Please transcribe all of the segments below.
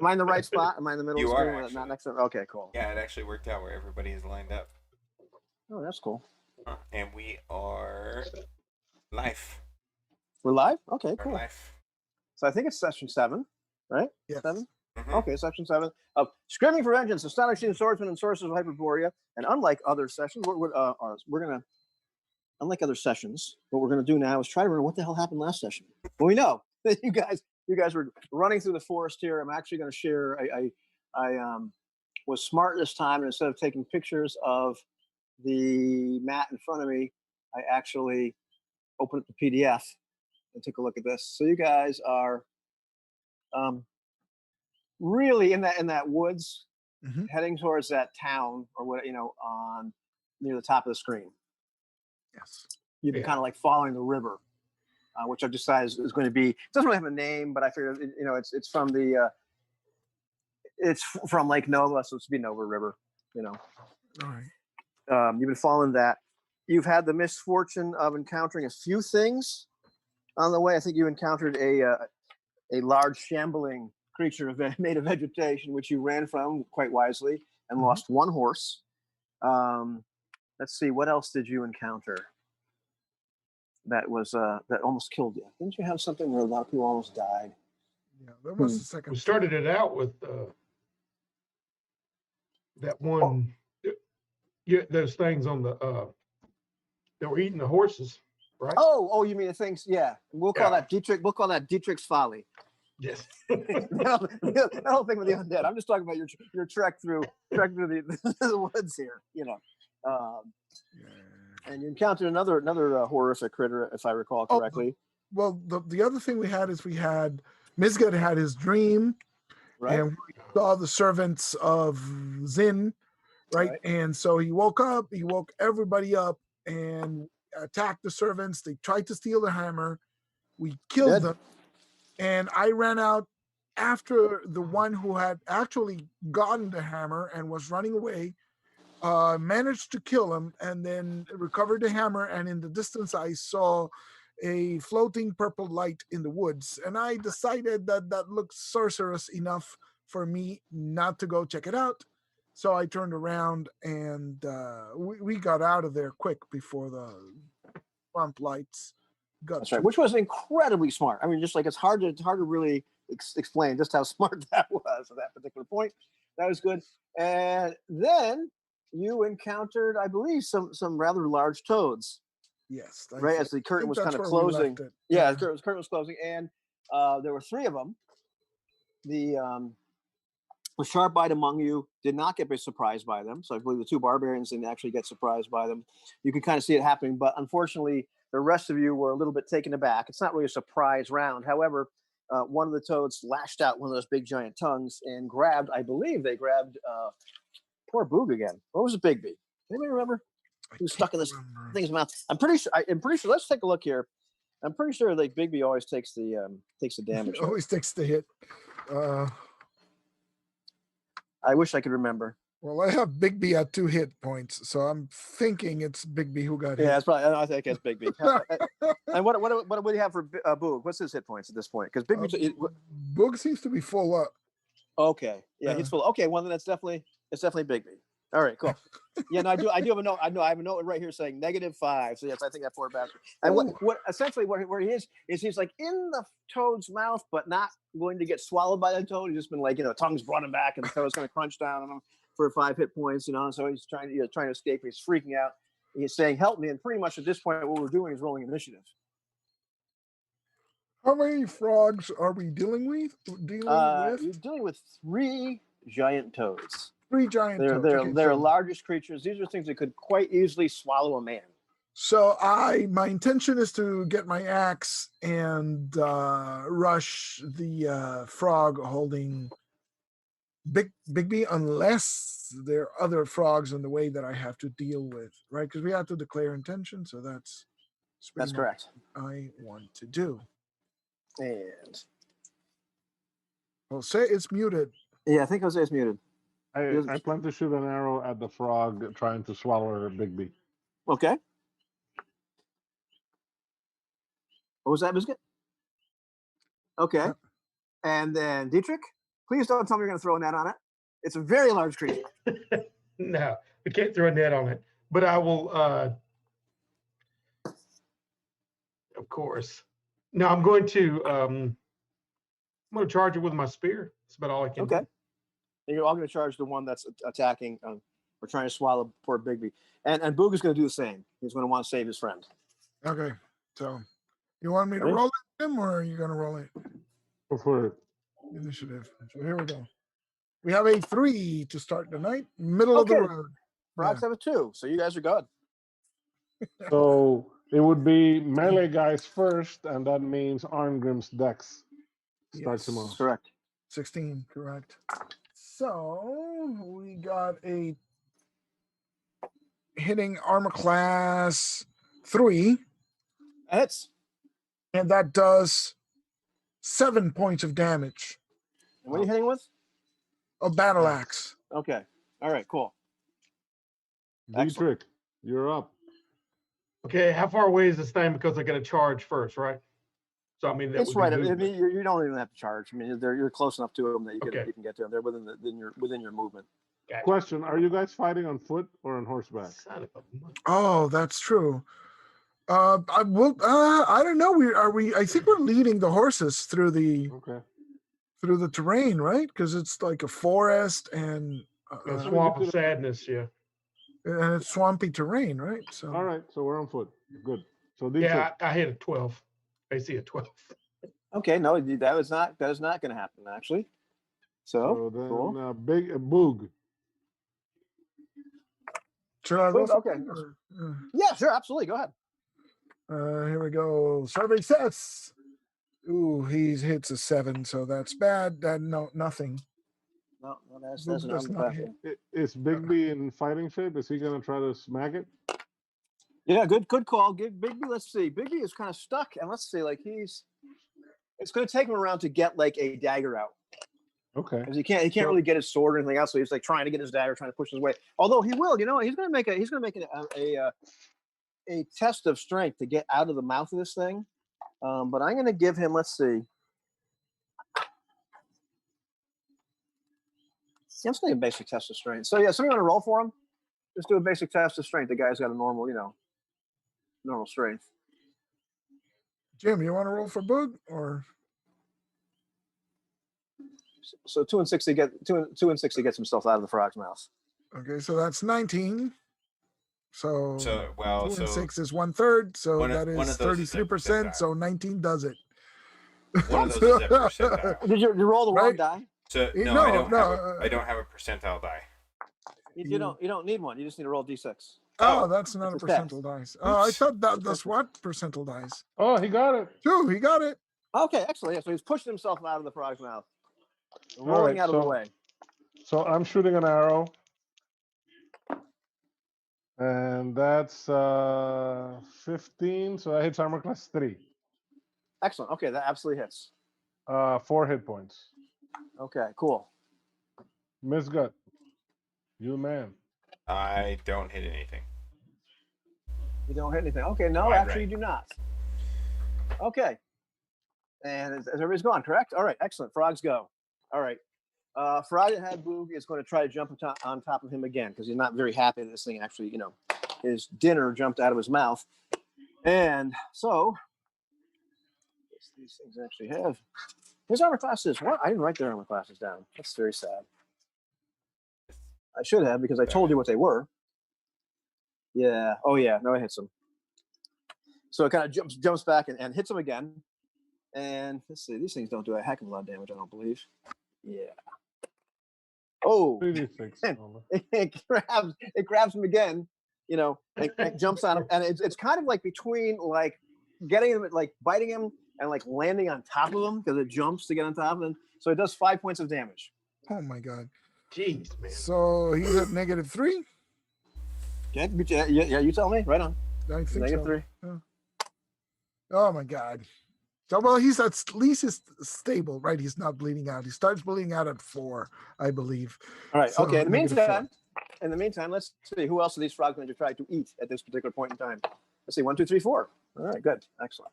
Am I in the right spot? Am I in the middle You of the are screen? actually. Not next to. Okay, cool. Yeah, it actually worked out where everybody is lined up. Oh, that's cool. And we are live. We're live. Okay, We're cool. live. So I think it's session 7, right? Yes. 7. Mhm. Okay, session 7 of Screaming for Vengeance, Astonishing Swordsmen and Sorcerers of Hyperborea. And unlike other sessions, we're gonna, unlike other sessions, what we're gonna do now is try to remember what the hell happened last session. Well, we know that you guys were running through the forest here. I'm actually going to share. I was smart this time, and instead of taking pictures of the mat in front of me, I actually opened up the PDF and took a look at this. So you guys are really in that woods, heading towards that town or what on near the top of the screen. Yes. You've been kind of like following the river, which I've decided is going to be. It doesn't really have a name, but I figured it's from the it's from Lake Nova, so it's be Nova River. All right. You've been following that. You've had the misfortune of encountering a few things on the way. I think you encountered a large shambling creature made of vegetation, which you ran from quite wisely and lost one horse. Let's see, what else did you encounter that was that almost killed you? Didn't you have something where a lot of people almost died? Yeah, that was the second. We started it out with that one. Yeah, those things on the that were eating the horses, right? Oh, you mean the things? Yeah, we'll call that Dietrich. We'll call that Dietrich's folly. Yes. That whole thing with the undead. I'm just talking about your trek through the woods here. And you encountered another horrific critter, if I recall correctly. The other thing we had Mizgad had his dream, right? And we saw the servants of Zin, right? And so he woke everybody up and attacked the servants. They tried to steal the hammer. We killed them. And I ran out after the one who had actually gotten the hammer and was running away, managed to kill him, and then recovered the hammer. And in the distance, I saw a floating purple light in the woods. And I decided that looked sorcerous enough for me not to go check it out. So I turned around and we got out of there quick before the swamp lights got. That's right, which was incredibly smart. I mean, just like it's hard to really explain just how smart that was at that particular point. That was good. And then you encountered, I believe, some rather large toads. Yes. Right as the curtain was kind of closing. Yeah, the curtain was closing, and there were 3 of them. The sharp-eyed among you did not get surprised by them, so I believe the 2 barbarians didn't actually get surprised by them. You could kind of see it happening, but unfortunately, the rest of you were a little bit taken aback. It's not really a surprise round. However, one of the toads lashed out one of those big giant tongues and grabbed, I believe they grabbed poor Boog again. What was it, Bigby? Anybody remember? He was stuck in this thing's mouth. I'm pretty sure. Let's take a look here. I'm pretty sure like Bigby always takes the damage. Always takes the hit. I wish I could remember. Well, I have Bigby at 2 hit points, so I'm thinking it's Bigby who got hit. Yeah, it's probably. I think it's Bigby. And what do you have for Boog? What's his hit points at this point? Because Bigby, Boog seems to be full up. Okay, yeah, he's full. Okay, well then it's definitely Bigby. All right, cool. Yeah, no, I do have a note. I have a note right here saying -5. So yes, I think that poor bastard. And what essentially where he is he's like in the toad's mouth, but not going to get swallowed by the toad. He's just been like tongue's brought him back, and the toad's going to crunch down on him for 5 hit points. So he's trying to escape. He's freaking out. He's saying, "Help me!" And pretty much at this point, what we're doing is rolling initiative. How many frogs are we dealing with? You're dealing with 3 giant toads. 3 giant toads. They're largest creatures. These are things that could quite easily swallow a man. So my intention is to get my axe and rush the frog holding Bigby, unless there are other frogs in the way that I have to deal with, right? Because we have to declare intention. So that's correct. I want to do. And Jose is muted. Yeah, I think Jose is muted. I plan to shoot an arrow at the frog trying to swallow Bigby. Okay. What was that, Biscuit? Okay. And then Dietrich? Please don't tell me you're going to throw a net on it. It's a very large creature. No, we can't throw a net on it. But I will, of course. No, I'm going to charge it with my spear. That's about all I can Okay. do. You're all going to charge the one that's attacking or trying to swallow poor Bigby. And Boog is going to do the same. He's going to want to save his friend. Okay. So you want me to Ready? roll it, Tim, or are you going to roll it? Go for it. Initiative. So here we go. We have a 3 to start the night, middle of the Okay. road. Frogs have a 2, so you guys are good. So it would be melee guys first, and that means Arngrim's dex starts him Yes. off. Correct. 16, correct. So we got a hitting armor class 3, That hits. and that does 7 points of damage. And what are you hitting with? A battle axe. Okay. All right, cool. Dietrich, you're up. Okay, how far away is this thing? Because I got to charge first, right? So I mean, that It's would right. be I movement. mean, you don't even have to charge. I mean, you're close enough to them that you can, Okay. you can get to them. They're within your movement. Gotcha. Question: are you guys fighting on foot or on horseback? Son of a mother- Oh, that's true. I will. I don't know. I think we're leading the horses through the Okay. terrain, right? Because it's like a forest and Yeah, swamp of sadness, yeah. and it's swampy terrain, right? So All right, so we're on foot. Good. So Dietrich, Yeah, I hit a 12. I see a 12. Okay, no, that is not going to happen actually. So then cool. big Boog. should I go? Okay. Yeah, sure, absolutely. Go ahead. Here we go. Survey says. Ooh, he hits a 7, so that's bad. No, nothing. No, that's Boog an does not unimpressive. hit. Is Bigby in fighting shape? Is he gonna try to smack it? Yeah, good call. Give Bigby. Let's see. Bigby is kind of stuck, and let's see, like it's going to take him around to get like a dagger out. Okay. Because he can't really get his sword or anything else. So he's like trying to get his dagger, trying to push his way. Although he will, he's going to make a test of strength to get out of the mouth of this thing. But I'm going to give him. Let's see. I'm just doing a basic test of strength. So yeah, somebody want to roll for him? Just do a basic test of strength. The guy's got a normal, normal strength. Jim, you want to roll for Boog or? So 2 and 6 to get 2 and 6 to gets himself out of the frog's mouth. Okay, so that's 19. So 2 and 6 is 1/3. So that is 33%. So 19 does it. One of those is a percentile. Did you roll the wrong Right? die? So No, I don't have a percentile die. You don't need one. You just need to roll d6. Oh, that's not a it's a test. percentile dice. Oh, I thought that's what percentile dice. Oh, he got it. 2, he got it. Okay, excellent. Yeah, so he's pushing himself out of the frog's mouth, All rolling right, out of the way. So I'm shooting an arrow, and that's 15. So that hits armor class 3. Excellent. Okay, that absolutely hits. 4 hit points. Okay, cool. Misgut, you man. I don't hit anything. You don't hit anything. Okay, no, Wide actually range. you do not. Okay. And as everybody's gone, correct? All right, excellent. Frogs go. All right. Frog that had Boog is going to try to jump on top of him again because he's not very happy that this thing actually, his dinner jumped out of his mouth. And so these things actually have his armor classes. What? I didn't write their armor classes down. That's very sad. I should have because I told you what they were. Yeah. Oh yeah. No, it hits him. So it kind of jumps back and hits him again. And let's see, these things don't do a heck of a lot of damage, I don't believe. Yeah. Oh, 3d6. it grabs him again, and jumps on him. And it's kind of like between like getting him, like biting him and like landing on top of him because it jumps to get on top of him. So it does 5 points of damage. Oh my god. Jeez, man. So he's at -3. Yeah, you tell me. Right on. I think Negative so. 3. Yeah. Oh my god. So well, he's at least is stable, right? He's not bleeding out. He starts bleeding out at 4, I believe. All right. So, Okay. In -4. the meantime, let's see who else are these frogs going to try to eat at this particular point in time. Let's see. 1, 2, 3, 4. All right. Good. Excellent.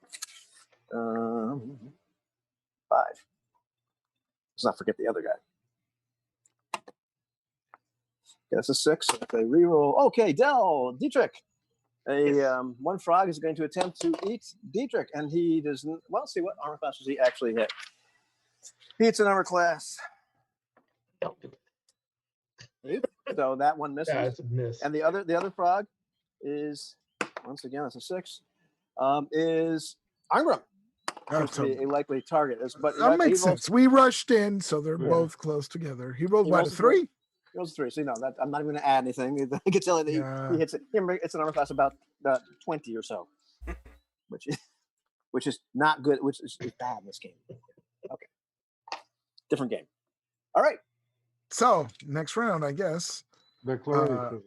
5. Let's not forget the other guy. Okay, that's a 6. If they reroll, okay, Dietrich. One frog is going to attempt to eat Dietrich, and he doesn't. Well, let's see what armor class does he actually hit. He hits an armor class. So that one misses. Yeah, it's a miss. And the other frog is, once again, that's a 6. Is Arngrim. Seems to be a likely target. But that makes sense. We rushed in, so they're both close together. He rolled what, a 3? He rolls a 3. So that I'm not even going to add anything. I can tell you that he hits it. It's an armor class about 20 or so, which is not good. Which is bad in this game. Okay, different game. All right. So next round, I guess. Declaration.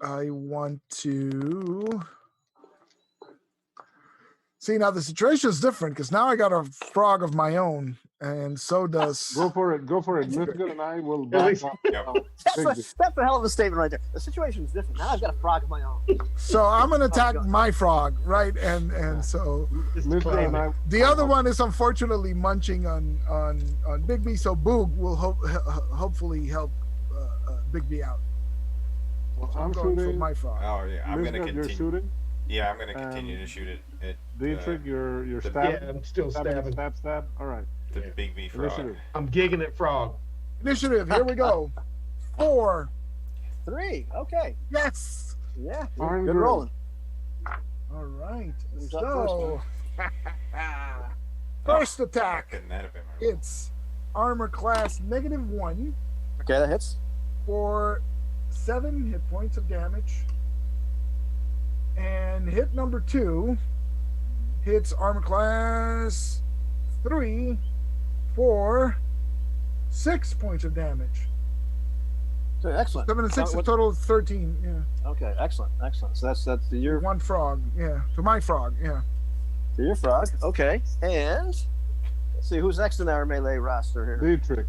I want to see now. The situation is different because now I got a frog of my own, and so does. Go for it. Go for it. Michigan and I will back up. That's a hell of a statement right there. The situation is different. Now I've got a frog of my own. So I'm going to attack my frog, right? And so the other one is unfortunately munching on Bigby. So Boog will hopefully help Bigby out. Well, So I'm going for shooting. my frog. Oh yeah, I'm gonna Michigan, you're continue. shooting. Yeah, I'm gonna continue to shoot it. Dietrich, you're the- stabbing. Yeah, I'm still stabbing. Stab. All right. The big B frog. Initiative. I'm gigging at frog. Initiative. Here we go. 4. 3. Okay. Yes. Yeah. Arngrim. Good rolling. All right. Who's up So first Oh, attack. couldn't that have been my roll? It's armor class -1 Okay, that hits. for 7 hit points of damage. And hit number 2 hits armor class 3 for 6 points of damage. So excellent. 7 and 6 is What- total of 13. Yeah. Okay, excellent. So that's to your One frog. Yeah. To my frog. Yeah. frog. Okay, and let's see who's next in our melee roster here. Dietrich.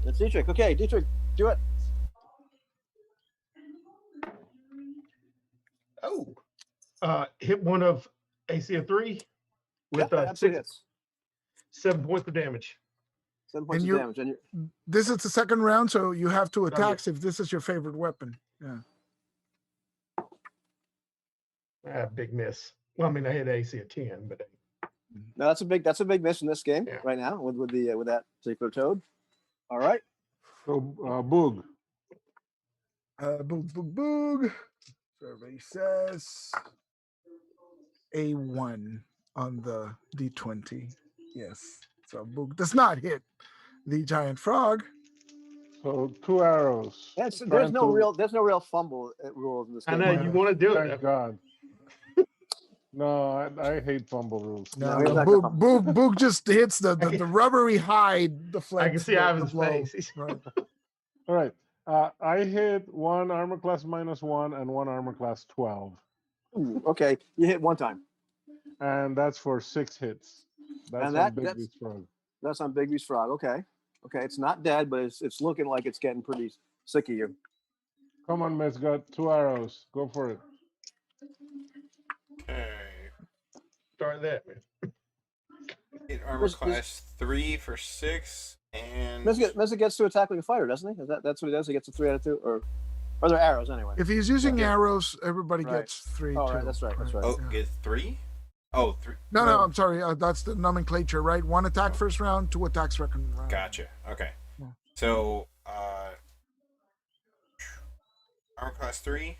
It's Dietrich. Okay, Dietrich, do it. Hit one of AC of 3 with Yep, absolutely hits. 7 points of damage. 7 points And of you- damage. And you're, This is the second round, so you have to yeah. attack if this is your favorite weapon. Yeah. Big miss. Well, I mean, I hit AC of 10, but no, that's a big miss in this game Yeah. right now with that particular toad. All right. So Boog. Boog, boog, boog. Survey says A1 on the D20. Yes. So Boog does not hit the giant frog. So 2 arrows. There's Trying no to- real fumble rules in this I game. know Yeah. you want to do Thank it. God. No, I hate fumble rules. No, he's not Boog, gonna Boog just hits the rubbery hide deflects. I can see the Ivan's blow. face. He's- Right. All right. I hit 1 armor class -1 and 1 armor class 12. Ooh, okay, you hit one time. And that's for 6 hits. That's And on that's- Bigby's frog. That's on Bigby's frog. Okay. It's not dead, but it's looking like it's getting pretty sick of you. Come on, Miss. Got 2 arrows. Go for it. Okay. Start that, man. Hit armor Where's- class 3 for 6 and Meza gets to attack like a fighter, doesn't he? That's what he does. He gets a 3 out of 2, or are there arrows anyway? If he's using Okay. arrows, everybody Right. gets 3. Oh, too. right, that's right. oh, yeah. get 3? Oh, 3. No, I'm sorry. That's the nomenclature, right? 1 attack first round, 2 attacks second round. Gotcha. Okay. Yeah. So, armor class 3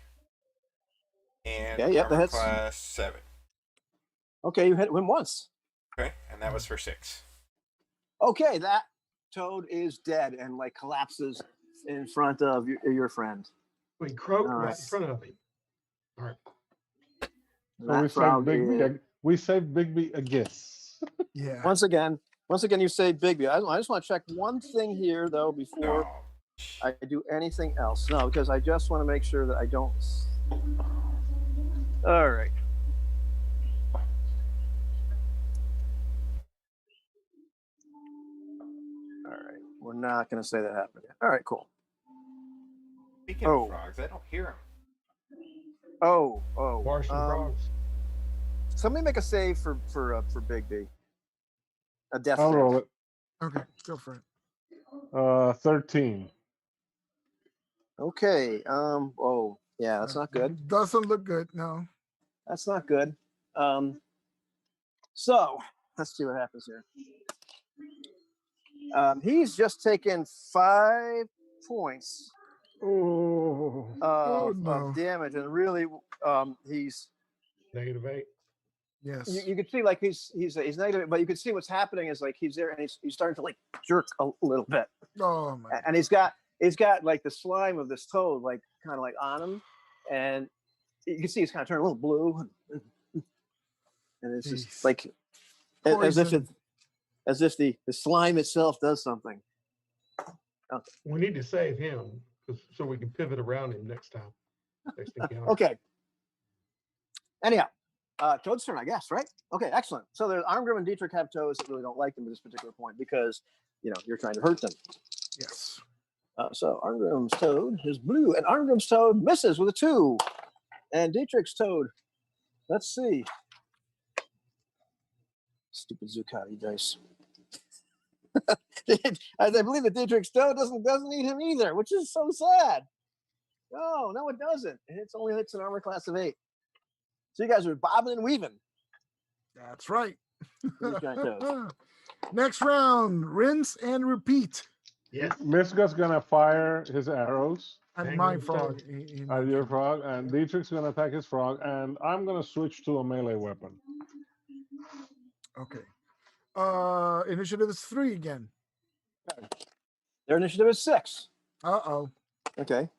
and Okay, yep, that armor hits. class 7. Okay, you hit him once. Okay, and that was for 6. Okay, that toad is dead and like collapses in front of your friend. We croak All right right. in front of him. All right. So That we saved frog Bigby. is- We saved Bigby a guess. Yeah. Once again, you say Bigby. I just want to check one thing here though before No. I do anything else. No, because I just want to make sure that I don't. All right. All right. We're not going to say that happened yet. All right, cool. Speaking Oh. of frogs, I don't hear them. Oh. Martian frogs. Somebody make a save for Big B. A death I'll save. roll it. Okay, go for it. 13. Okay. Oh, yeah, that's not good. Doesn't look good. No. That's not good. So let's see what happens here. He's just taken 5 points Oh. Oh, no. of damage, and really, he's -8. Yes. you can see like he's negative, but you can see what's happening is like he's there and he's starting to like jerk a little bit, Oh my. and he's got like the slime of this toad like kind of like on him, and you can see he's kind of turning a little blue, and it's Jeez. just like as if Poison. the slime itself does something. We need to save him so we can pivot around him next time. Next encounter. Okay. Anyhow, Toad's turn, I guess, right? Okay, excellent. So there's Armgrim and Dietrich have toads that really don't like them at this particular point because you're trying to hurt them. Yes. So Armgrim's toad is blue, and Armgrim's toad misses with a 2, and Dietrich's toad. Let's see. Stupid Zuccotti dice. I believe that Dietrich's toad doesn't need him either, which is so sad. No, it doesn't. It only hits an armor class of 8. So you guys are bobbing and weaving. That's right. These giant toads. Next round, rinse and repeat. Yes. Miska's gonna fire his arrows And Hang my on, frog. at your frog, and Dietrich's gonna attack his frog, and I'm gonna switch to a melee weapon. Okay. Initiative is 3 again. Their initiative is 6. Uh-oh. Okay.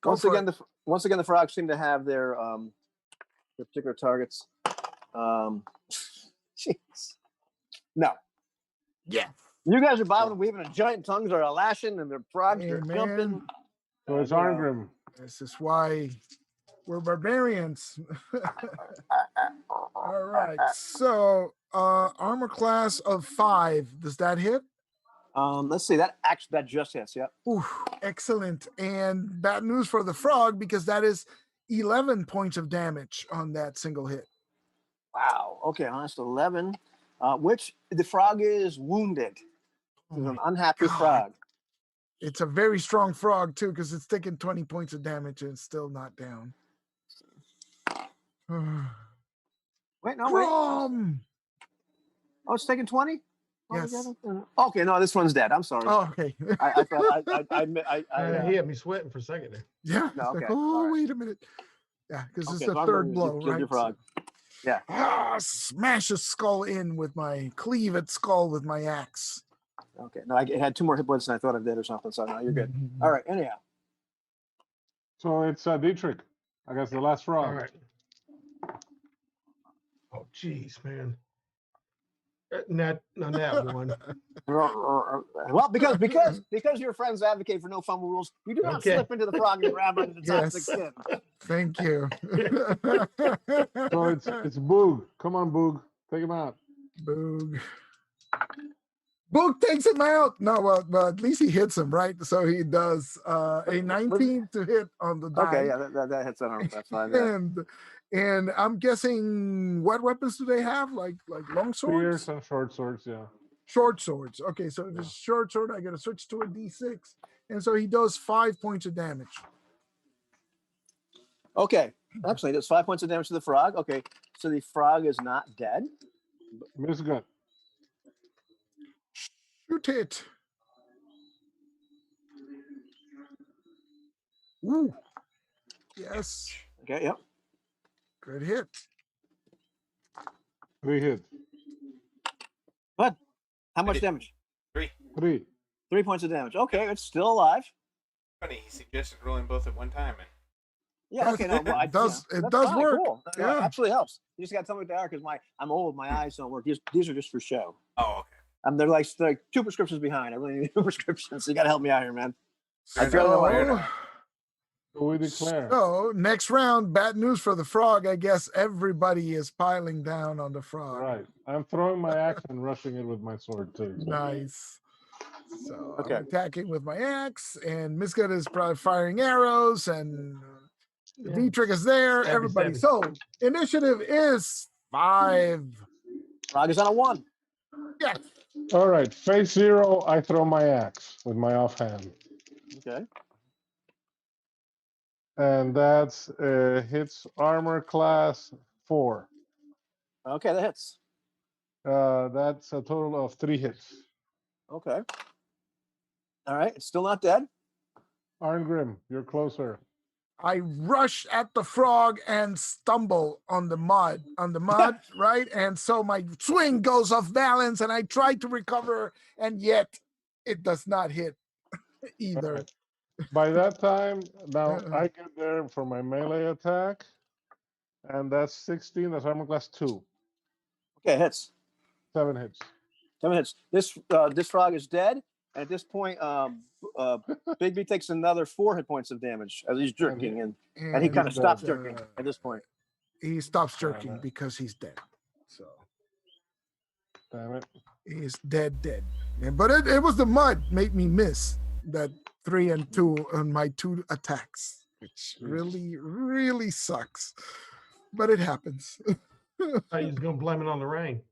Go Once for again, it. the frogs seem to have their particular targets. Jeez. No. Yeah. You guys are bobbing and weaving, and giant tongues are lashing, and their frogs Hey, are man. jumping. So it's you know. Arngrim. This is why we're barbarians. All right. So armor class of 5. Does that hit? Let's see. That just hits. Yeah. Ooh, excellent. And bad news for the frog because that is 11 points of damage on that single hit. Wow. Okay, that's 11. Which the frog is wounded. Oh It's an my unhappy God. frog. It's a very strong frog too because it's taking 20 points of damage and it's still not down. Wait, no, wait. Grom! Oh, it's taking 20? Yes. Okay, no, this one's dead. I'm sorry. Oh, okay. I thought He had me sweating for a second there. Yeah. No, it's like, okay, oh, all right. wait a minute. Yeah, because okay, it's so the I'm third gonna blow, kill right? your frog. Yeah. Smash his skull in with my cleave its skull with my axe. Okay. No, it had 2 more hit points than I thought it did or something. So no, you're good. All right. Anyhow. So it's Dietrich. I guess the last frog. All right. Oh, jeez, man. Not that one. Well, because your friends advocate for no fumble rules, you do not Okay. slip into the frog and grab under the toxic Yes. skin. Thank you. So it's Boog. Come on, Boog. Take him out. Boog. Boog takes him out. No, well, at least he hits him, right? So he does a 19 to hit on the die. Okay, yeah, that hits on. That's fine. Yeah. And I'm guessing what weapons do they have? Like long swords? Spears and short swords, yeah. Short swords. Okay, so if it's short sword, I gotta switch to a D6. And so he does 5 points of damage. Okay, excellent. That's 5 points of damage to the frog. Okay, so the frog is not dead. Miska. Shoot it. Ooh. Yes. Okay, yep. Good hit. 3 hit. But how I much did- damage? 3. 3. 3 points of damage. Okay, it's still alive. Funny, he suggested rolling both at one time, and Yeah, okay, no, well, It does that's does fine, work. Cool. No, Yeah. it absolutely helps. You just got to tell me what they are because I'm old, my eyes don't work. These are just for show. oh, okay. They're like 2 prescriptions behind. I really need 2 prescriptions. So you got to help me out here, man. Fair I feel enough, that way. fair So, enough. So we declare. so next round, bad news for the frog. I guess everybody is piling down on the frog. Right. I'm throwing my axe and rushing it with my sword too. so- Nice. So Okay. I'm attacking with my axe, and Miska is probably firing arrows, and Yeah. Dietrich is there. Stabby, Everybody. stabby. So initiative is 5. Frog is on a 1. Yes. All right, phase 0, I throw my axe with my offhand. Okay. And that's hits armor class 4. Okay, that hits. That's a total of 3 hits. Okay. All right. It's still not dead. Arngrim, you're closer. I rush at the frog and stumble on the mud, right? And so my swing goes off balance and I try to recover, and yet it does not hit either. Right. By that time, now Uh-uh. I get there for my melee attack, and that's 16. That's armor class 2. Okay, hits. 7 hits. 7 hits. This frog is dead, and at this point, Bigby takes another 4 hit points of damage as he's jerking, and he kind of he's stops dead. jerking at this point. He stops jerking because he's dead. So Damn it. he's dead. Yeah, but it was the mud made me miss that 3 and 2 on my 2 attacks, which really, really sucks. But it happens. I was going to blame it on the rain.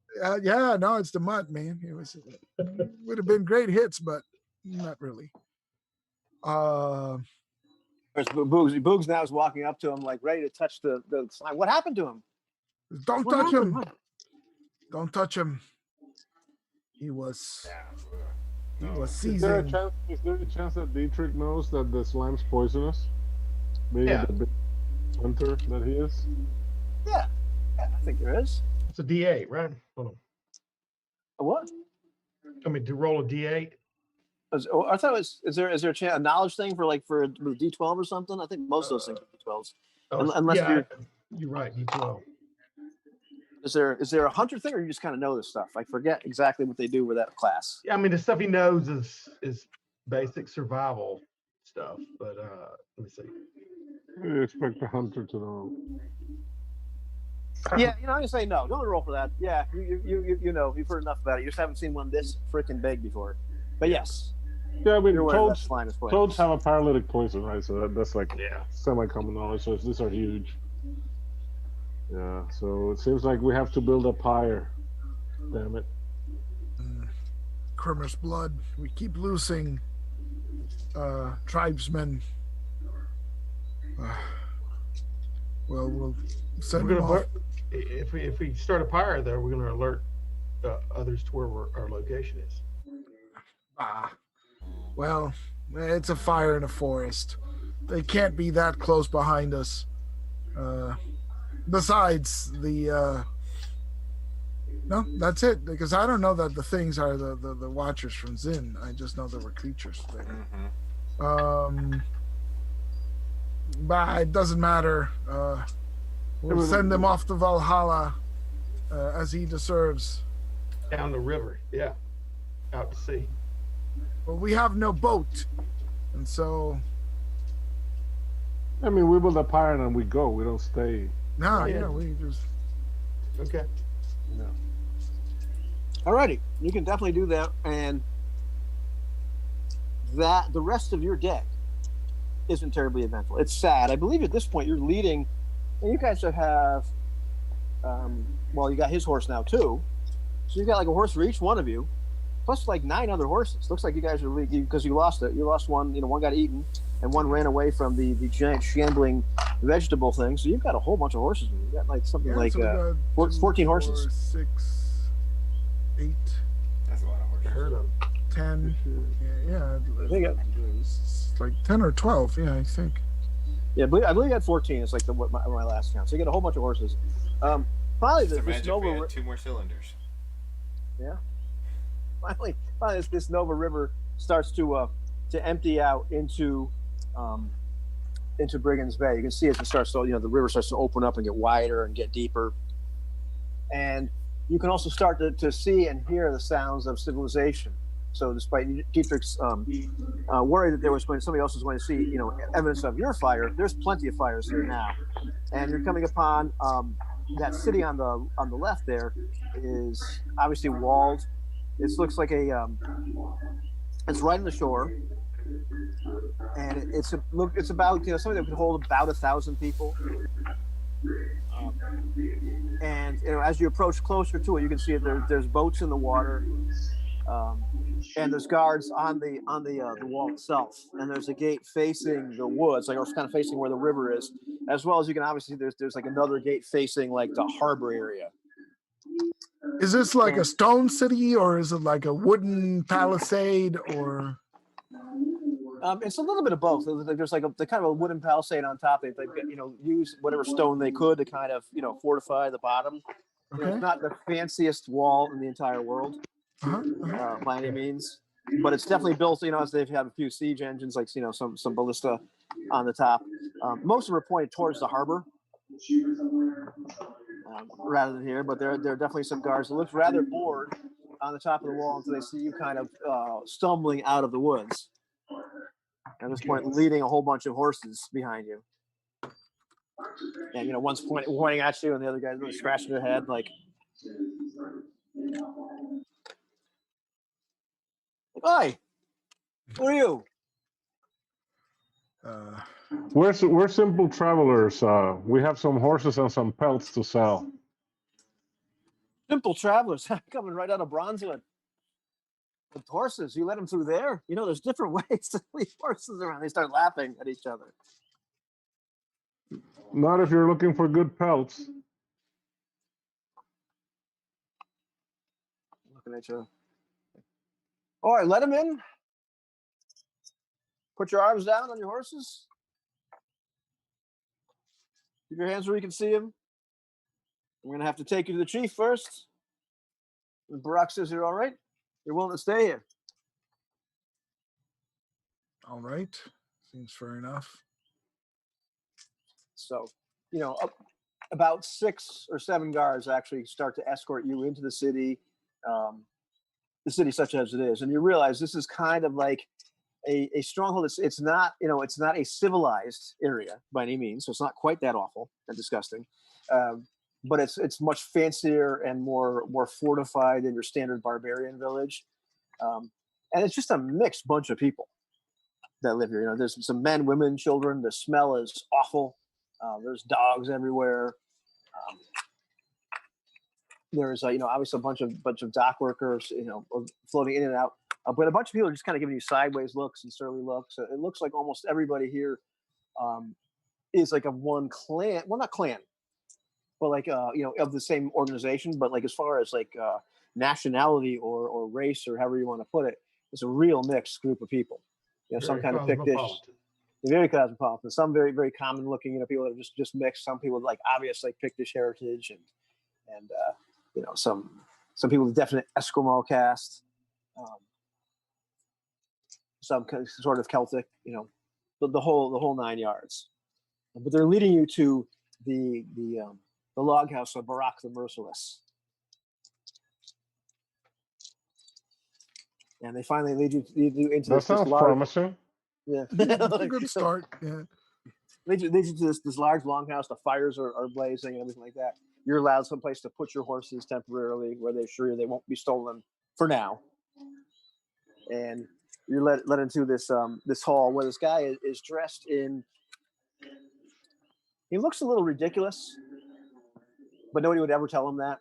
Yeah, no, it's the mud, man. Would have been great hits, but not really. Boogs now is walking up to him, like ready to touch the slime. What happened to him? Don't What touch him. happened? Don't touch him. He was Is there a seizing. chance that Dietrich knows that the slime's poisonous? Being Yeah. the big hunter that he is? Yeah, I think there is. It's a D8, right? Hold on. A what? I mean, to roll a D8. I thought it was. Is there a knowledge thing for D12 or something? I think most of those things are D12s. Unless you're right, D12. Is there a hunter thing, or you just kind of know this stuff? I forget exactly what they do with that class. Yeah, I mean, the stuff he knows is basic survival stuff. But let me see. You expect the hunter to know. Yeah, I'm gonna say no. Don't roll for that. Yeah, you know, you've heard enough about it. You just haven't seen one this freaking big before. But yes, Yeah, I mean, you're aware that toads, slime is poisonous. toads have a paralytic poison, right? So that's like semi-common knowledge. So these are huge. Yeah, so it seems like we have to build a pyre. Damn it. Krimmer's blood. We keep losing tribesmen. Well, we'll send We're them gonna off. if we start a pyre there, we're gonna alert others to where our location is. Well, it's a fire in a forest. They can't be that close behind us. Besides no, that's it. Because I don't know that the things are the watchers from Zin. I just know there were creatures there. But it doesn't matter. We'll send them off to Valhalla as he deserves. Down the river, yeah, out to sea. Well, we have no boat, and so I mean, we build a pyre and we go. We don't stay. no, Yeah. we just Okay. No. Alrighty, you can definitely do that, and that the rest of your deck isn't terribly eventful. It's sad. I believe at this point you're leading, and you guys have, well, you got his horse now too, so you got like a horse for each one of you, plus like 9 other horses. Looks like you guys are leading because you lost it. You lost one. One got eaten, and one ran away from the giant shambling vegetable thing. So you've got a whole bunch of horses. You got like something like so we got 14 horses. 4, 6, 8, That's a lot of I horses. heard him. 10. Yeah, I think it's like 10 or 12. Yeah, I think. Yeah, I believe you had 14. It's like my last count. So you get a whole bunch of horses. Probably Just this imagine if we Nova. had 2 more cylinders. Yeah. Finally, this Nova River starts to empty out into Brigands Bay. You can see as it starts to, the river starts to open up and get wider and get deeper. And you can also start to see and hear the sounds of civilization. So despite Dietrich's worry that somebody else was going to see, evidence of your fire, there's plenty of fires here now. And you're coming upon that city on the left there is obviously walled. It looks like it's right on the shore, and it's about something that could hold about 1,000 people. And as you approach closer to it, you can see there's boats in the water, And there's guards on the wall itself, and there's a gate facing the woods, like it's kind of facing where the river is, as well as you can obviously there's like another gate facing like the harbor area. Is this like a stone city, or is it like a wooden palisade, or? It's a little bit of both. There's like the kind of a wooden palisade on top. They've used whatever stone they could to kind of fortify the bottom. Okay. It's not the fanciest wall in the entire world by any means, but it's definitely built. As they've had a few siege engines, like some ballista on the top. Most of them are pointed towards the harbor rather than here, but there are definitely some guards that look rather bored on the top of the wall until they see you kind of stumbling out of the woods. At this point, leading a whole bunch of horses behind you. And, one's pointing at you, and the other guy's really scratching their head, like, "Hi, who are you?" We're simple travelers. We have some horses and some pelts to sell. Simple travelers coming right out of Bronzewood. With horses, you let them through there? There's different ways to leave horses around. They start laughing at each other. Not if you're looking for good pelts. Looking at you. All right, let them in. Put your arms down on your horses. Keep your hands where you can see them. I'm going to have to take you to the chief first. And Barack says, "You're all right? You're willing to stay here?" All right. Seems fair enough. So, about 6 or 7 guards actually start to escort you into the city such as it is. And you realize this is kind of like a stronghold. It's not a civilized area by any means. So it's not quite that awful and disgusting. But it's much fancier and more fortified than your standard barbarian village. And it's just a mixed bunch of people that live here. There's some men, women, children. The smell is awful. There's dogs everywhere. There's obviously a bunch of dock workers, floating in and out. But a bunch of people are just kind of giving you sideways looks and surly looks. It looks like almost everybody here is like of one clan. Well, not clan, but like of the same organization. But like as far as like nationality or race or however you want to put it, it's a real mixed group of people. Some kind of Pictish. Very cosmopolitan. Some very, very common looking, people that are just mixed. Some people with like obvious like Pictish heritage and some people with definite Eskimo cast. Some sort of Celtic, the whole 9 yards. But they're leading you to the log house of Barack the Merciless. And they finally lead you into That sounds promising. Yeah, It's a good start. Yeah. Lead you to this large longhouse. The fires are blazing and everything like that. You're allowed someplace to put your horses temporarily, where they're sure they won't be stolen for now. And you're let into this hall where this guy is dressed in. He looks a little ridiculous, but nobody would ever tell him that.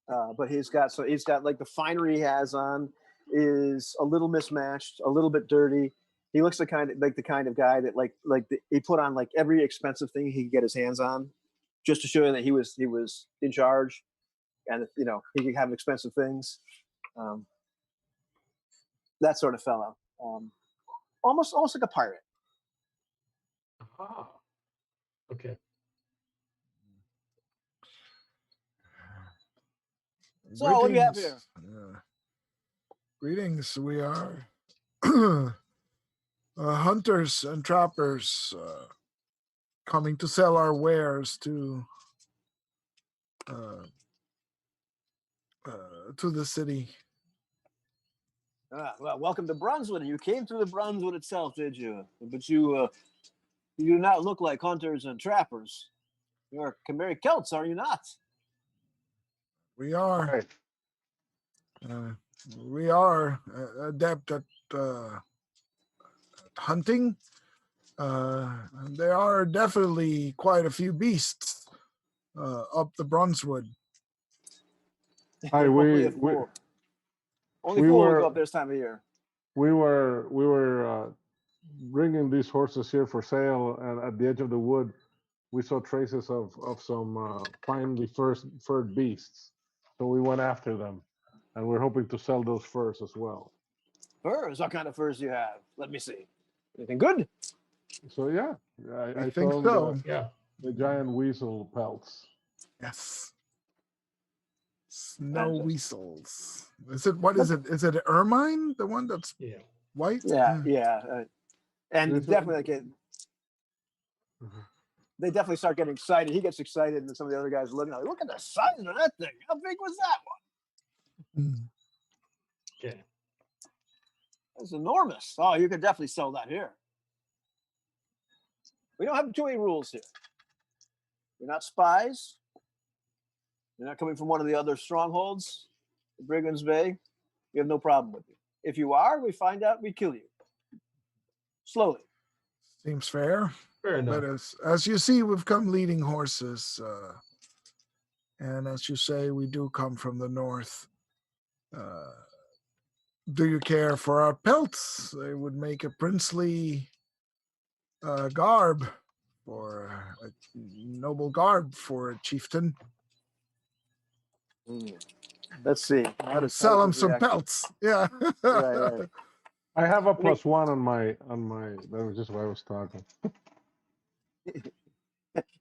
But he's got like the finery he has on is a little mismatched, a little bit dirty. He looks the kind of guy that he put on like every expensive thing he could get his hands on, just to show you that he was in charge, and he could have expensive things. That sort of fellow, almost like a pirate. Ah, okay. So what do you have here? Greetings. We are hunters and trappers coming to sell our wares to the city. Well, welcome to Brunswick. You came through the Brunswick itself, did you? But you do not look like hunters and trappers. You're Khmeri Celts, are you not? We are. Right. We are adept at hunting. There are definitely quite a few beasts up the Brunswood. Hi, Only We fool would were- go up this time of year. We were bringing these horses here for sale, and at the edge of the wood, we saw traces of some finely furred beasts. So we went after them, and we're hoping to sell those furs as well. Furs? What kind of furs do you have? Let me see. Anything good? So yeah, I I think told so. Yeah. the giant weasel pelts. Yes. Snow And- weasels. Is it what is it? Is it ermine? The one that's Yeah. white? Yeah, yeah. And There's definitely like it. Mhm. They definitely start getting excited. He gets excited, and some of the other guys are looking at, look at the size of that thing. How big was that one? Mm. Okay. That's enormous. Oh, you could definitely sell that here. We don't have too many rules here. You're not spies. You're not coming from one of the other strongholds, Brigands Bay. We have no problem with you. If you are, we find out, we kill you. Slowly. Seems fair. Fair enough. But as you see, we've come leading horses, and as you say, we do come from the north. Do you care for our pelts? They would make a princely garb, or a noble garb for a chieftain. Let's see. How does Sell him his some reaction? pelts. Yeah. Right. I have a +1 on my. That was just what I was talking.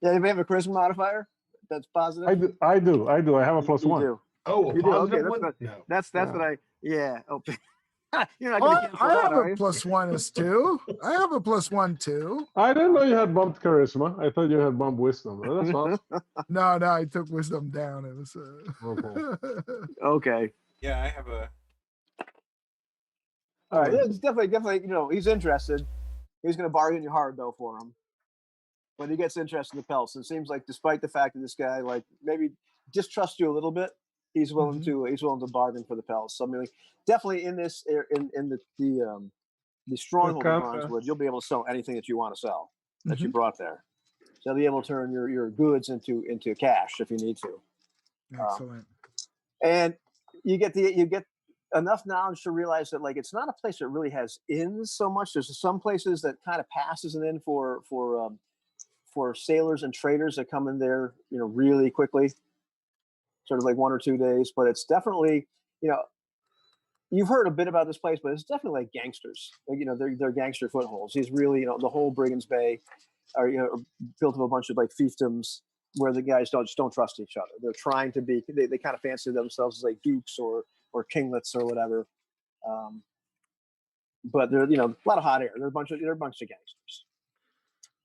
Yeah, you may have a charisma modifier. That's positive. I do. I have a You +1. do. Oh, a You do? Okay, positive that's one? good. No. That's Yeah. what I. Yeah. Oh, you're not gonna cancel I that, have are a you? +1 as too. I have a +1 too. I didn't know you had bumped charisma. I thought you had bumped wisdom. That's awesome. No, I took wisdom down. It was Okay. Okay. Yeah, I have a. All right. It's definitely. You know, he's interested. He's gonna bargain you hard though for him. But he gets interested in the pelts. And it seems like, despite the fact that this guy like maybe distrusts you a little bit, he's willing to bargain for the pelts. So I mean, like, definitely in this in the stronghold of Okay. Bronzewood, you'll be able to sell anything that you want to sell that you Mhm. brought there. So you'll be able to turn your goods into cash if you need to. Excellent. And you get enough knowledge to realize that like it's not a place that really has inns so much. There's some places that kind of pass as an inn for sailors and traders that come in there, you know, really quickly, sort of like 1 or 2 days. But it's definitely, you know, you've heard a bit about this place, but it's definitely like gangsters. Like, you know, they're gangster footholds. He's really, you know, the whole Brigands Bay are, you know, built of a bunch of like fiefdoms where the guys don't trust each other. They're trying to be, they kind of fancy themselves as like dukes or kinglets or whatever. But they're, you know, a lot of hot air. They're a bunch of gangsters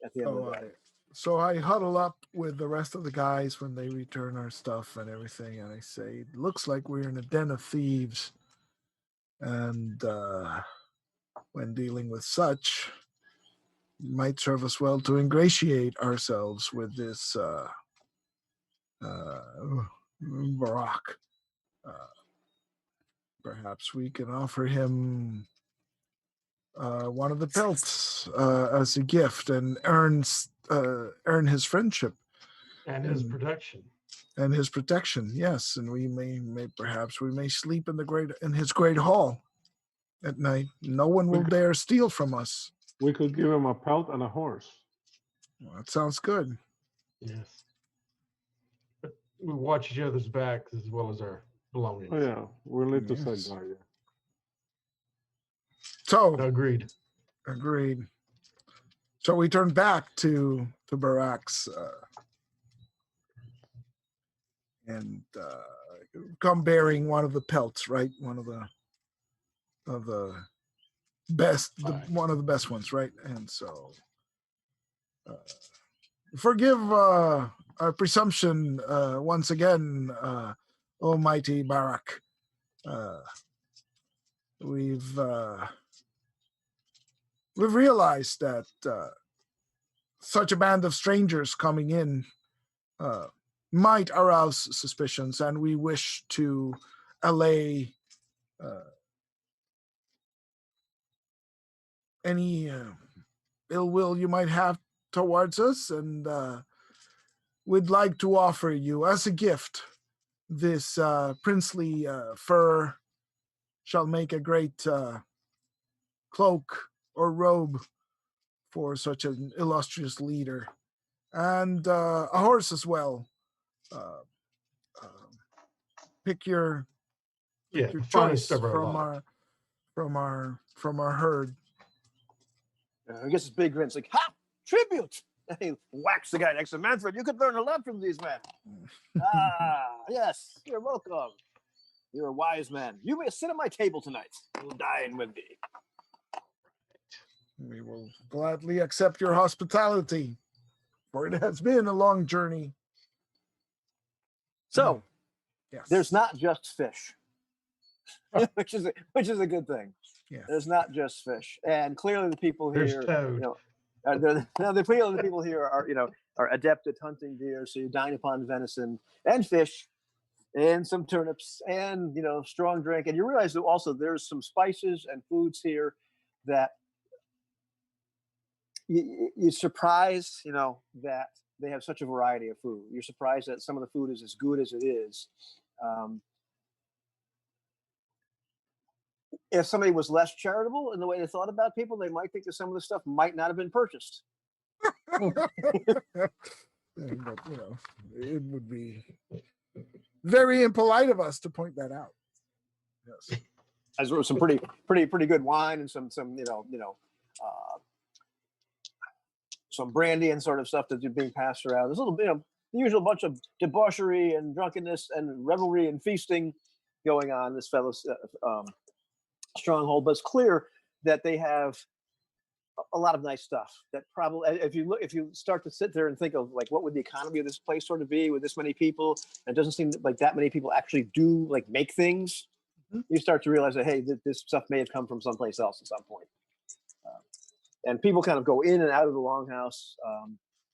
at the end of the day. So I huddle up with the rest of the guys when they return our stuff and everything, and I say, "It looks like we're in a den of thieves." And when dealing with such, it might serve us well to ingratiate ourselves with this Barak. Perhaps we can offer him one of the pelts as a gift and earn his friendship And his protection. and his protection. Yes, and we may perhaps we may sleep in his great hall at night. No one will dare steal from us. We could give him a pelt and a horse. Well, that sounds good. Yes. But we watch each other's backs as well as our belongings. Oh yeah, we'll need to Yes. set guard. Yeah. So Agreed. agreed. So we turn back to Barak's and come bearing one of the pelts, right? One of the best, Right. one of the best ones, right? And so, forgive our presumption once again, Almighty Barak. We've realized that such a band of strangers coming in might arouse suspicions, and we wish to allay any ill will you might have towards us, and we'd like to offer you as a gift this princely fur shall make a great cloak or robe for such an illustrious leader, and a horse as well. Uh, pick your Yeah, your the finest choice of our from lot. our herd. I guess it's big grin. It's like, ha! Tribute! And he whacks the guy next to Manfred. You could learn a lot from these men. Yes, you're welcome. You're a wise man. You may sit at my table tonight. You'll dine with me. We will gladly accept your hospitality, for it has been a long journey. So, Yes, there's not just fish, which is a good thing. Yes. There's not just fish, and clearly the people There's here, toad. the people here are adept at hunting deer. So you dine upon venison and fish, and some turnips, and strong drink. And you realize that also there's some spices and foods here that you're surprised, that they have such a variety of food. You're surprised that some of the food is as good as it is. If somebody was less charitable in the way they thought about people, they might think that some of the stuff might not have been purchased. But it would be very impolite of us to point that out. Yes. As well as some pretty good wine and some some brandy and sort of stuff that's being passed around. There's a little bit of the usual bunch of debauchery and drunkenness and revelry and feasting going on in this fellow's stronghold. But it's clear that they have a lot of nice stuff. That probably, if you start to sit there and think of like what would the economy of this place sort of be with this many people, and it doesn't seem like that many people actually do like make things. You start to realize that hey, this stuff may have come from someplace else at some point. And people kind of go in and out of the longhouse.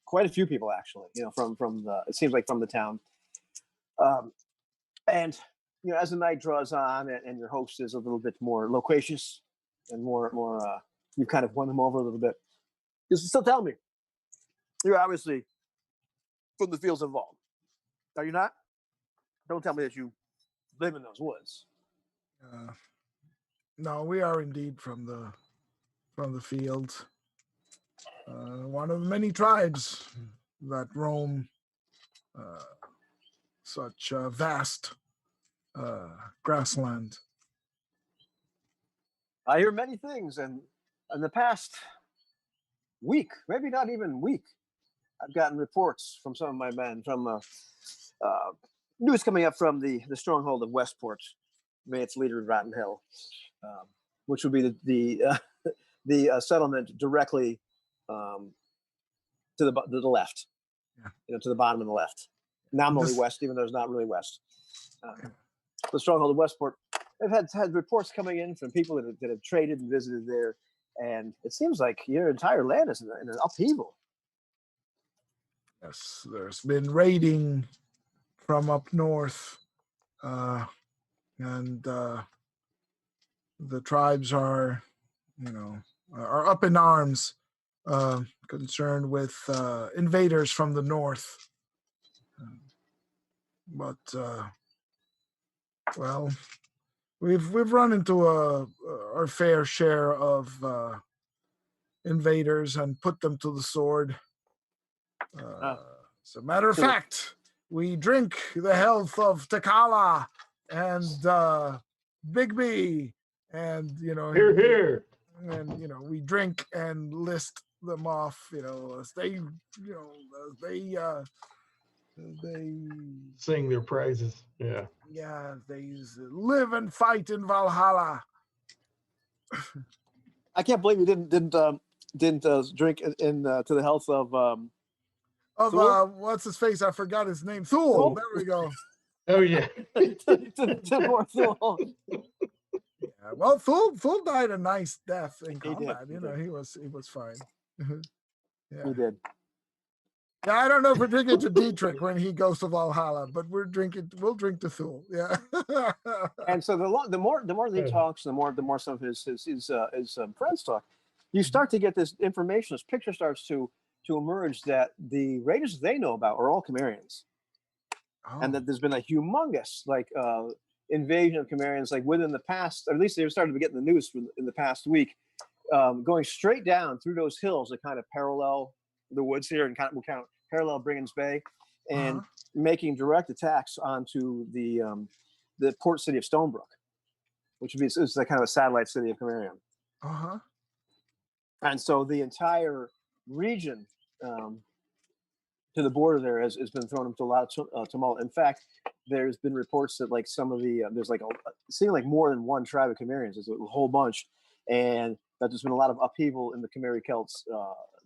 Quite a few people actually, from the, it seems like from the town. And as the night draws on and your host is a little bit more loquacious and more you've kind of won him over a little bit. You still tell me, you're obviously from the fields of Vault. Are you not? Don't tell me that you live in those woods. No, we are indeed from the field. One of the many tribes that roam such vast grassland. I hear many things, and in the past week, maybe not even week, I've gotten reports from some of my men from news coming up from the stronghold of Westport. May its leader Rotten Hill, which would be the settlement directly to the left, to the bottom of the left, nominally west, even though it's not really west. The stronghold of Westport. I've had reports coming in from people that have traded and visited there, and it seems like your entire land is in an upheaval. Yes, there's been raiding from up north, and the tribes are up in arms, concerned with invaders from the north. But well, we've run into our fair share of invaders and put them to the sword. As a matter of fact, we drink the health of Takala and Bigby, and Here, here. And we drink and list them off. As they Sing their praises. Yeah. Yeah, they live and fight in Valhalla. I can't believe you didn't drink in to the health of what's his face? I forgot his name. Thule. There we go. Oh yeah. to poor Thule. Yeah, well, Thule died a nice death in combat. He did. He was fine. Yeah. He did. Yeah, I don't know if we're drinking to Dietrich when he goes to Valhalla, but we'll drink to Thule. Yeah. And so the more he talks, the more some of his friends talk, you start to get this information. This picture starts to emerge that the raiders they know about are all Cimmerians, and that there's been a humongous invasion of Cimmerians, like within the past, or at least they started to get in the news in the past week, going straight down through those hills that kind of parallel the woods here and kind of parallel Brigand's Bay, and making direct attacks onto the port city of Stonebrook, which would be it's like kind of a satellite city of Cimmerian. And so the entire region to the border there has been thrown into a lot of tumult. In fact, there's been reports that like some of the there's like seeming like more than one tribe of Cimmerians. There's a whole bunch, and that there's been a lot of upheaval in the Cimmeri Celts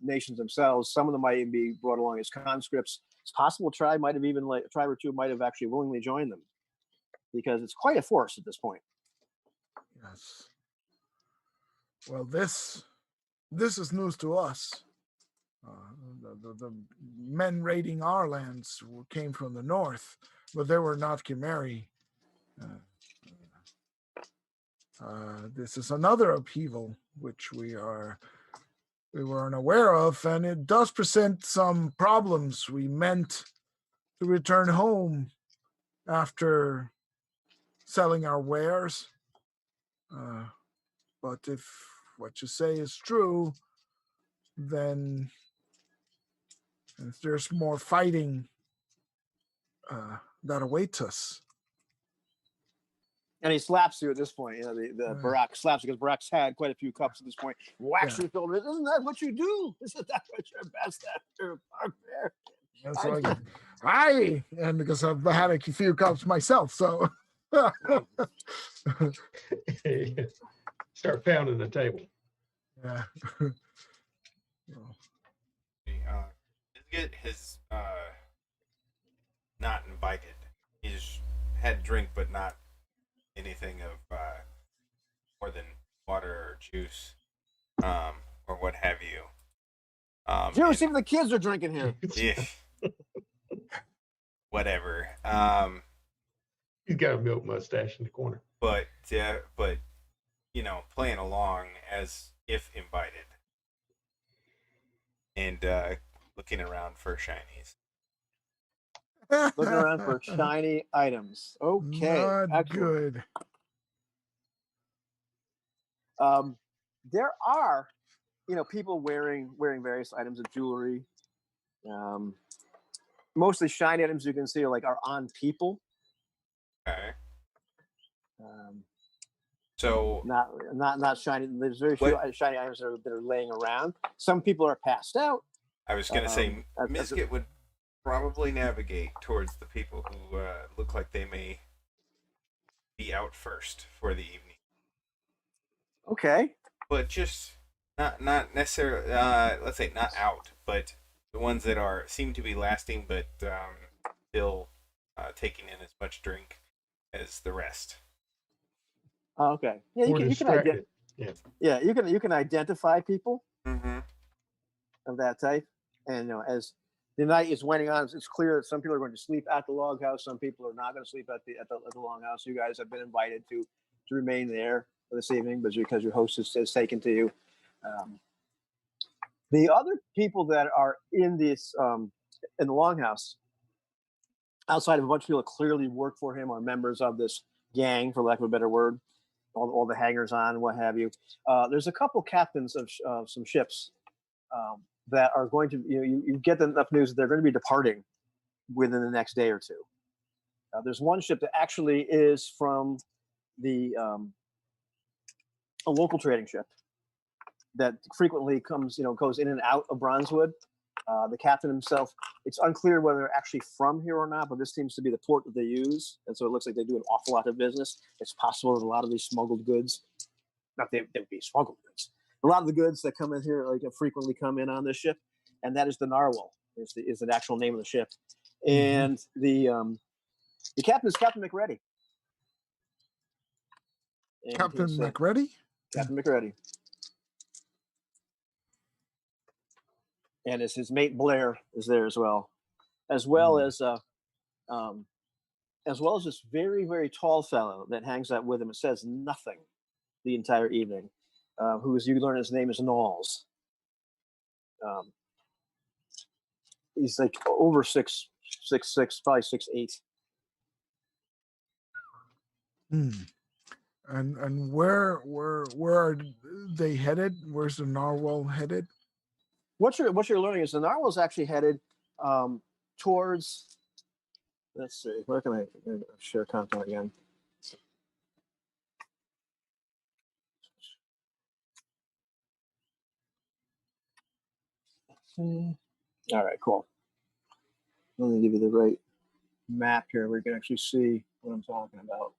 nations themselves. Some of them might even be brought along as conscripts. It's possible a tribe or two might have actually willingly joined them, because it's quite a force at this point. Yes. Well, this is news to us. The men raiding our lands came from the north, but they were not Cimmeri. This is another upheaval which we weren't aware of, and it does present some problems. We meant to return home after selling our wares, but if what you say is true, then if there's more fighting that awaits us. And he slaps you at this point. You know, the Barak slaps you because Barak's had quite a few cups at this point. Whacks you, filled with, isn't that what you do? Isn't that what you're best after, barbarian? That's like, hi, and because I've had a few cups myself, so start pounding the table. Yeah. Biscuit has not invited. He's had drink, but not anything of more than water or juice, or what have you. You ever see what the kids are drinking here? Yeah. Whatever. He's got a milk mustache in the corner. But you know, playing along as if invited, and looking around for shinies. Looking around for shiny items. Okay, Not good. There are, people wearing various items of jewelry. Mostly shiny items you can see are on people. Okay. So not shiny. There's very few shiny items that are laying around. Some people are passed out. I was going to say, Miskit would probably navigate towards the people who look like they may be out first for the evening. Okay. But just not necessarily. Let's say not out, but the ones that seem to be lasting, but still taking in as much drink as the rest. Oh, okay. Yeah, you can you can identify people of that type, and as the night is winding on, it's clear that some people are going to sleep at the log house. Some people are not going to sleep at the log house. You guys have been invited to remain there for this evening, but because your host has taken to you. The other people that are in this in the longhouse, outside of a bunch of people that clearly work for him, are members of this gang, for lack of a better word, all the hangers on, what have you. There's a couple captains of some ships that are going to, you get enough news that they're going to be departing within the next day or two. There's one ship that actually is from a local trading ship that frequently goes in and out of Bronzewood. The captain himself, it's unclear whether they're actually from here or not, but this seems to be the port that they use, and so it looks like they do an awful lot of business. It's possible that a lot of these smuggled goods, not they would be smuggled goods, a lot of the goods that come in here frequently come in on this ship, and that is the Narwhal is the actual name of the ship, and the captain is Captain McReady. And Captain McReady? Captain McReady. And his mate Blair is there as well as this very, very tall fellow that hangs out with him and says nothing the entire evening. You learn his name is Knowles. He's like over 6'6", probably 6'8". And where are they headed? Where's the narwhal headed? What you're learning is the narwhal's actually headed towards. Let's see. Where can I share content again? All right, cool. Let me give you the right map here where you can actually see what I'm talking about.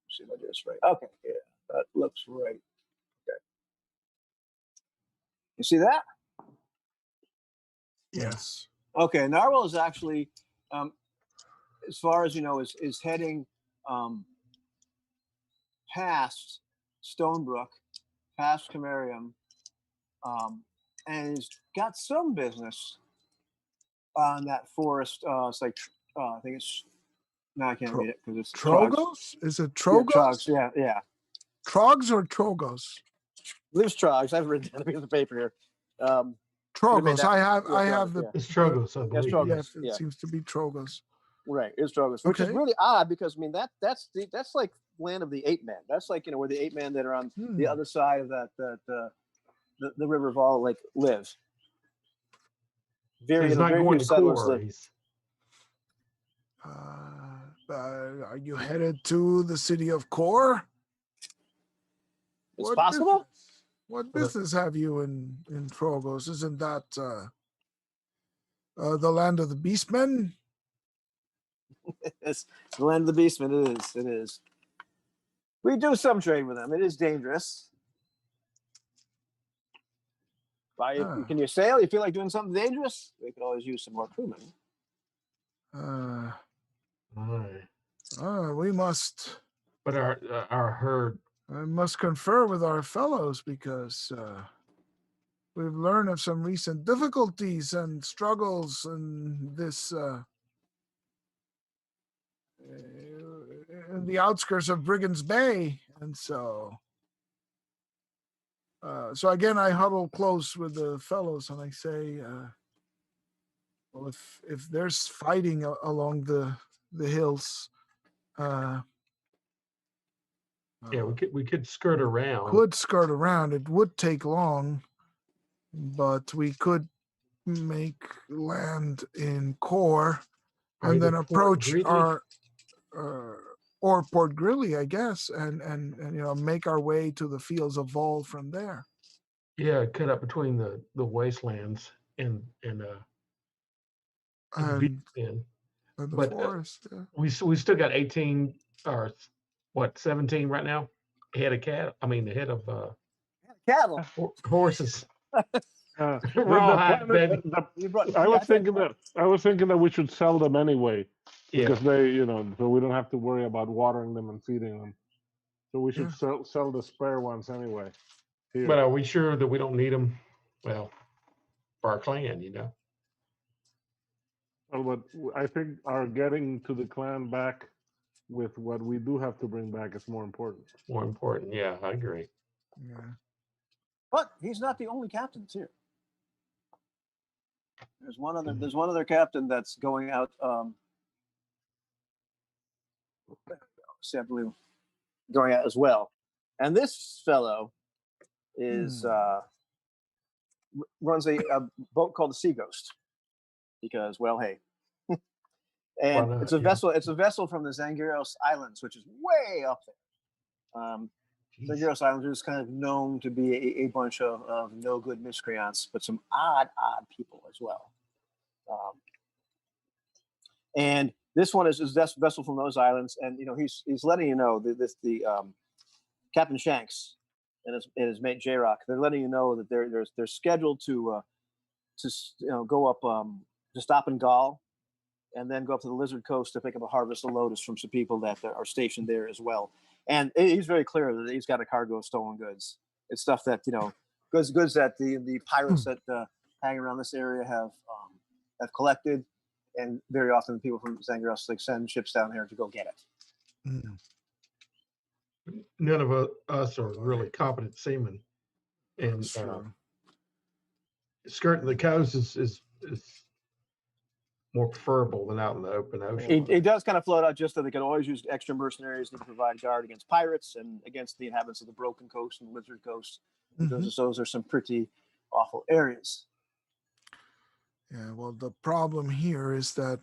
Let's see if I do this right. Okay, yeah, that looks right. Okay. You see that? Yes. Okay, narwhal is actually, as far as you know, is heading past Stonebrook, past Camarium, and he's got some business on that forest. It's like I think it's no, I can't read it because it's Trogs. Trogos? Is it Yeah, Trogos? Trogs, yeah. Trogs or Trogos? There's Trogs. I've written down a piece of paper here. Trogos. I have Trogos, the It's Trogos, I Yes, believe. Trogos. yes, it Yeah. seems to be Trogos. Right, it's Trogos, which is Okay. really odd because I mean that's like land of the ape man. That's like where the ape man that are on the other side of the river Vol like live. He's not very going few to settlers core. live. Are you headed to the city of Kor? It's possible. What business have you in Trogos? Isn't that the land of the beastmen? It's the land of the beastmen. It is. It is. We do some trade with them. It is dangerous. Can you sail? You feel like doing something dangerous? We could always use some more crewmen. We must. But our herd. I must confer with our fellows because we've learned of some recent difficulties and struggles in this in the outskirts of Brigands Bay, and so again I huddle close with the fellows and I say, well, if there's fighting along the hills, Yeah, we could skirt around. Could skirt around. It would take long, but we could make land in Kor and then approach our or Port Greeley, I guess, and make our way to the fields of Vol from there. Yeah, cut up between the wastelands and the forest. Yeah. We still got 18 or 17 right now. Head of cattle. I mean, the head of cattle horses. I was thinking that we should sell them anyway because they, so we don't have to worry about watering them and feeding them. So we should sell the spare ones anyway. Here. But are we sure that we don't need them? Well, for our clan, Well, but I think our getting to the clan back with what we do have to bring back is more important. More important, yeah, I agree. Yeah. But he's not the only captain here. There's one other captain that's going out. I believe going out as well, and this fellow is runs a boat called the Sea Ghost because, well, hey, and it's a vessel. It's a vessel from the Zangiros Islands, which is way up there. Zangiros Islands is kind of known to be a bunch of no good miscreants, but some odd people as well. And this one is this vessel from those islands, and he's letting you know the Captain Shanks and his mate J-Rock. They're letting you know that they're scheduled to go up to stop in Gaul, and then go up to the Lizard Coast to pick up a harvest of lotus from some people that are stationed there as well. And he's very clear that he's got a cargo of stolen goods. It's stuff that goods that the pirates that hang around this area have collected, and very often people from Zangiros send ships down here to go get it. None of us are really competent seamen, and skirting the coast is more preferable than out in the open ocean. It does kind of float out just so they can always use extra mercenaries to provide guard against pirates and against the inhabitants of the Broken Coast and Lizard Coast. Those are some pretty awful areas. Yeah, well, the problem here is that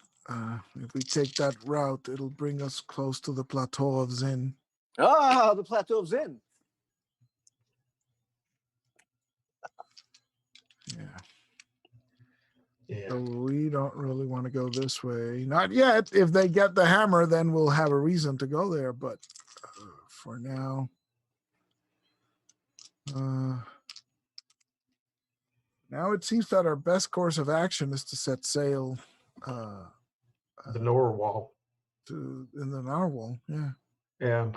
if we take that route, it'll bring us close to the plateau of Zin. Ah, the Plateau of Zin. Yeah. Yeah. So we don't really want to go this way. Not yet. If they get the hammer, then we'll have a reason to go there. But for now, now it seems that our best course of action is to set sail The Norwal. in the narwhal. Yeah. Yeah.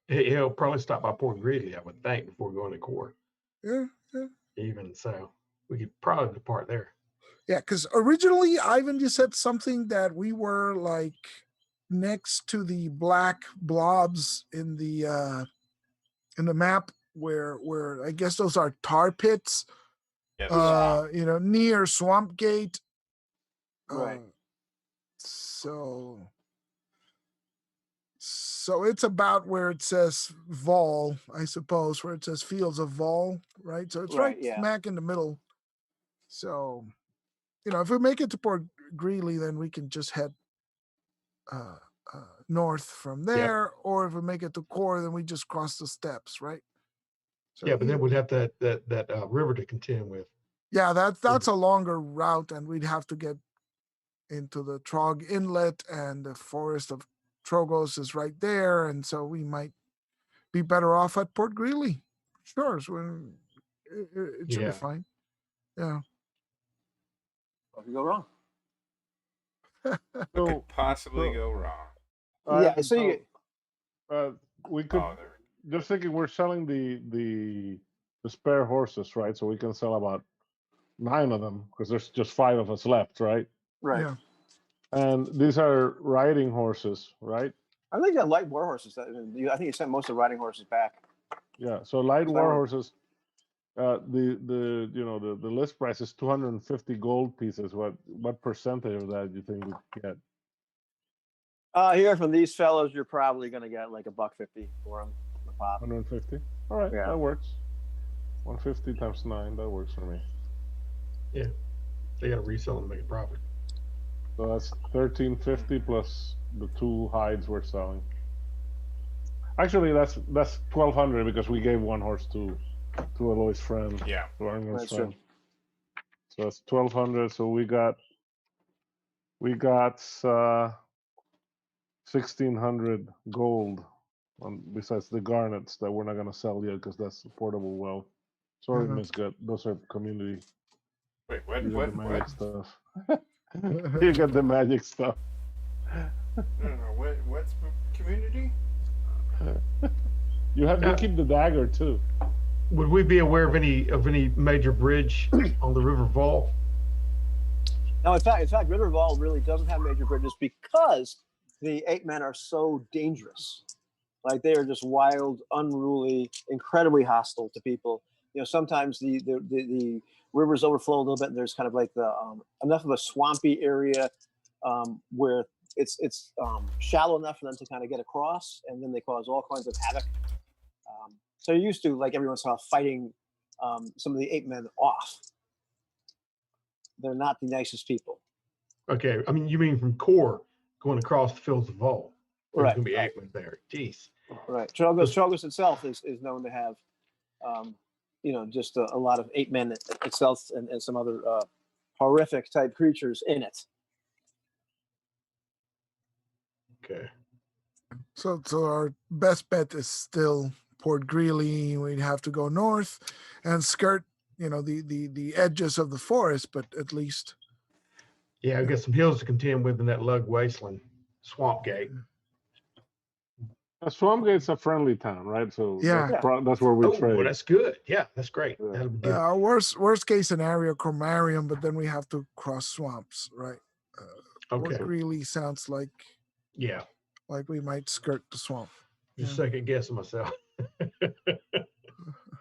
He'll probably stop by Port Greeley, I would think, before going to court. Yeah. Yeah. Even so, we could probably depart there. Yeah, because originally Ivan just said something that we were like next to the black blobs in the map where I guess those are tar pits. Yes. You know, near Swamp Gate. Right. So it's about where it says Vol, I suppose, where it says Fields of Vol, right? So it's right smack in the middle. So, you know, if we make it to Port Greeley, then we can just head north from there. Yep. Or if we make it to Core, then we just cross the steps, right? So yeah, but then we'd have that river to contend with. Yeah, that's a longer route, and we'd have to get into the Trog Inlet, and the forest of Trogos is right there, and so we might be better off at Port Greeley. Sure, so it should be fine. Yeah. What could go wrong? What could possibly go wrong? Yeah, so we could just thinking we're selling the spare horses, right? So we can sell about 9 of them because there's just 5 of us left, right? Right. Yeah. And these are riding horses, right? I think that light war horses. I think you sent most of the riding horses back. Yeah. So light war horses. The list price is 250 gold pieces. What percentage of that do you think we get? Here from these fellows, you're probably going to get like $1.50 for them. 150. All right, that works. 150 times 9. That works for me. Yeah, they got to resell and make a profit. So that's 1350 plus the 2 hides we're selling. Actually, that's 1200 because we gave 1 horse to Eloy's friend. Yeah, to Arnold's that's friend. true. So that's 1200. So we got 1600 gold. Besides the garnets that we're not gonna sell yet because that's portable wealth. Sorry, Miss Gut. Those are community. Wait, Magic what? stuff. You got the magic stuff. No. What's community? You have to keep the dagger too. Would we be aware of any major bridge on the River Vol? No, in fact, River Vol really doesn't have major bridges because the 8 men are so dangerous. Like they are just wild, unruly, incredibly hostile to people. You know, sometimes the rivers overflow a little bit, and there's kind of like enough of a swampy area where it's shallow enough for them to kind of get across, and then they cause all kinds of havoc. So you're used to, like, every once in a while fighting some of the 8 men off. They're not the nicest people. Okay, I mean, you mean from Core going across the Fields of Vol? There's Right. going to be 8 men there. Jeez. Right. Trogos itself is known to have, just a lot of 8 men itself and some other horrific type creatures in it. Okay. So our best bet is still Port Greeley. We'd have to go north and skirt, the edges of the forest, but at least. Yeah, I've got some hills to contend with in that Lug Wasteland, Swamp Gate. Swamp Gate's a friendly town, right? So that's where we trade. Well, that's good. Yeah, that's great. Yeah. That'll be good. Our worst case scenario, Chromarium, but then we have to cross swamps, right? Okay. Port Greeley sounds like we might skirt the swamp. Just second guessing myself.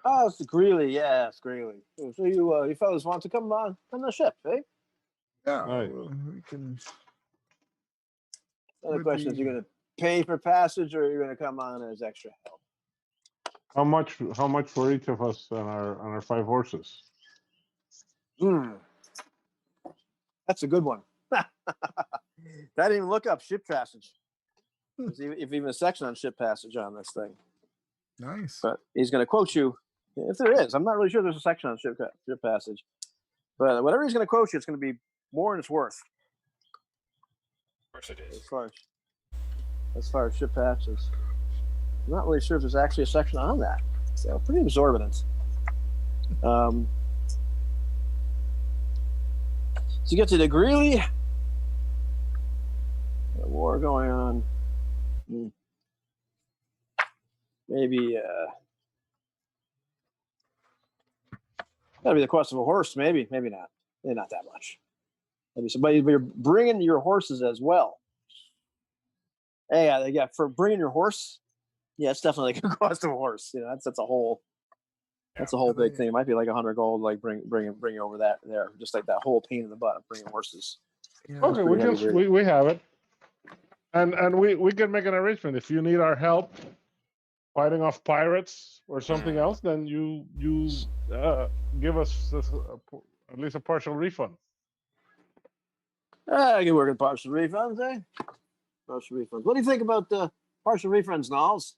Oh, it's Greeley. Yeah, it's Greeley. So you fellas want to come on the ship, eh? Yeah, Right. well, we can. Another Would question is, be- you're going to pay for passage, or you're going to come on as extra help? How much? How much for each of us on our 5 horses? Hmm. That's a good one. I didn't even look up ship passage. If even a section on ship passage on this thing. Nice. But he's going to quote you if there is. I'm not really sure there's a section on ship passage, but whatever he's going to quote you, it's going to be more than it's worth. Of course it is. As far as ship passages, I'm not really sure if there's actually a section on that. So pretty exorbitant. So you get to the Greeley. The war going on. Maybe that'd be the cost of a horse. Maybe not. Maybe not that much. Maybe somebody. But you're bringing your horses as well. Hey, yeah, for bringing your horse, yeah, it's definitely like a cost of a horse. You know, that's a whole. That's a whole big thing. It might be like 100 gold, like bring over that there, just like that whole pain in the butt of bringing horses. Yeah. Okay, we have it, and we can make an arrangement if you need our help fighting off pirates or something else. Then you give us at least a partial refund. I can work with partial refunds, eh? Partial refunds. What do you think about the partial refunds, Knowles?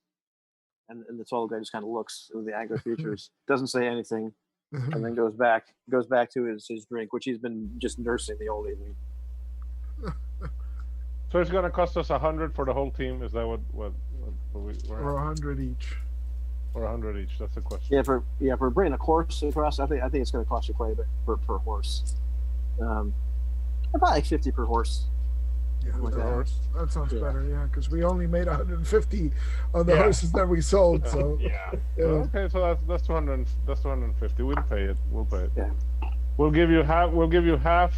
And the tall guy just kind of looks at the angler features, doesn't say anything, and then goes back to his drink, which he's been just nursing the whole evening. So it's going to cost us 100 for the whole team. Is that what we Or 100 each. or 100 each? That's the question. Yeah, for bringing a horse across, I think it's going to cost you quite a bit per horse. Probably like 50 per horse. Yeah, Like that sounds Yeah. better. Yeah, because we only made 150 on the horses that we sold. So Yeah. Okay, so that's 200. That's 250. We'll pay it. We'll pay it. Yeah. We'll give you half. We'll give you half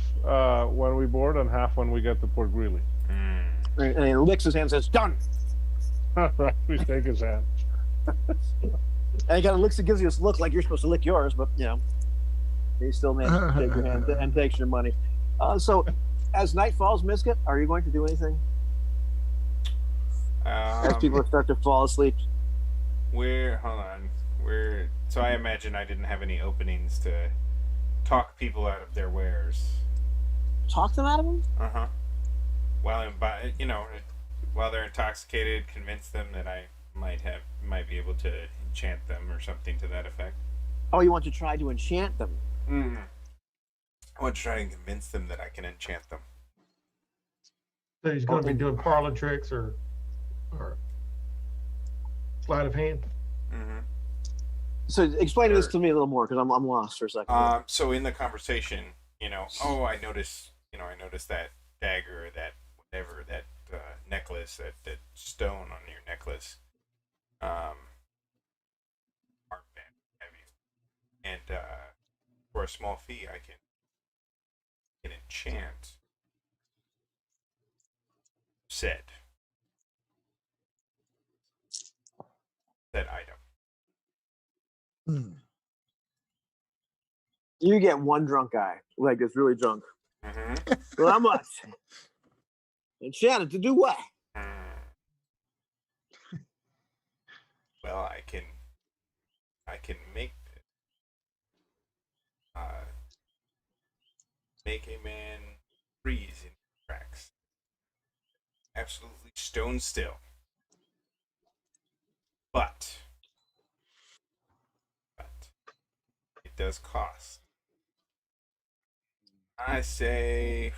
when we board and half when we get to Port Greeley. And he licks his hand and says, "Done." Right. We take his hand. And he kind of looks and gives you this look like you're supposed to lick yours, but you know, he still manages to take your hand and takes your money. So, as night falls, Miskit, are you going to do anything as people start to fall asleep? Hold on. So I imagine I didn't have any openings to talk people out of their wares. Talk them out of them? While while they're intoxicated, convince them that I might be able to enchant them or something to that effect. Oh, you want to try to enchant them? I want to try and convince them that I can enchant them. So he's going to be doing parlor tricks or sleight of hand. So explain this to me a little more, because I'm lost for a second. So in the conversation, I noticed that dagger, that whatever, that necklace, that stone on your necklace, are heavy, and for a small fee, I can enchant said item. You get one drunk guy, like it's really drunk. Well, how much? Enchanted to do what? Well, I can make a man freeze in tracks, absolutely stone still. But it does cost. I say,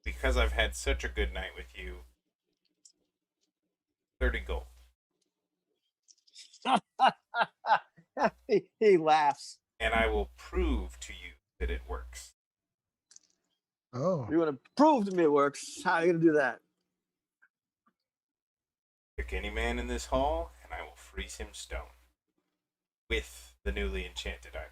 because I've had such a good night with you, 30 gold. He laughs. And I will prove to you that it works. Oh, You want to prove to me it works? How are you going to do that? Pick any man in this hall, and I will freeze him stone with the newly enchanted item.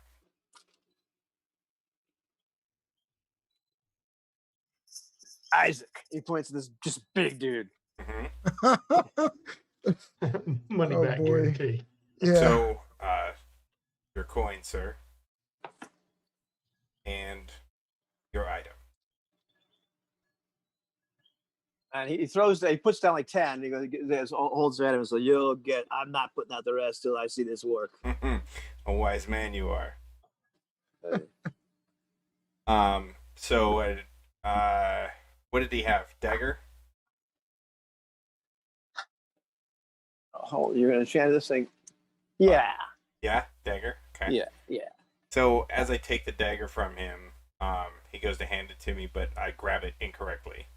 Isaac. He points to this just big dude. Money Oh, back boy. guarantee. yeah. So, your coin, sir, and your item. And he throws. He puts down like 10. He goes, holds it and says, "You'll get. I'm not putting out the rest till I see this work." A wise man you are. Uh, So, what did he have? Dagger? Oh, you're gonna chant this thing? Yeah. Yeah, dagger. Okay. Yeah. So as I take the dagger from him, he goes to hand it to me, but I grab it incorrectly,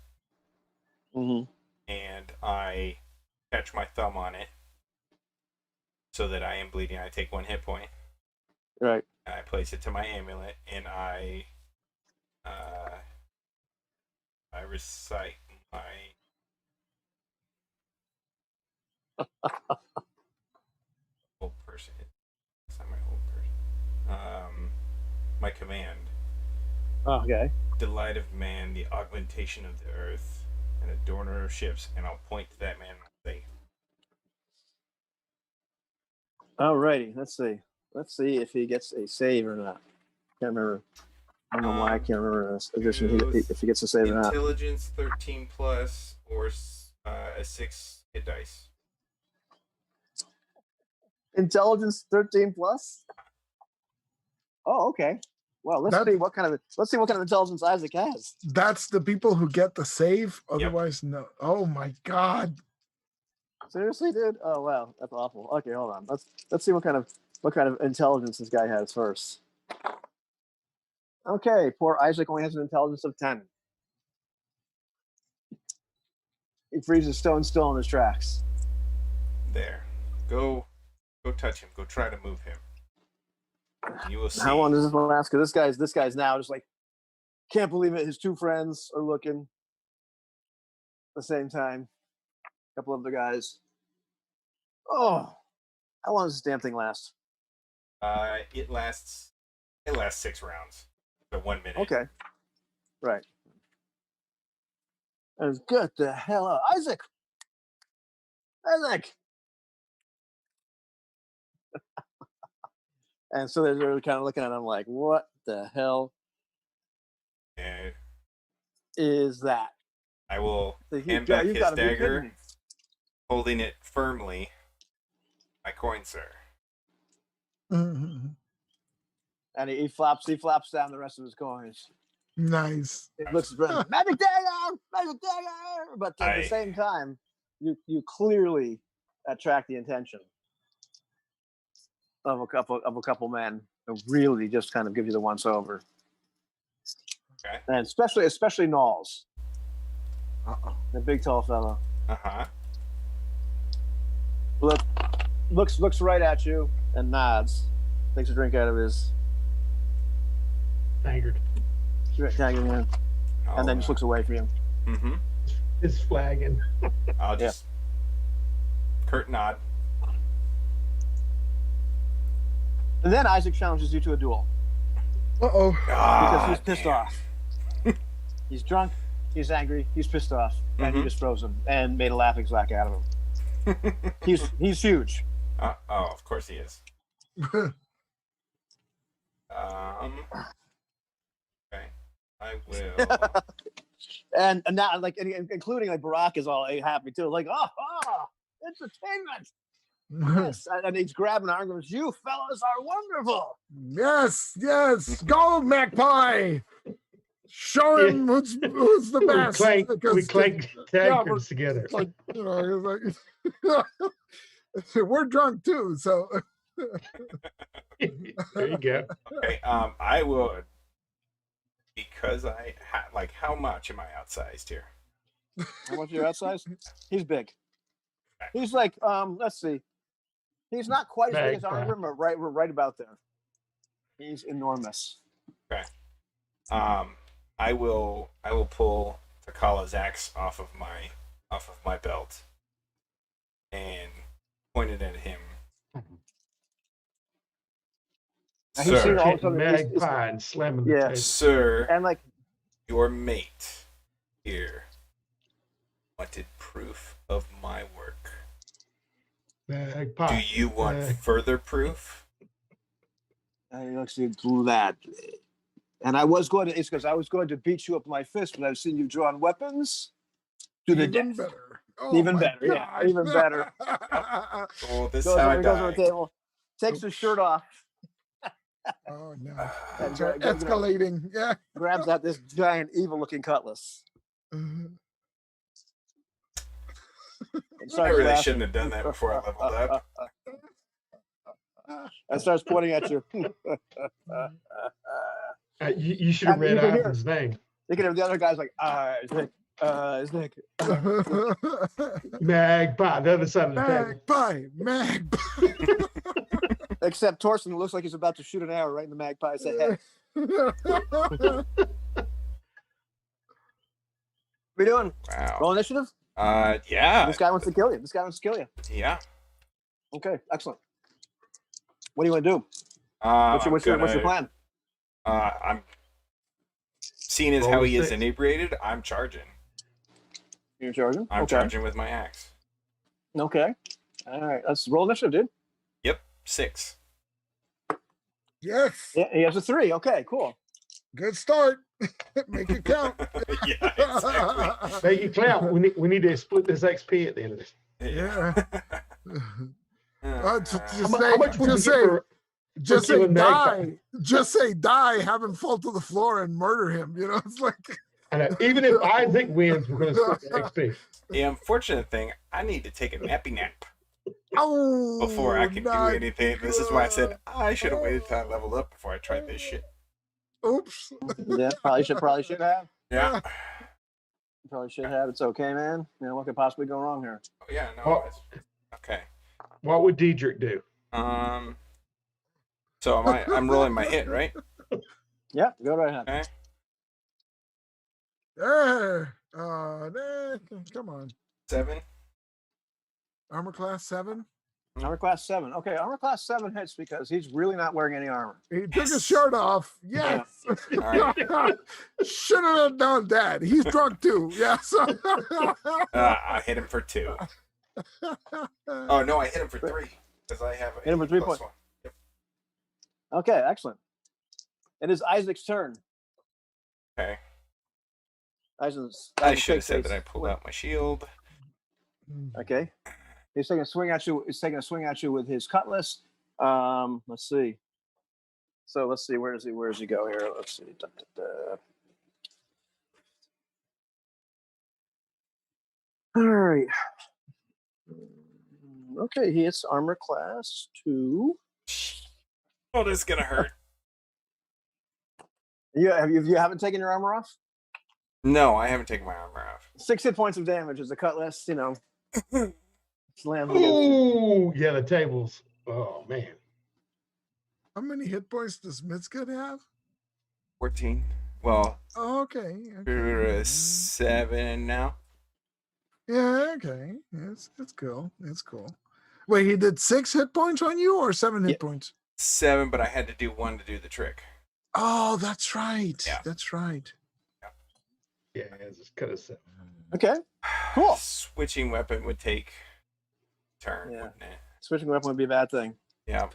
Mm-hmm. and I catch my thumb on it, so that I am bleeding. I take 1 hit point, Right. and I place it to my amulet, and I recite my old person. It's not my old person. My command. Okay. Delight of man, the augmentation of the earth, and adorner of ships, and I'll point to that man and say, Alrighty. Let's see. Let's see if he gets a save or not. Can't remember. I don't know why I can't remember this edition. If he gets a save or not. Intelligence 13 plus, or a 6 hit dice. Intelligence 13 plus. Oh, okay. Well, let's see what kind of intelligence Isaac has. That's the people who get the save. Otherwise, no. Oh my God. Seriously, dude? Oh wow, that's awful. Okay, hold on. Let's see what kind of intelligence this guy has first. Okay, poor Isaac only has an intelligence of 10. He freezes stone still in his tracks. There. Go touch him. Go try to move him. You will see. How long does this one last? Because this guy's now just like, can't believe it. His 2 friends are looking at the same time. A couple of the guys. Oh, how long does this damn thing last? It lasts 6 rounds. So 1 minute. Okay. Right. And get the hell out. Isaac! And so they're kind of looking at him like, what the hell And is that? I will So hand back you've his gotta be kidding dagger, me. holding it firmly. My coin, sir. Mhm. And he flops down the rest of his coins. Nice. It looks magic dagger! But at the same time, you clearly attract the attention of a couple men who really just kind of give you the once over. Okay. And especially Knowles. The big tall fellow. Uh-huh. Looks right at you and nods. Takes a drink out of his Angered. tagging in, and then just looks away from you. Mm-hmm. It's flagging. I'll just curt nod. And then Isaac challenges you to a duel. Uh-oh. Because he's pissed off. He's drunk, he's angry, he's pissed off, and he just froze him and made a laughing slack out of him. He's huge. Of course he is. Okay, I will. and now, like, including like Barack is all happy too. Like, entertainment. Yes, and he's grabbing our arm and goes, "You fellas are wonderful." Yes. Go, Magpie. Show him who's the best. We clank tankards together. Like, we're drunk too, so. There you go. Okay, I will, because how much am I outsized here? How much are you outsized? He's big. He's like, let's see. He's not quite as big as I remember. We're right about there. He's enormous. Okay. I will pull Takala's axe off of my belt and point it at him. Sir, Magpie and slamming the table. Sir, and like your mate here wanted proof of my work. Magpie. Do you want further proof? I actually gladly. And I was going to beat you up with my fist, but I've seen you've drawn weapons. To the Even death. better. Oh Even my better, yeah, God. even better. Oh, this is Goes how I over, goes over the die. table, takes his shirt off, Oh no. and Things are escalating. Yeah. grabs out this giant evil-looking cutlass. And I starts really laughing. shouldn't have done that before I leveled up. And starts pointing at you. You should have And you read can hear- Ivan's name. You can have the other guy's like, his Nick, his Nick. Magpie, the other side of the table. Magpie. Except Torsten looks like he's about to shoot an arrow right in the magpie's head. What are you doing? Wow. Roll initiative? Yeah. This guy wants to kill you. This guy wants to kill you. Yeah. Okay, excellent. What do you want to do? What's your plan? I'm seeing as Roll how a he is six. inebriated. I'm charging. You're charging? I'm okay. charging with my axe. Okay. All right. Let's roll initiative, dude. Yep, 6. Yes. Yeah, he has a 3. Okay, cool. Good start. Make it count. Yeah, exactly. Make it count. We need to split this XP at the end of this. Yeah. Just How much would you get for just say killing Magpie? die. Just say die. Have him fall to the floor and murder him. You know, it's like. I know, even if Isaac wins, we're going to split the XP. The unfortunate thing, I need to take a nappy nap Oh. before I can do not anything. This is why I said good. I should have waited till I leveled up before I tried this shit. Oops. Yeah, probably should have. Yeah. Probably should have. It's okay, man. You know, what could possibly go wrong here? Oh, yeah, no. Oh. Okay. What would Diedrich do? So I'm rolling my hit, right? Yeah, go right ahead. Okay. There. Come on. 7. Armor class 7. Armor class 7. Okay, armor class 7 hits because he's really not wearing any armor. He took his shirt off. Yes. All right. Should have done that. He's drunk too. Yes. I hit him for 2. Oh no, I hit him for 3 because I have a Hit him for 3 plus points. 1. Yep. Okay, excellent. It is Isaac's turn. Okay. I should have said that I pulled out my shield. Okay. He's taking a swing at you. He's taking a swing at you with his cutlass. Let's see. So let's see. Where does he go here? Let's see. All right. Okay, he hits armor class 2. Oh, this is gonna hurt. You haven't taken your armor off? No, I haven't taken my armor off. 6 hit points of damage as the cutlass, slams against you. Oh, yeah, the tables. Oh, man. How many hit points does Mitsuka have? 14. Well, Oh, okay. we're 7 now. Yeah, okay. It's cool. It's cool. Wait, he did 6 hit points on you or 7 hit points? 7, but I had to do 1 to do the trick. Oh, that's right. Yeah. That's right. Yeah, it's kind of 7. Okay, cool. Switching weapon would take a turn, Yeah. wouldn't it? Switching weapon would be a bad thing. Yeah.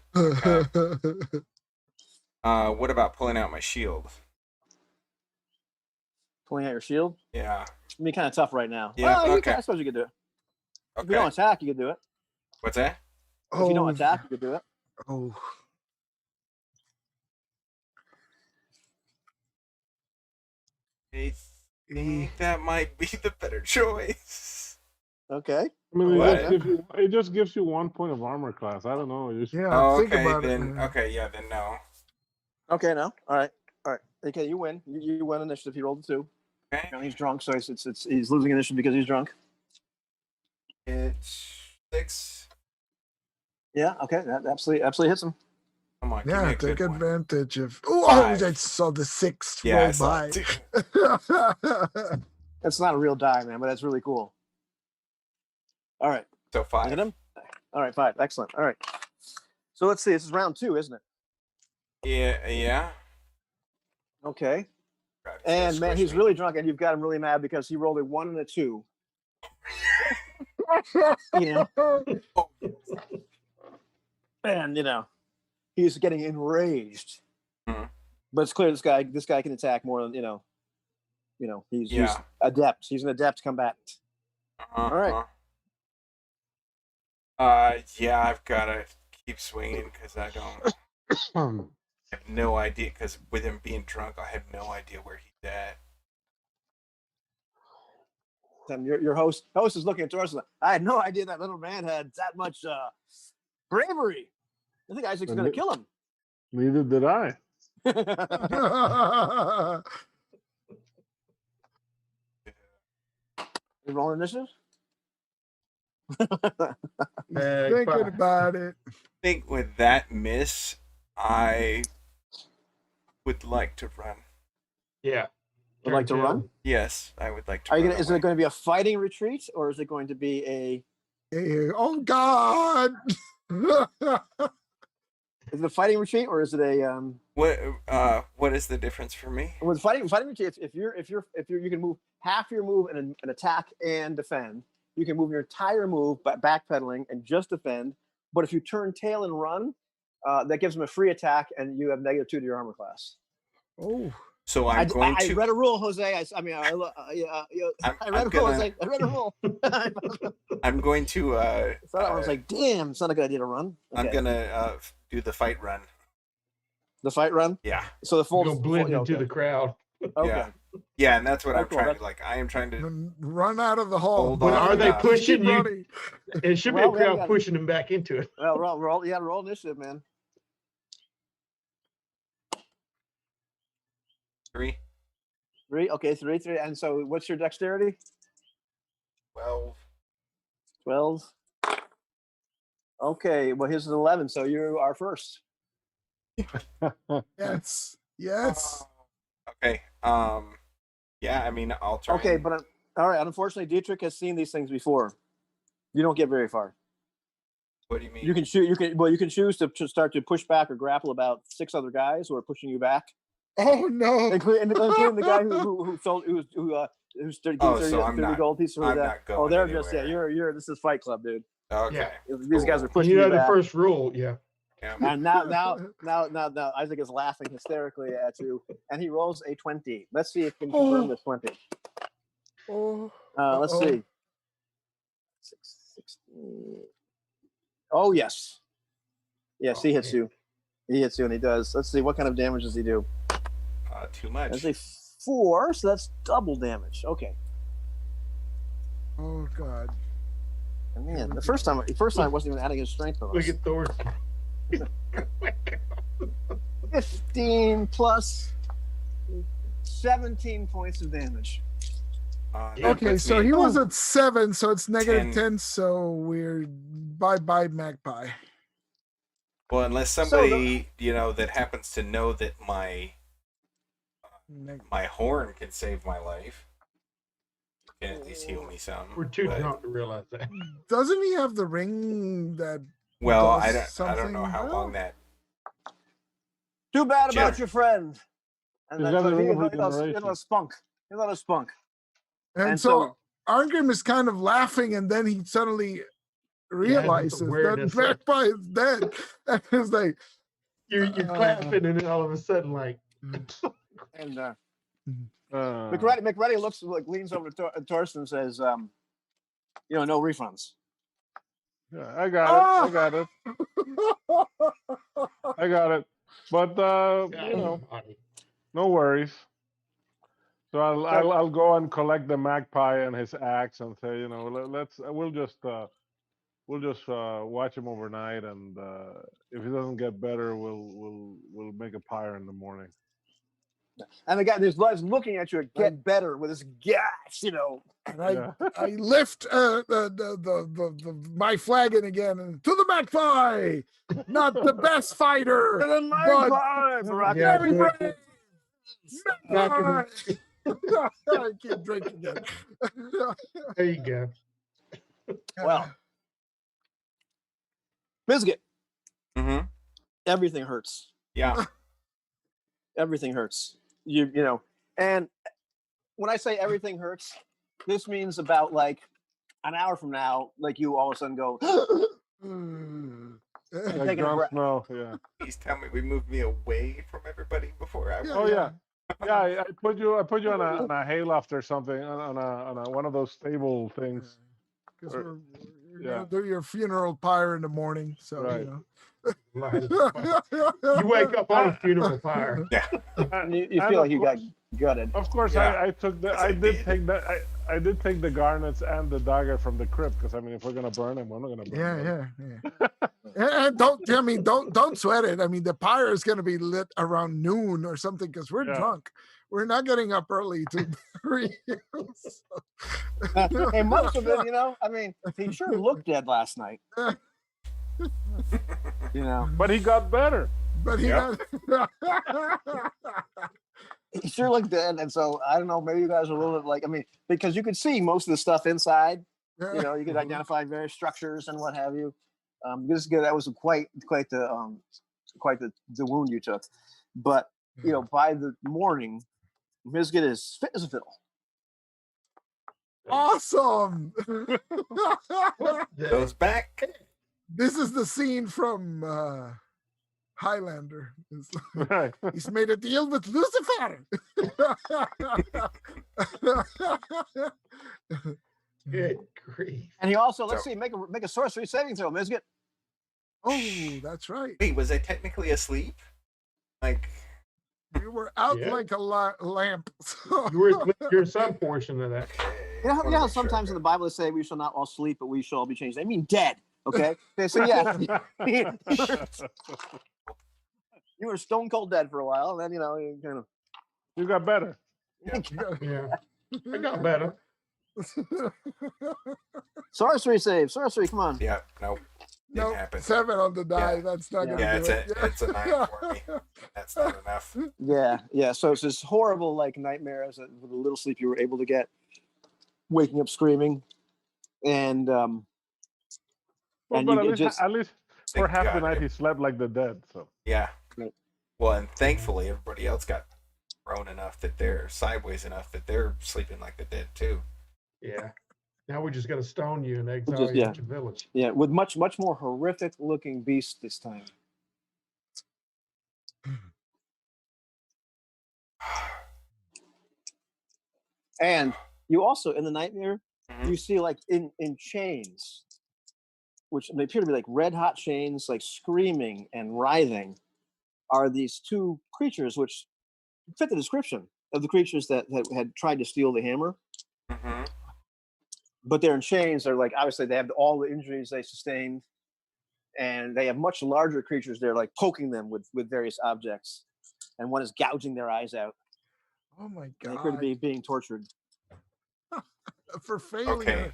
What about pulling out my shield? Pulling out your shield? Yeah. It'd be kind of tough right now. Yeah, Well, okay. I suppose you could do it. If you Okay. don't attack, you could do it. What's that? If you don't attack, you could do it. Oh. I think that might be the better choice. Okay. I mean, What? it just gives you 1 point of armor class. I don't know. Yeah, Oh, think okay, about then. it. man. Okay, yeah, then no. Okay, no. All right. Okay, you win. You win initiative. He rolled a 2. Okay. He's drunk, so he's losing initiative because he's drunk. It's 6. Yeah. Okay. That absolutely hits him. Come on. give me Yeah, a take good one. advantage of. Oh, 5. I saw the 6 Yeah, I roll saw by. it too. That's not a real die, man, but that's really cool. All right. So Hit 5. him. All right. 5. Excellent. All right. So let's see. This is round 2, isn't it? Yeah. Okay. God, he's gonna And man, squish he's me. really drunk, and you've got him really mad because he rolled a 1 and a 2. And he's getting enraged. Mhm. But it's clear this guy can attack more than he's Yeah. adept. He's an adept combatant. Uh-huh. All right. Yeah, I've got to keep swinging because I have no idea. Because with him being drunk, I have no idea where he's at. Your host is looking at Torsten. I had no idea that little man had that much bravery. I think Isaac's going to kill him. Neither did I. You roll initiative? Thinking about it. I think with that miss, I would like to run. Yeah. Would like to run? Yes, I would like to. Are you run gonna? Is away. it going to be a fighting retreat, or is it going to be a? Oh God! Is it a fighting retreat, or is it a? What is the difference for me? With fighting retreat, if you can move half your move and attack and defend. You can move your entire move backpedaling and just defend. But if you turn tail and run, that gives them a free attack, and you have -2 to your armor class. Oh. So I read a rule, Jose. I read a rule, Jose. I read a rule. I'm going to. So I was like, "Damn, it's not a good idea to run." Okay. I'm gonna do the fight run. The fight run. Yeah. So the full You'll blend into the crowd. Okay. Yeah, and that's what I'm cool. trying to like. I am trying to run out of the hall. Hold But on. are they Yeah. pushing Keep you? running. It should Well, be we a crowd got- pushing them back into it. Well, roll initiative, man. 3, 3. Okay, 3. And so, what's your dexterity? 12. 12. Okay, well, his is 11, so you are first. Yes. Yes. Okay. Yeah. I mean, I'll try. Okay, and- but all right. Unfortunately, Dietrich has seen these things before. You don't get very far. What do you mean? You can shoot. You can choose to start to push back or grapple about 6 other guys who are pushing you back, Oh no. including the guy who's 30, Oh, 30, so I'm 30 not- gold piece. I'm not going they're just anywhere. you're. This is Fight Club, dude. Okay. These guys are pushing You you know the back. first rule, yeah. Yeah. And now Isaac is laughing hysterically at you, and he rolls a 20. Let's see if he can confirm this 20. Oh. Let's Uh-oh. see. 16. Oh yes, yes, he hits you. He hits you, and he does. Let's see, what kind of damage does he do? Too much. That's a 4, so that's double damage. Okay. Oh God. And man, the first time I wasn't even adding his strength on Look us. at Thor. 15 plus 17 points of damage. That Okay, puts so me he at- was at 7, so it's -10. 10. So we're bye Magpie. Well, unless So somebody that happens to know that my horn can save my life, can at least heal me some. We're too but- drunk to realize that. Doesn't he have the ring that? Well, does I don't know something? how long that. Too bad about Jen. your friend. And He's then got so the he ring of got a regeneration. spunk. He got a spunk. And so Arngrim is kind of laughing, and then he suddenly realizes that awareness, like- Magpie is dead. And it's like, You're clapping, and then all of a sudden, like, And McReady looks like, leans over to Torsten and says, no refunds. Yeah, I got it. I got it. But no worries. So I'll go and collect the magpie and his axe and say, we'll just watch him overnight, and if he doesn't get better, we'll make a pyre in the morning. And the guy, there's guys looking at you to get better with his gas, and I Yeah. I lift my flagon again, and to the Magpie, not the best fighter, but Yeah, very good. brave. Back in Magpie. I keep drinking again. there you go. Well, Biscuit, Mm-hmm. everything hurts. Yeah. Everything hurts. And when I say everything hurts, this means about like an hour from now, like you all of a sudden go, Like taking a Jon breath. Snow, yeah. Please tell me we moved me away from everybody before I. Oh yeah. Yeah, I put you on a hayloft or something on a one of those stable things, because Or- we're yeah. gonna do your funeral pyre in the morning. So Right. You wake up on a funeral pyre. Yeah. You And feel of like you got course- gutted. Of course, Yeah, I took the, 'cause I I did did. take that, I did take the garnets and the dagger from the crypt because I mean, if we're gonna burn them, we're not gonna burn them. yeah. And don't sweat it. I mean, the pyre is going to be lit around noon or something because we're Yeah. drunk. We're not getting up early to bury you. Hey, most of it, I mean, he sure looked dead last night. But he got better. But he Yep. got He sure looked dead, and so I don't know. Maybe you guys are a little bit like, I mean, because you could see most of the stuff inside. You could identify various structures and what have you. That was quite the wound you took, but by the morning, Mizgit is fit as a fiddle. awesome. Goes back. This is the scene from Highlander. It's like, Right. he's made a deal with Lucifer. Good grief. And he also, let's So- see, make a sorcery saving throw, Mizgit. Oh, that's right. Wait, was I technically asleep? Like, You were out Yeah. like a lamp. So- You were your some portion of that. You know how sometimes in the Bible they say we shall not all sleep, but we shall all be changed. They mean dead. Okay. So yeah, you were stone cold dead for a while, and then you kind of. You got better. Yeah. I got better. Sorcery save. Sorcery, come on. Yeah, nope. Didn't No, happen. 7 on the die. Yeah. That's not gonna Yeah, do it's a 9 for me. That's not enough. Yeah. So it's this horrible nightmares that with a little sleep you were able to get, waking up screaming, and Well, And but you at get least, just- at least for Thank half the God. night he slept like the dead. So Yeah. Right. Well, and thankfully everybody else got thrown enough that they're sideways enough that they're sleeping like the dead too. Yeah. Now we just got to stone you and exile Just- you yeah. at your village. yeah, with much more horrific looking beasts this time. And you also in the nightmare Mhm. you see in chains, which they appear to be like red hot chains, like screaming and writhing, are these two creatures which fit the description of the creatures that had tried to steal the hammer. Mhm. But they're in chains. They're like obviously they have all the injuries they sustained, and they have much larger creatures. They're like poking them with various objects, and one is gouging their eyes out. Oh my They appear to god! be being tortured. For failure. Okay.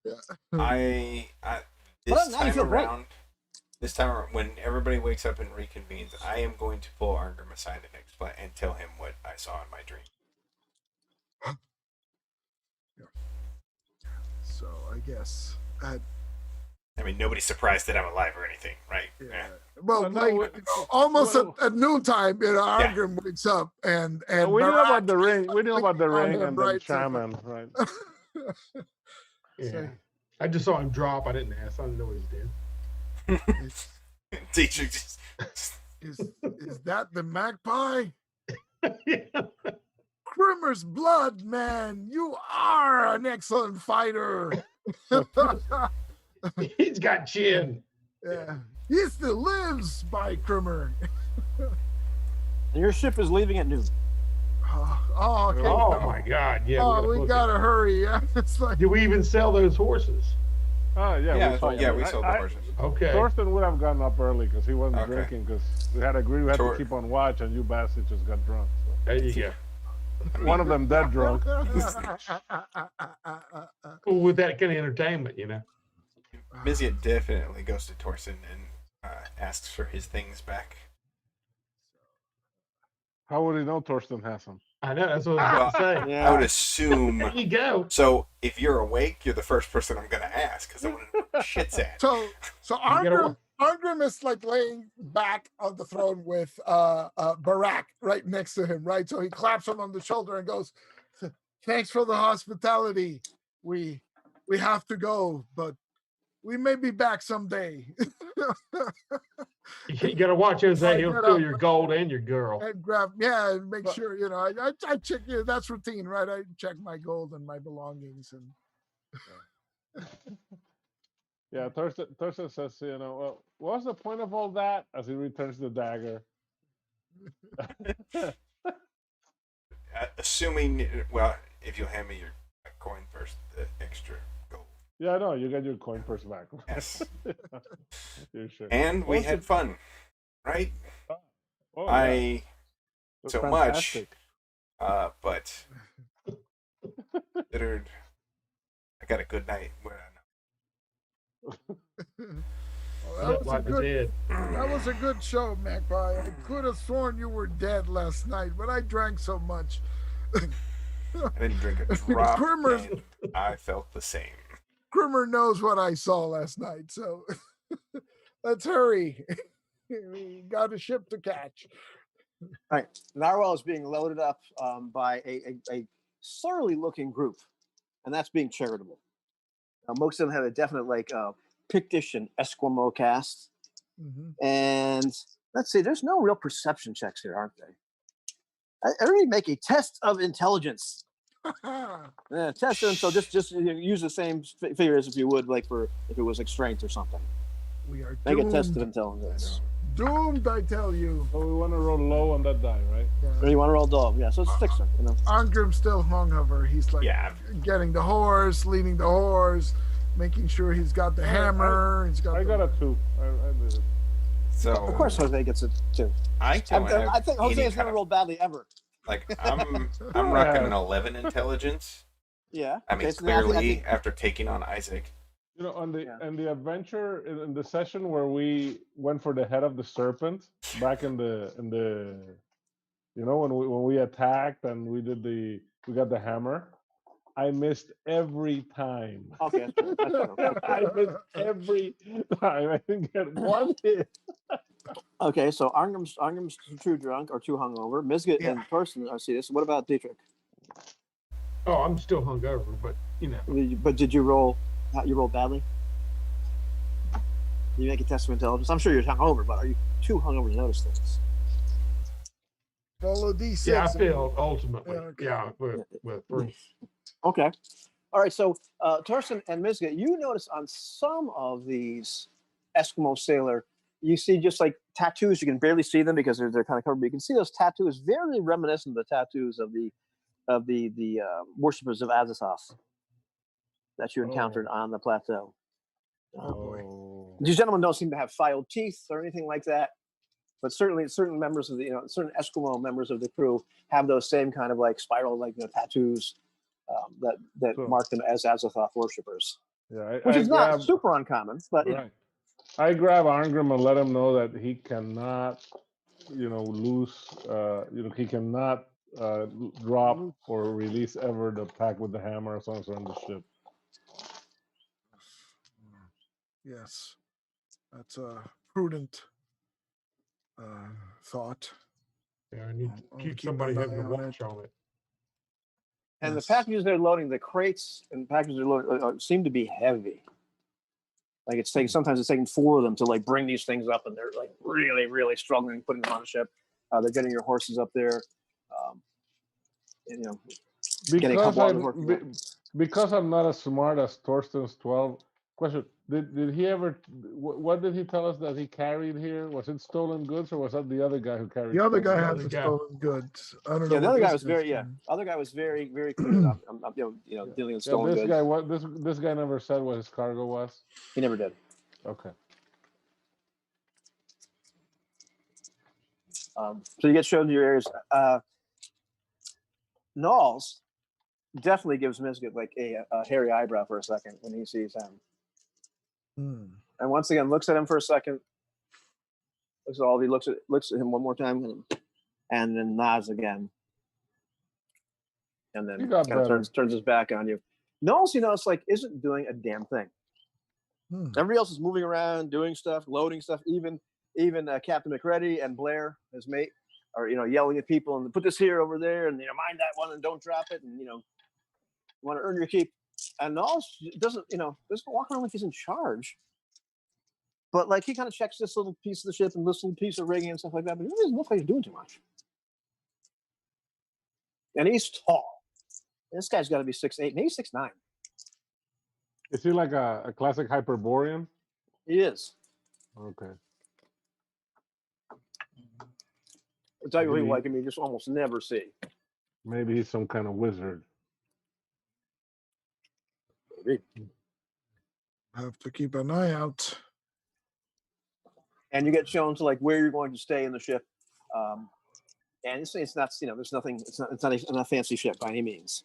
Yeah. I Well, this now you time feel great. around, when everybody wakes up and reconvenes, I am going to pull Arngrim aside and explain and tell him what I saw in my dream. So I guess. I mean, nobody's surprised that I'm alive or anything, right? Yeah. Well, no, like we- almost well- at noontime, Arngrim wakes up and we knew about Barak the ring. We knew about the on ring him, and the right, so- shaman, right? Yeah. So- I just saw him drop. I didn't ask. I didn't know what he did. Teacher just is that the magpie? Yeah. Grimmer's blood, man. You are an excellent fighter. He's got chin. Yeah. He still lives by Grimmer. Your ship is leaving at noon. Oh, okay. Oh my God! Yeah. Oh, gotta we book it. gotta hurry. Yeah, it's like Did we even sell those horses? Oh yeah, yeah, we saw yeah, them. we sold the horses. Okay. Thorsten would have gotten up early because he wasn't Okay. drinking because we had agreed we had Sure. to keep on watch, and you bastards just got drunk. There you go. So. One of them dead drunk. Well, with that kind of entertainment, Miziet definitely goes to Torsten and asks for his things back. How would he know Thorsten has them? I know. That's what I was about to say. I would assume. There you go. So if you're awake, you're the first person I'm going to ask because I want to know what shit's at. So You gotta Arngrim is like laying back on the throne with Barak right next to him, right? So he claps him on the shoulder and goes, "Thanks for the hospitality. We have to go, but we may be back someday." You got to watch Jose. He'll Get steal up. your gold and your girl. And grab, yeah, and make sure, I check, that's routine, right? I check my gold and my belongings. And Yeah, Thurston says, well, what's the point of all that? As he returns the dagger. Assuming, well, if you'll hand me your coin first, the extra gold. Yeah, no, you get your coin purse back. Yes. You're sure. And we had fun, right? Oh, yeah. I That's so fantastic. much, but considered I got a good night. Well, Dead. that was a good show, Magpie. I could have sworn you were dead last night, but I drank so much. I didn't drink a drop, Grimmer's- and I felt the same. Grimmer knows what I saw last night, so let's hurry. We got a ship to catch. All right. Narwhal is being loaded up by a surly looking group, and that's being charitable. Most of them have a definite Pictish and Esquimaux cast. Mm-hmm. And let's see, there's no real perception checks here, aren't they? Everybody make a test of intelligence. Test them, so just use the same figure as if you would if it was strength or something. We are Make doomed. a test of intelligence. Doomed, I tell you. So we want to roll low on that die, right? Or you want to roll dog? Yeah, so it's fixer. Angrim's still hungover. He's getting the horse, leading the horse, making sure he's got the hammer. I got a 2. I did it. So of course, Jose gets it too. I think Jose has never rolled badly ever. I'm rocking an 11 intelligence. Yeah. I mean, clearly after taking on Isaac. On the adventure in the session where we went for the head of the serpent back in the when we attacked and we got the hammer, I missed every time. Okay, that's true. I missed every time. I didn't get one hit. Okay, so Angrim's too drunk or too hungover. Misget and Person, I see this. What about Dietrich? Oh, I'm still hungover, but But did you roll? You rolled badly? You make a test of intelligence. I'm sure you're hungover, but are you too hungover to notice things? Follow D6. Yeah, I failed ultimately. Okay. Yeah, with 3. Okay. All right. So Torsten and Misget, you notice on some of these Eskimo sailor, you see just like tattoos. You can barely see them because they're kind of covered. But you can see those tattoos, very reminiscent of the tattoos of the worshippers of ASSH that you encountered on the plateau. These gentlemen don't seem to have filed teeth or anything like that, but certainly certain members of certain Eskimo members of the crew have those same kind of spiral tattoos that mark them as Azathoth worshippers. Yeah, which is not super uncommon, but right. I grab Angrim and let him know that he cannot, lose. He cannot drop or release ever the pack with the hammer as long as they're on the ship. Yes, that's a prudent thought. Yeah, I need I'll to keep keep somebody an having eye to on watch it. on it. And Yes. the packages they're loading, the crates and packages they're loading seem to be heavy. Sometimes it's taking 4 of them to bring these things up, and they're really, really struggling putting them on a ship. They're getting your horses up there. Getting a couple others working. Because I'm not as smart as Torsten's 12. Question: Did he ever? What did he tell us that he carried here? Was it stolen goods, or was that the other guy who carried? The other guy stolen had goods? the stolen goods. I don't know. Yeah, the what other guy this was very saying. Other guy was very, very clear. I'm dealing with stolen this goods. guy. This guy never said what his cargo was. He never did. Okay. So you get shown your areas. Knowles definitely gives Misget a hairy eyebrow for a second when he sees him. And once again, looks at him for a second. Looks at him one more time, and then nods again. And then kind of turns his back on you. Knowles, isn't doing a damn thing. Everybody else is moving around, doing stuff, loading stuff. Even Captain McReady and Blair, his mate, are yelling at people and put this here over there, and mind that one and don't drop it, and you want to earn your keep. And Knowles doesn't walk around like he's in charge, but he kind of checks this little piece of the ship and this little piece of rigging and stuff like that. But he doesn't look like he's doing too much. And he's tall. This guy's got to be 6'8", maybe 6'9". Is he like a classic Hyperborean? He is. Okay. I'll tell you what, Maybe, like him, you just almost never see. maybe he's some kind of wizard. Maybe. Have to keep an eye out. And you get shown to like where you're going to stay in the ship. And it's not, you know, there's nothing, it's not a fancy ship by any means.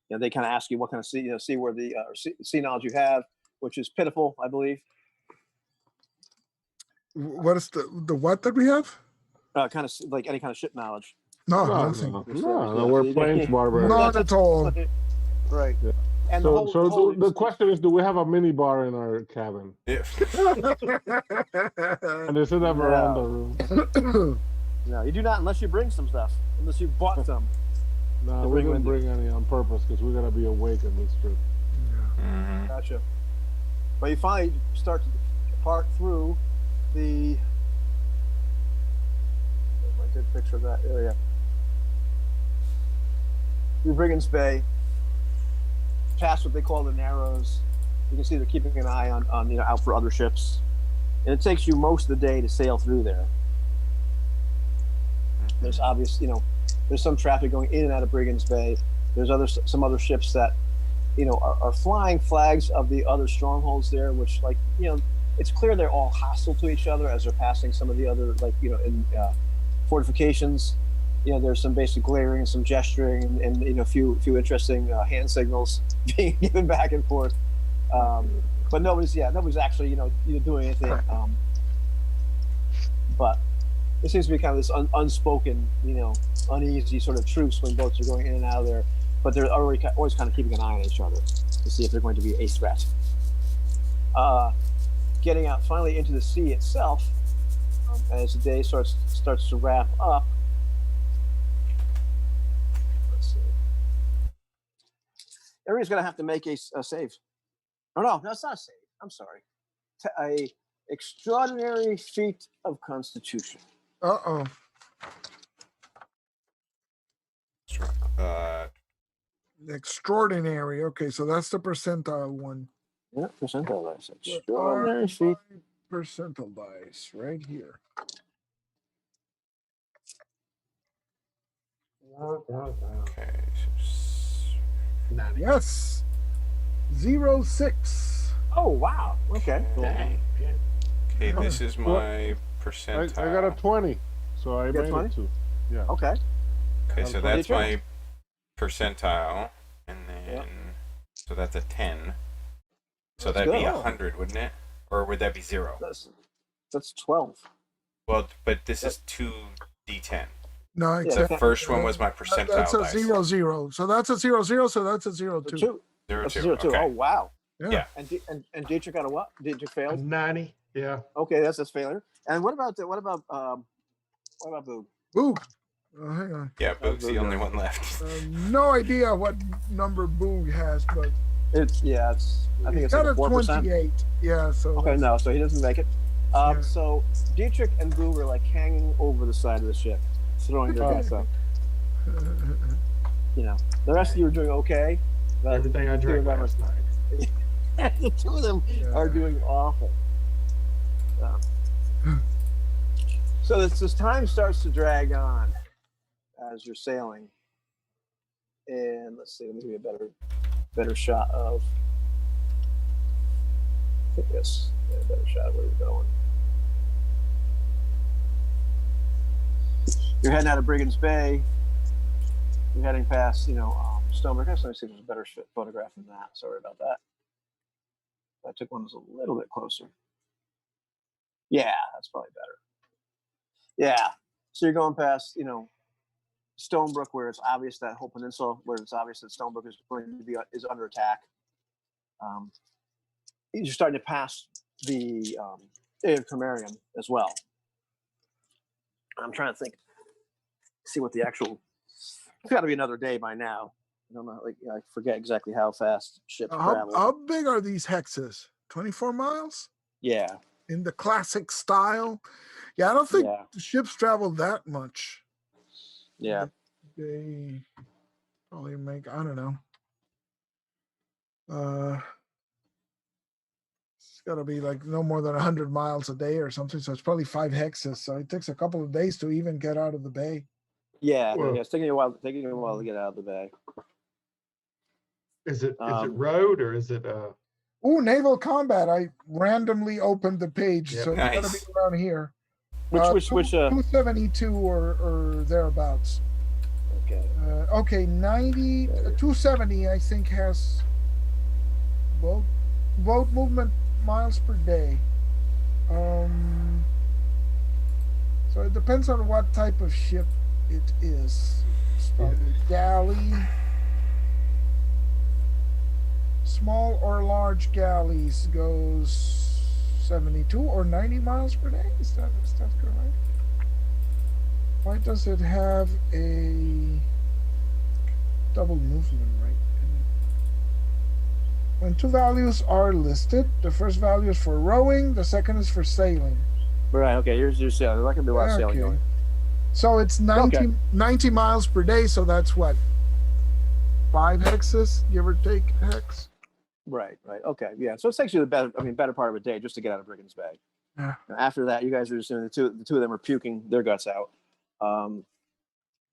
You know, they kind of ask you what kind of sea, you know, see where the sea knowledge you have, which is pitiful, I believe. What is the what that we have? Kind of like any kind of ship knowledge. No, No, nothing. no, Just, no, no, yeah, we're so you plains get- barbarians. Not at all. Right. Yeah. And So, the whole the question is, do we have a mini bar in our cabin? Yeah. And is it a veranda room? No, you do not unless you bring some stuff. Unless you bought some. No, To we bring didn't with bring any on purpose because we're gonna be awake on this trip. Mhm. Gotcha. But you finally start to part through the. There's my good picture of that area. Through Brigands Bay, past what they call the Narrows. You can see they're keeping an eye on you know, out for other ships, and it takes you most of the day to sail through there. There's obvious, you know, there's some traffic going in and out of Brigands Bay. There's some other ships that, you know, are flying flags of the other strongholds there, which, like, you know, it's clear they're all hostile to each other as they're passing some of the other, like, you know, in fortifications. You know, there's some basic glaring and some gesturing and you know, a few interesting hand signals being given back and forth. But nobody's actually, you know, doing anything. But it seems to be kind of this unspoken, you know, uneasy sort of truce when boats are going in and out of there. But they're always kind of keeping an eye on each other to see if they're going to be a threat. Getting out finally into the sea itself, as the day starts to wrap up. Let's see. Everybody's going to have to make a save. Oh no, that's not a save. I'm sorry. A extraordinary feat of Constitution. Uh-oh. Extraordinary. Okay, so that's the percentile one. Yeah, percentile dice. Where Extraordinary are feat. my percentile dice? Right here. Okay. Yes. 06. Oh wow. Okay. Okay. Okay, this is Well, my percentile. I got a 20, so I got made 20? it too. Yeah. Okay. Okay, so Twenty that's my percentile, and then Yep. so that's a 10. So That's that'd be good. 100, wouldn't it? Or would that be 0? That's 12. Well, but this is 2d10. No, Yeah, The except first one was my percentile that's a dice. 0. So that's a 0. So that's a 02. Two. 0, That's 2. 0 2. Okay. Oh wow. Yeah. And Dietrich got a what? Dietrich failed. 90. Yeah. Okay, that's failure. And what about Boo? Ooh. Hang on. Yeah, Boog's the Boog, only yeah. one left. No idea what number Boog has, but I think he's it's got like a 4%. 28. Yeah, so Okay, that's- no, so he doesn't make it. Yeah. So Dietrich and Boo were like hanging over the side of the ship, throwing their guts up. You know, the rest of you are doing okay. But Everything I the two drank of them last night. the two of them are doing awful. So this time starts to drag on as you're sailing. And let's see, let me give you a better shot of. I think this, a better shot of where you're going. You're heading out of Brigands Bay. You're heading past, Stoneberg. Let me see if there's a better photograph than that. Sorry about that. I took one that's a little bit closer. Yeah, that's probably better. Yeah. So you're going past, Stonebrook, where it's obvious that whole peninsula, where it's obvious that Stonebrook is going to be under attack. You're starting to pass the area of Cremarium as well. I'm trying to see what the actual. It's got to be another day by now. I don't know. I forget exactly how fast ships travel. how big are these hexes? 24 miles? Yeah. In the classic style? Yeah, I don't think Yeah. the ships travel that much. Yeah. They probably make, I don't know. got to be like no more than 100 miles a day or something. So it's probably 5 hexes. So it takes a couple of days to even get out of the bay. Yeah, Well- yeah, it's taking a while. Taking a while to get out of the bay. Is it Um, road or is it Ooh, naval combat. I randomly opened the page, Yep. so it's gotta be Nice. around here. which 272 or thereabouts. okay. Okay, 90, 270, I think, has boat movement miles per day. So it depends on what type of ship it is. It's probably galley. Small or large galleys goes 72 or 90 miles per day. Is that correct? Why does it have a double movement right in it? When two values are listed, the first value is for rowing, the second is for sailing. Right. Okay. Here's sailing. There's not gonna be a lot of sailing going. So it's 90 miles per day. So that's what, 5 hexes, give or take a hex. Right. Right. Okay. Yeah. So it takes you better part of a day just to get out of Brigand's Bay. Yeah. After that, you guys are just doing the two of them are puking their guts out.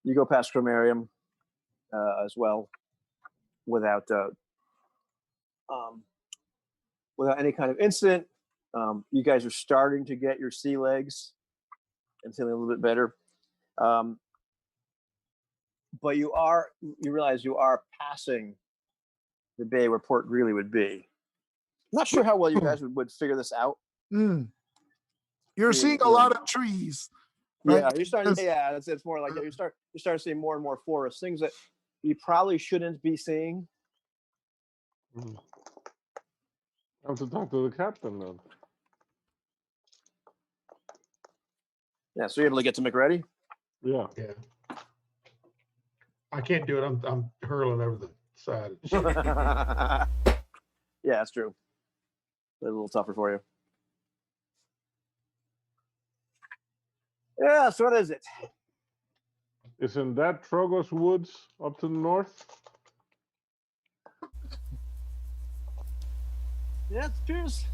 You go past Cromarium as well without any kind of incident. You guys are starting to get your sea legs and feeling a little bit better. But you realize you are passing the bay where Port Greeley would be. I'm not sure how well you guys would figure this out. You're Yeah, seeing a yeah. lot of trees. Right? Yeah, you're starting. Because- Yeah, it's more like that. You start seeing more and more forest, things that you probably shouldn't be seeing. I have to talk to the captain then. Yeah, so you're able to get to McReady. Yeah. yeah? I can't do it. I'm hurling over the side. Of the ship. Yeah, that's true. A little tougher for you. Yeah, so what is it? Isn't that Trogos Woods up to the north? Yeah, it appears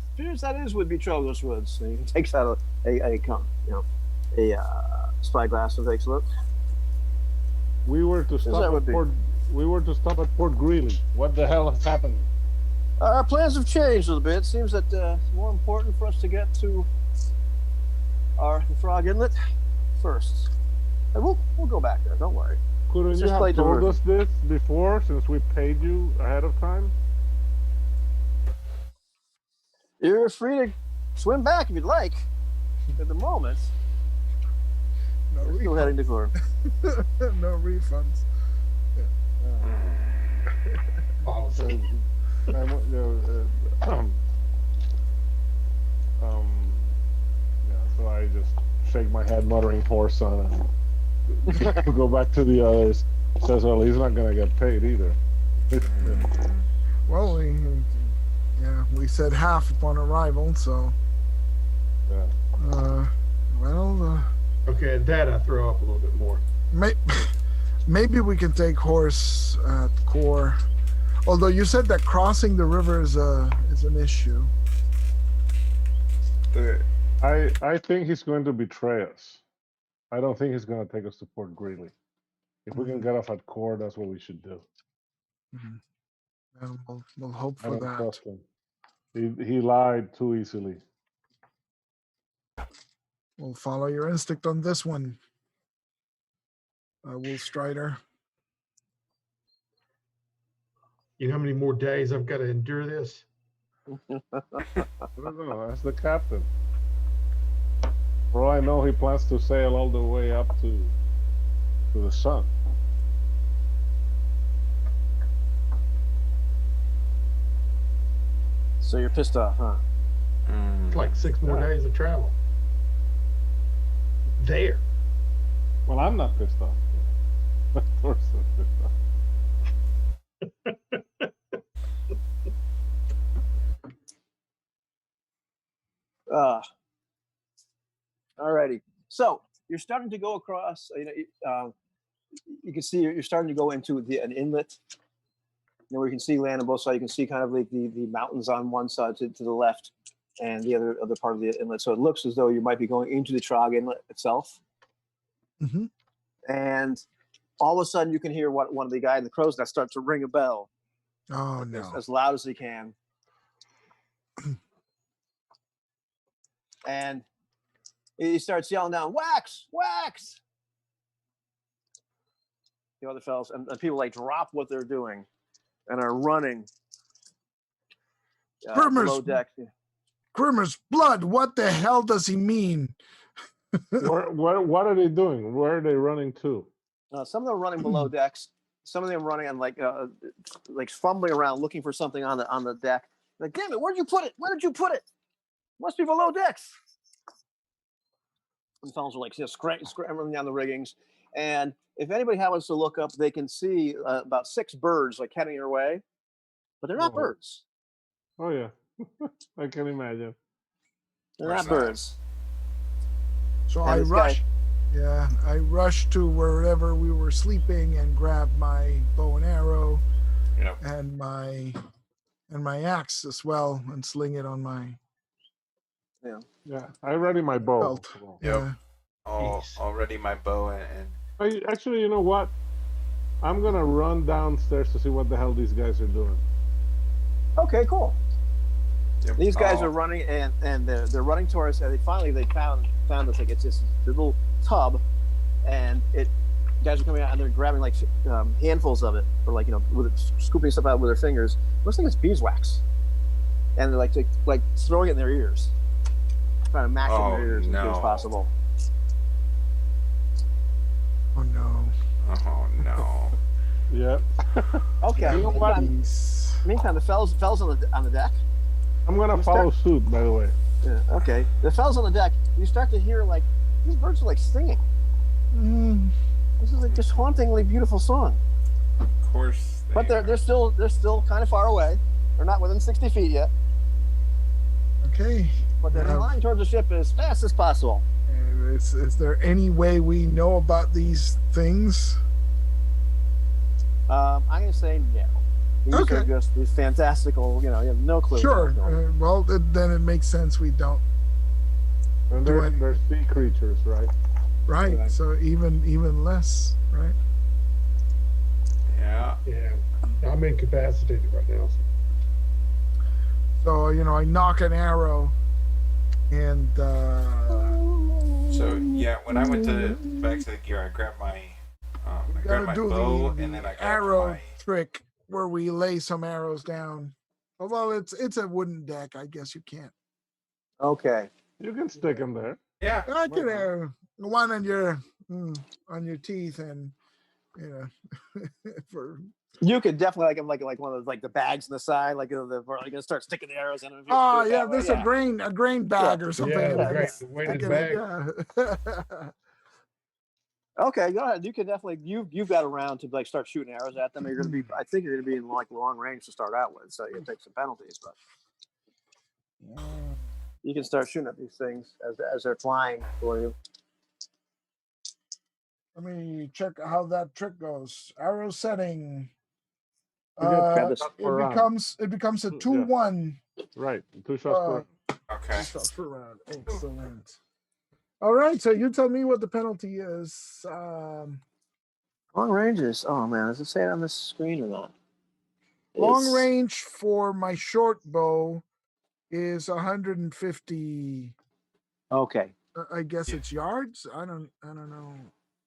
that would be Trogos Woods. So he takes out a spyglass and takes a look. We were to that stop would at be. Port. We were to stop at Port Greeley. What the hell has happened? Our plans have changed a little bit. It seems that it's more important for us to get to the Frog Inlet first. And we'll go back there. Don't worry. Couldn't you just play have told diversion. us this before, since we paid you ahead of time? You're free to swim back if you'd like. At the moment, No we're still heading to Gore. no refunds. Policy. So I just shake my head, muttering horse on, and go back to the others. Says, well, he's not gonna get paid either. Well, we said half upon arrival, so Yeah. Okay, at that I throw up a little bit more. maybe we can take horse at core. Although you said that crossing the river is an issue. I think he's going to betray us. I don't think he's going to take us to Port Greeley. If we can get off at Core, that's what we should do. And we'll hope I for don't that. trust him. He lied too easily. We'll follow your instinct on this one. Will Strider. You know how many more days I've got to endure this? I don't know. That's the captain. For all I know, he plans to sail all the way up to the sun. So you're pissed off, huh? It's like 6 more days of travel. There. Well, I'm not pissed off. Of course I'm pissed off. Alrighty. So you're starting to go across. You can see you're starting to go into an inlet. Where you can see land on both sides. You can see kind of like the mountains on one side to the left. and the other part of the inlet. So it looks as though you might be going into the Trog inlet itself. Hmm. And all of a sudden, you can hear one of the guys in the crow's nest start to ring a bell Oh no. as loud as he can. And he starts yelling down, "Wax! Wax!" The other fellas, and people like drop what they're doing and are running below deck. Grimmer's blood. What the hell does he mean? What are they doing? Where are they running to? Some of them are running below decks. Some of them running on like fumbling around looking for something on the deck. Like, damn it, where'd you put it? Where did you put it? Must be below decks. And fellas are like scrambling down the riggings. And if anybody happens to look up, they can see about 6 birds like heading your way, but they're not birds. Oh yeah, I can imagine. They're not birds. So And I this rushed. Yeah, I rushed to wherever we were sleeping and grabbed my bow and arrow Yep. and my axe as well and sling it on my Yeah, I ready my bow. belt. Yep. Yeah. Already my bow and Actually, you know what? I'm gonna run downstairs to see what the hell these guys are doing. Okay, cool. yep. These guys are running and they're running towards. And they found this like it's this little tub, and guys are coming out and they're grabbing like handfuls of it, or like scooping stuff out with their fingers. Looks like it's beeswax, and they're like throwing it in their ears, trying to mash it in their ears as much as possible. Oh no. Oh no. Yeah. Okay. You know what? Meantime, the fellas on the deck. I'm gonna follow suit, by the way. Yeah, okay. The fellas on the deck. You start to hear like these birds are like singing. This is like this hauntingly beautiful song. Of course. But they're still kind of far away. They're not within 60 feet yet. Okay. But they're flying towards the ship as fast as possible. Is there any way we know about these things? I'm gonna say no. These are just these fantastical. You have no clue. Sure. Well, then it makes sense we don't. And they're sea creatures, right? Right. So even less, right? Yeah. Yeah, I'm incapacitated right now. So I knock an arrow, and So yeah, when I went back to the gear, I grabbed my bow and then I grabbed arrow my trick where we lay some arrows down. Although it's a wooden deck, I guess you can't. Okay. You can stick them there. yeah. I can one on your teeth, and for You could definitely like one of those like the bags on the side, like you're gonna start sticking the arrows in them. oh yeah, there's a grain bag or something. Yeah, in the there. grain- the weighted bag. Yeah. Okay, go ahead. You can definitely you've got a round to like start shooting arrows at them. You're gonna be. I think you're gonna be in like long range to start out with, so you take some penalties, but you can start shooting at these things as they're flying for you. Let me check how that trick goes. Arrow setting. You get 10 It shots per round. becomes a 2-1. Right, 2 shots per. Okay. 2 shots per round. Excellent. All right, so you tell me what the penalty is. Long ranges. Oh man, does it say it on this screen or not? Long range for my short bow is 150. Okay. I guess it's yards. I don't know.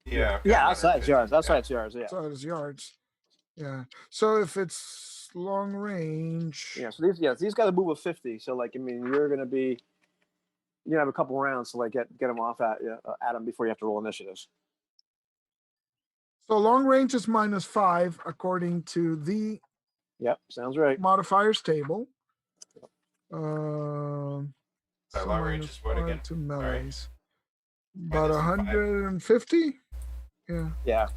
Yeah. Yeah, outside yards. Outside yards. Yeah. So it's yards. Yeah. So if it's long range. Yeah. So these got to move a 50. So like, I mean, you're gonna have a couple rounds to like get them off at them before you have to roll initiatives. So long range is -5 according to the Yep, sounds right. modifiers table. Long range is what again? To melees. Minus About 150. Yeah. Yeah.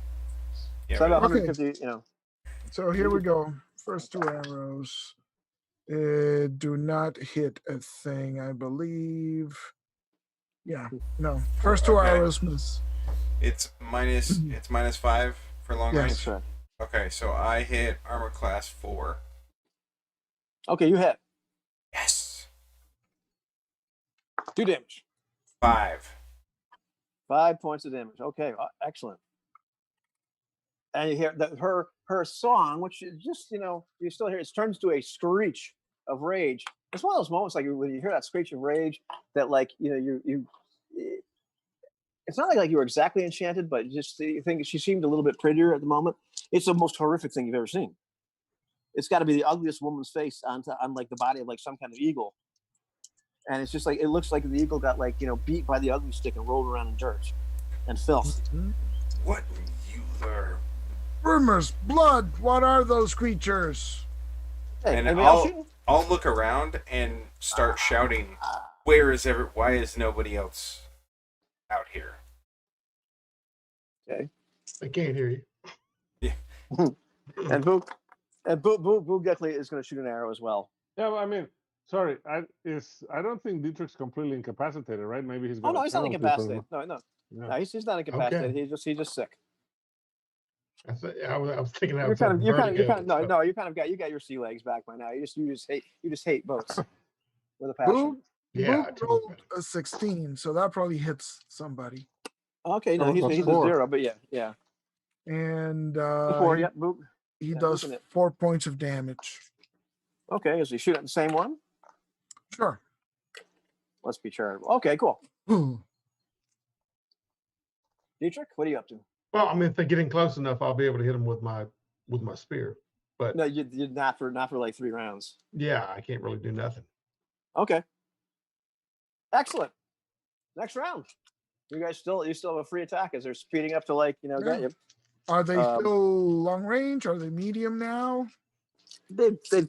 Yeah, So about but- 150. So here we go. First 2 arrows. Do not hit a thing, I believe. Yeah. No. First 2 Okay. arrows miss. It's -5 for long Yes. range. That's right. Okay, so I hit armor class 4. Okay, you hit. Yes. 2 damage. 5. 5 points of damage. Okay, excellent. And you hear that her song, which is just, you still hear it, turns to a screech of rage. It's one of those moments like when you hear that screech of rage that, like, it's not like you were exactly enchanted, but just you think she seemed a little bit prettier at the moment. It's the most horrific thing you've ever seen. It's got to be the ugliest woman's face on like the body of like some kind of eagle. And it's just like, it looks like the eagle got like, beat by the ugly stick and rolled around in dirt and filth. What you are. Rumors, blood. What are those creatures? Hey, And anybody else shooting? I'll look around and start shouting, why is nobody else out here? Okay. I can't hear you. And Boo Geckley is going to shoot an arrow as well. Yeah, I mean, sorry, I don't think Dietrich's completely incapacitated, right? Maybe he's Oh got. no, a he's not penalty incapacitated. from- No, Yeah. he's not incapacitated. Okay. He's just sick. I was thinking that You're was like you're vertigo kind and of stuff. no, you kind of got your sea legs back by now. You just hate boats with a passion. Boog, Yeah, Boog I totally rolled get it. a 16, so that probably hits somebody. Okay, no, Oh, he's that's a 4. 0, but yeah. And 4, yeah, Boog. he Yeah, does looking at- 4 points of damage. Okay, is he shooting at the same one? Sure. Let's be charitable. Okay, cool. Ooh. Dietrich, what are you up to? Well, I mean, if they're getting close enough, I'll be able to hit them with my spear. But No, you're not for like 3 rounds. yeah, I can't really do nothing. Okay. Excellent. Next round. You still have a free attack as they're speeding up to like, get Yeah. you. Are they Um, still long range? Are they medium now? They've done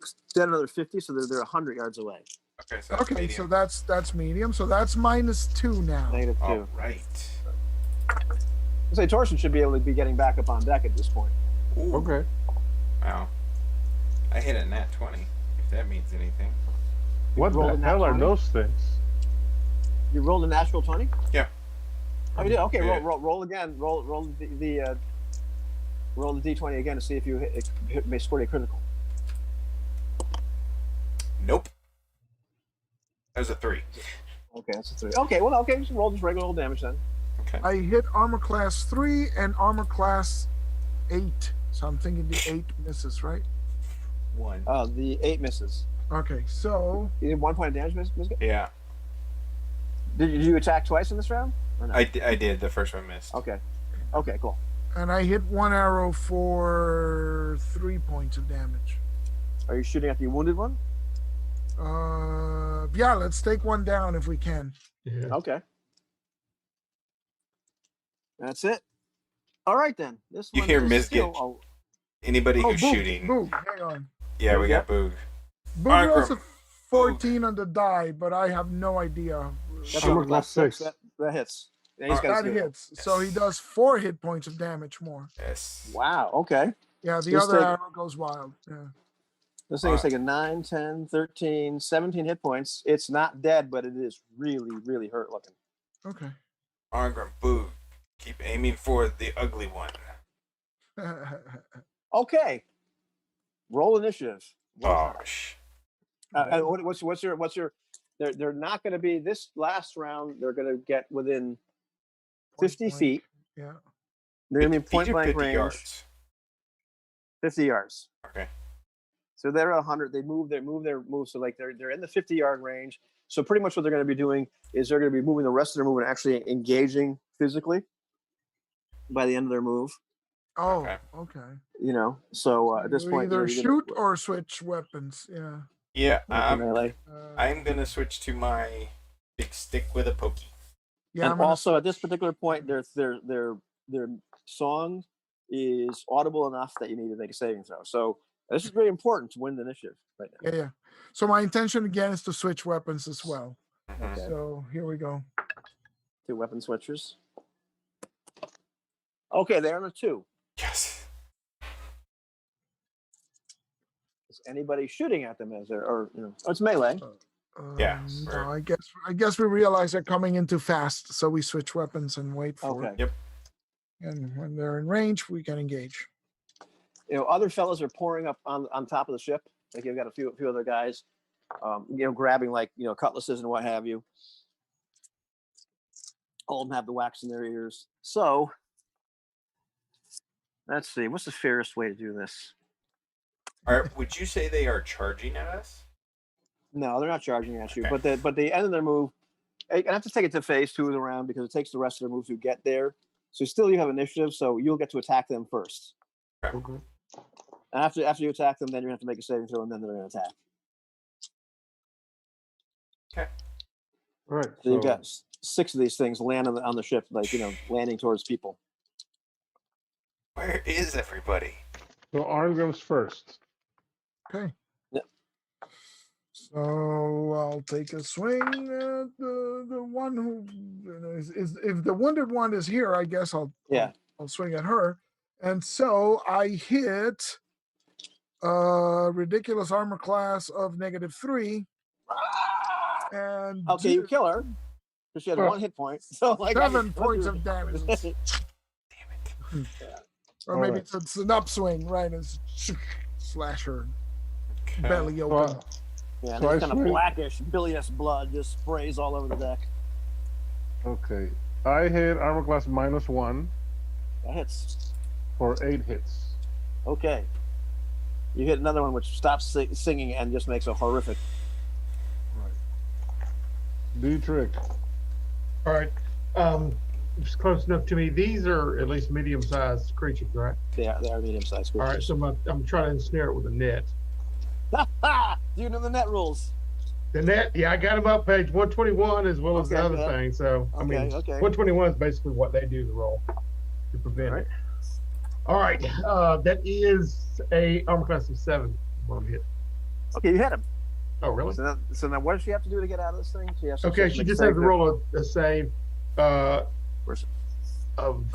another 50, so they're 100 yards away. Okay, so that's Okay, medium. so that's medium. So that's -2 now. -2. All right. I say Torsten should be able to be getting back up on deck at this point. Ooh, Okay. wow. I hit a nat 20, if that means anything. What rolled the a nat hell are 20? those things? You rolled a natural 20? Yeah. Oh, you did? Okay, Yeah. roll again. Roll roll the d20 again to see if you may score a critical. Nope. That was a 3. Okay, that's a 3. Okay, well, okay, just roll just regular old damage then. Okay. I hit armor class 3 and armor class 8. So I'm thinking the 8 misses, right? 1. The 8 misses. Okay, so You did 1 point of damage, Miss? Yeah, Did you attack twice in this round? Or no? I did. The first one missed. Okay, cool. and I hit 1 arrow for 3 points of damage. Are you shooting at the wounded one? Yeah, let's take one down if we can. Yeah. Okay. That's it. All right then. This You one hear is Miss still Anybody who's Boog, shooting. Boog, hang on. Yeah, we got Boog. Boog rolls a Margaret. 14 on the die, but I have no idea. That's Armor over class class 6. 6. That hits. Yeah, he's got That a 0. hits. So he does 4 hit points of damage more. Yes. Wow. Okay. Yeah, the This other thing- arrow goes wild. Yeah. This thing is taking 9, 10, 13, 17 hit points. It's not dead, but it is really, really hurt looking. Okay. Margaret, Boog. Keep aiming for the ugly one. Okay. Roll initiative. Bosh. What's your? They're not going to be this last round. They're going to get within 50 Point feet. Yeah. They're going to be 50 point feet or blank 50 range. yards. 50 yards. Okay. So they're at 100. They move. So like they're in the 50-yard range. So pretty much what they're going to be doing is they're going to be moving the rest of their movement, actually engaging physically by the end of their move. Oh, Okay. okay. So at this You point, either you're shoot or switch weapons. Yeah. Yeah, melee. I'm going to switch to my big stick with a pokey. Yeah. And I'm gonna also at this particular point, their song is audible enough that you need to make a saving throw. So this is very important to win the initiative right now. Yeah. So my intention again is to switch weapons as well. Mhm. Okay. So here we go. 2 weapon switchers. Okay, they're on a 2. Yes. Is anybody shooting at them as or it's melee? Yeah, No, I guess we realize they're coming in too fast, so we switch weapons and wait for Okay. it. Yep. And when they're in range, we can engage. Other fellas are pouring up on top of the ship. Like you've got a few other guys, grabbing like cutlasses and what have you. All of them have the wax in their ears. So let's see. What's the fairest way to do this? Would you say they are charging at us? No, they're not charging at you. Okay. But the end of their move, I have to take it to phase 2 of the round because it takes the rest of their move to get there. So still you have initiative, so you'll get to attack them first. Okay. And after you attack them, then you're gonna have to make a saving throw, and then they're gonna attack. Okay. All right. So you've got 6 of these things land on the ship, like landing towards people. Where is everybody? So Arngrim's first. Okay. Yep. So I'll take a swing at the one who is if the wounded one is here, I guess I'll swing at her. And so I hit ridiculous armor class of -3. And Okay, you kill her. So she has 1 hit point. So like 7 points of damage. Damn it. Or maybe it's an upswing, right? It's slash her belly open. Yeah, and So it's I kind of swing- blackish, bilious blood just sprays all over the deck. Okay. I hit armor class -1 That hits. for 8 hits. Okay. You hit another one which stops singing and just makes a horrific. Dietrich. All right. It's close enough to me. These are at least medium-sized creatures, right? They are medium-sized All right. creatures. So I'm trying to ensnare it with a net. You know the net rules. The net, yeah, I got them up page 121 as well as the Okay, other good. thing. So I mean, Okay. 121 is basically what they do the roll to prevent All right. it. All right, that is a armor class of 7. What I'm hit. Okay, you hit him. Oh, really? So now what does she have to do to get out of this thing? She has to Okay, she make a just save has to throw. roll a save Where's it? of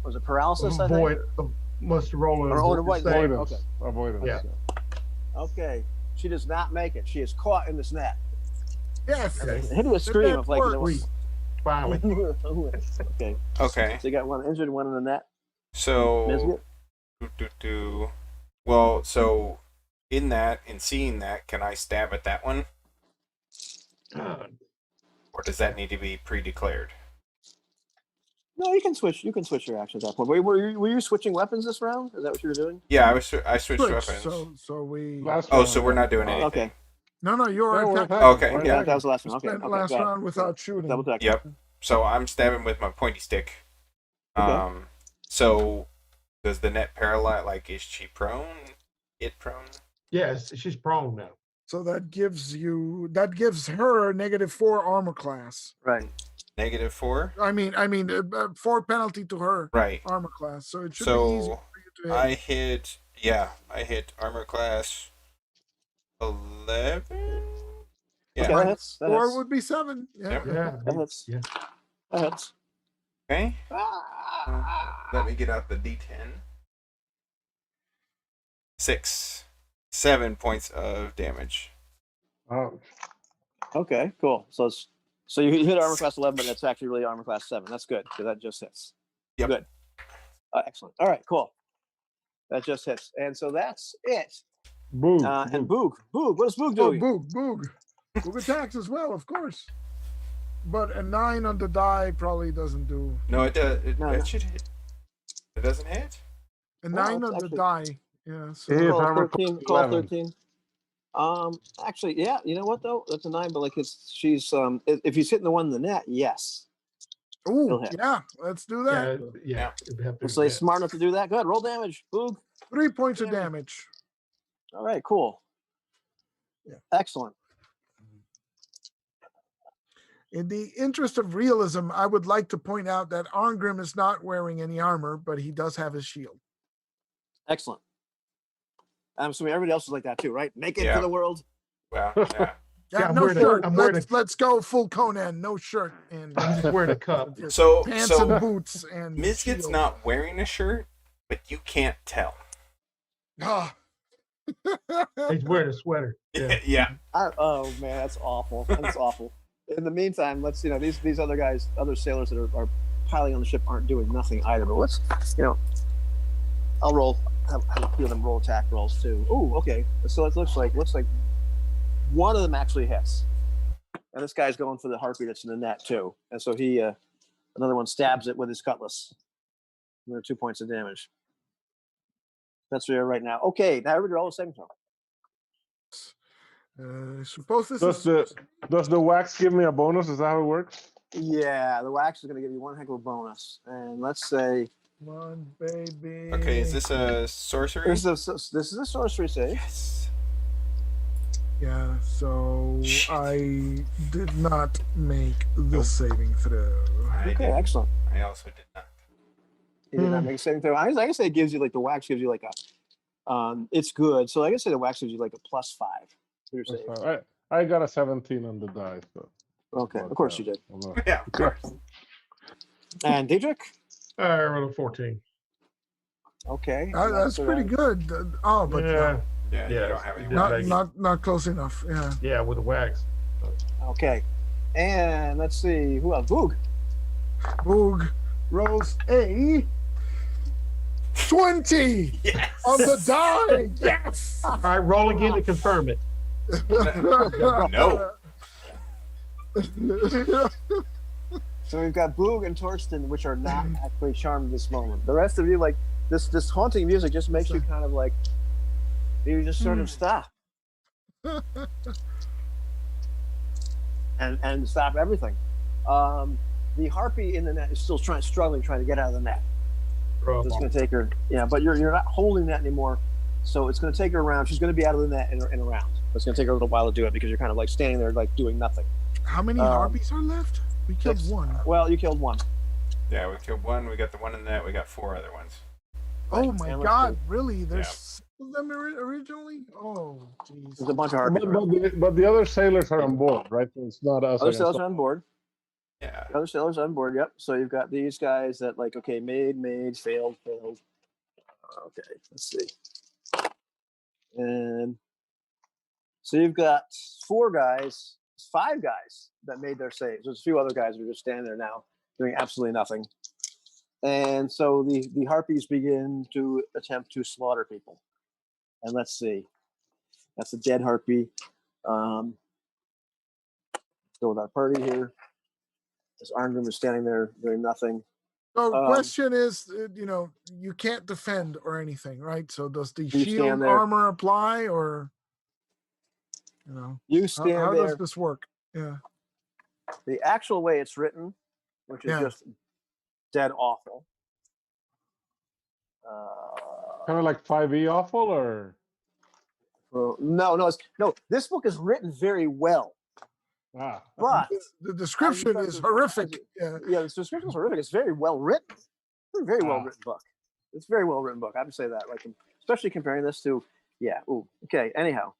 Was it paralysis? I think. avoid. Must roll an Or avoid avoid- save. Avoidance. Okay. Avoidance. Yeah. Okay, she does not make it. She is caught in this net. Yes. Okay. A hideous scream of like. works. Finally. Okay, Okay. so you got one injured, one in the net. So. Biscuit? Well, so in seeing that, can I stab at that one? Or does that need to be pre-declared? No, you can switch. You can switch your action at that point. Were you switching weapons this round? Is that what you were doing? Yeah, I switched Switch, weapons. So we. Last Oh, round, so we're not doing anything. Okay. No, you're Yeah, we're attacking. attacking. Okay. We're Yeah, attacking. that was the last one. Okay. Spent Okay. last got it. round without shooting. Double check. Yep. So I'm stabbing with my pointy stick. Okay. So does the net paralyze? Like, is she prone? It prone? Yes, she's prone now. So that gives her -4 armor class. Right. -4. I mean, 4 penalty to her Right. armor class. So it should be easy So for you to hit. I hit armor class 11. Yeah. Okay, that hits. That 4 hits. would be 7. Yeah. Yep. Yeah. That hits. Yeah. That hits. Okay. Let me get out the D10. 7 points of damage. Ouch. Okay, cool. So you hit armor class 11, but that's actually really armor class 7. That's good because that just hits. Yep. Good. Excellent. All right, cool. That just hits, and so that's it. Boom. And Boog, what does Boog Oh, do? Boog attacks as well, of course. But a 9 on the die probably doesn't do. No, it does. No. It should hit. It doesn't hit. A Well, 9 it's on the actually- die. Yeah. So Yeah. Call armor 13. class Call 11. 13. Actually, yeah. You know what though? That's a 9, but like she's if he's hitting the one in the net, yes. Ooh, Still hit. yeah. Let's do that. Yeah. It'd have to So he's hit. smart enough to do that. Good. Roll damage. Boog. 3 points of damage. All right. Cool. Yeah. Excellent. In the interest of realism, I would like to point out that Arngrim is not wearing any armor, but he does have his shield. Excellent. I'm assuming everybody else is like that too, right? Make it Yeah. to the world. Well, yeah. Yeah, I'm no wearing a- shirt. I'm wearing Let's go full Conan, no shirt and I'm just wearing a cup. just So pants so and boots and Mizkit's shield. not wearing a shirt, but you can't tell. Ah. He's wearing a sweater. Yeah. Yeah. Oh man, that's awful. That's awful. In the meantime, let's these other guys, other sailors that are piling on the ship aren't doing nothing either. But let's I'll roll. Have a few of them roll attack rolls too. Ooh, okay. So it looks like one of them actually hits. And this guy's going for the harpy that's in the net too. And so he, another one stabs it with his cutlass. Another 2 points of damage. That's where you're right now. Okay, now everybody roll the same throw. Suppose this Does the wax give me a bonus? Is that how it works? Yeah, the wax is going to give you one heck of a bonus. And let's say. Come on, baby. Okay, is this a sorcery? This is a sorcery save. Yes. Yeah, so Shit. I did not make the Nope. saving throw. I Okay, did. excellent. I also did not. You did not make a saving throw. I can say it gives you like the wax gives you like a, it's good. So I can say the wax gives you like a +5 for your save. I got a 17 on the die. So. Okay, of course you did. Yeah, of course. And Diedrich? I rolled a 14. Okay. That's pretty good. Oh, but Yeah. Yeah, you Yeah, don't have it any. did not make it. not close enough. Yeah. Yeah, with the wax. Okay. And let's see who else. Boog. Boog rolls a 20 Yes. on the die. Yes. All right, roll again to confirm it. No. So we've got Boog and Torsten, which are not actually charmed at this moment. The rest of you, like this haunting music, just makes you kind of like you just sort of stop and stop everything. The harpy in the net is still struggling, trying to get out of the net. So it's going to take her, but you're not holding that anymore. So it's going to take her around. She's going to be out of the net in a round. It's going to take her a little while to do it because you're kind of like standing there, like doing nothing. How many harpies are left? We killed 6. one. Well, you killed one. Yeah, we killed one. We got the one in the net. We got 4 other ones. Oh Right, my and let's God! see. Really? There's Yeah. 6 of them originally? Oh, There's jeez. a bunch of harpies. But the other sailors are on board, right? It's not us. Other against sailors them. are on board. Yeah. Other sailors on board. Yep. So you've got these guys that like, okay, made, failed. Okay, let's see. And so you've got 5 guys that made their saves. There's a few other guys who are just standing there now doing absolutely nothing. And so the harpies begin to attempt to slaughter people. And let's see. That's a dead harpy. Go with our party here. This Arngrim is standing there doing nothing. So question is, you can't defend or anything, right? So does the stand shield there. armor apply, or You stand how there. does this work? Yeah. The actual way it's written, which is Yeah. just dead awful. Kind of like 5e awful, or Well, no. This book is written very well, but The description is horrific. Yeah. the description is horrific. It's very well written. It's a very well written book. It's a very well written book. I would say that, like, especially comparing this to, okay. Anyhow,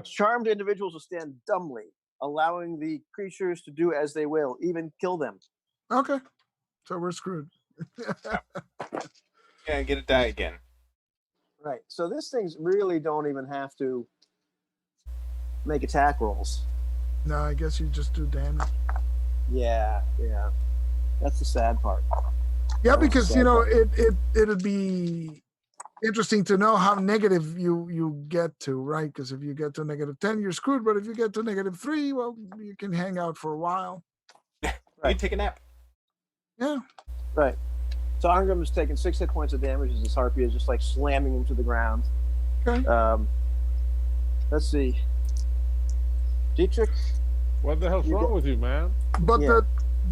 charmed individuals will stand dumbly, allowing the creatures to do as they will, even kill them. Okay. So we're screwed. Yeah, get it die again. Right. So these things really don't even have to make attack rolls. No, I guess you just do damage. Yeah. That's the sad part. Yeah, because it'd be interesting to know how negative you get to, right? Because if you get to -10, you're screwed. But if you get to -3, well, you can hang out for a while. You can take a nap. Yeah. Right. So Arngrim is taking 6 hit points of damage as this harpy is just like slamming him to the ground. Okay. Let's see. Dietrich. what the hell's wrong with you, man? But Yeah.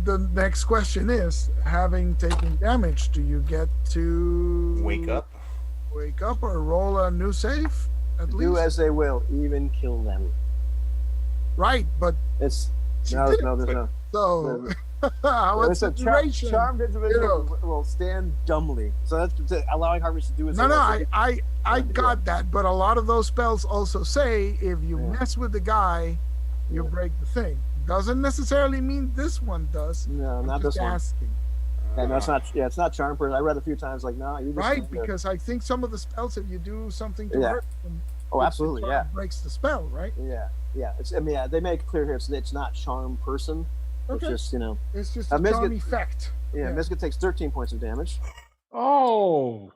the next question is, having taken damage, do you get to Wake up. or roll a new save at Do least? as they will, even kill them. Right, but It's She no, did there's it. no. so what's the duration? Charmed individual will stand dumbly. So that's allowing harpies to do as No, they no, will. I got that, but a lot of those spells also say if you mess with the guy, you break the thing. Doesn't necessarily mean this one does. No, I'm not just this one. asking. Yeah, no, it's not. Yeah, it's not charm person. I read a few times like, no, you just Right, stand there. because I think some of the spells, if you do something to Yeah. hurt them, Oh, it absolutely, sort yeah. of breaks the spell, right? Yeah. It's. I mean, they make it clear here it's not charm person. It's Okay. just It's just A a Mizget- charm effect. Yeah, Miska takes 13 points of damage. Oh,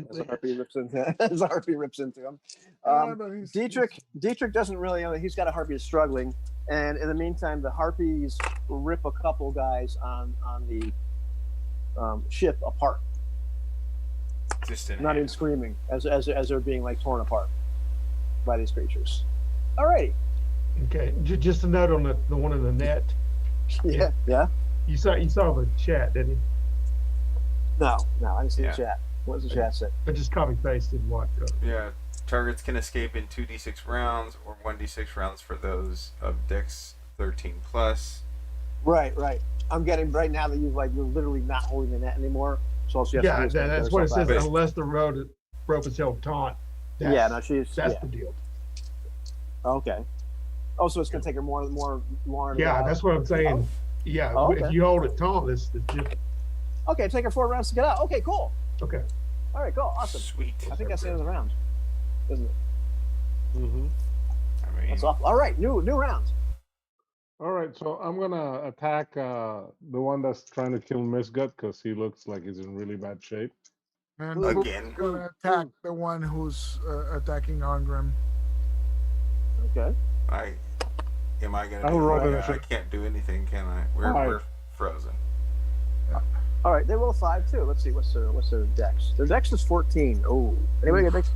As a harpy rips into as a harpy rips into him. But he's- Dietrich doesn't really. He's got a harpy that's struggling. And in the meantime, the harpies rip a couple guys on the ship apart, Just in not even half. screaming as they're being like torn apart by these creatures. All right. Okay, just a note on the one in the net. Yeah. Yeah. You saw the chat, didn't you? No, I didn't see Yeah. the chat. What does the chat say? I just copy pasted what. Yeah. Targets can escape in 2d6 rounds or 1d6 rounds for those of Dex 13 plus. Right. I'm getting right now that you're literally not holding the net anymore. So all she has to do Yeah, is get that's what it herself says. out. Unless the rope is held taut. Yeah, no, That's the deal. Okay. Oh, so it's gonna take her more longer. Yeah, that's what I'm saying. Oh. Yeah, Oh, okay. if you hold it taut, it's different. Okay, take her 4 rounds to get out. Okay, cool. Okay. All right, cool, awesome. Sweet. I think that's the end of the round, isn't it? Mm-hmm. I mean, That's awful. All right, new round. All right, so I'm gonna attack the one that's trying to kill Misgut because he looks like he's in really bad shape. And Again. Boog's gonna attack the one who's attacking Arngrim. Okay. am I gonna I'll do roll anything? the I can't do anything, can I? We're frozen. All right, they roll a 5 too. Let's see what's their dex. Their dex is 14. Oh, anybody get dex?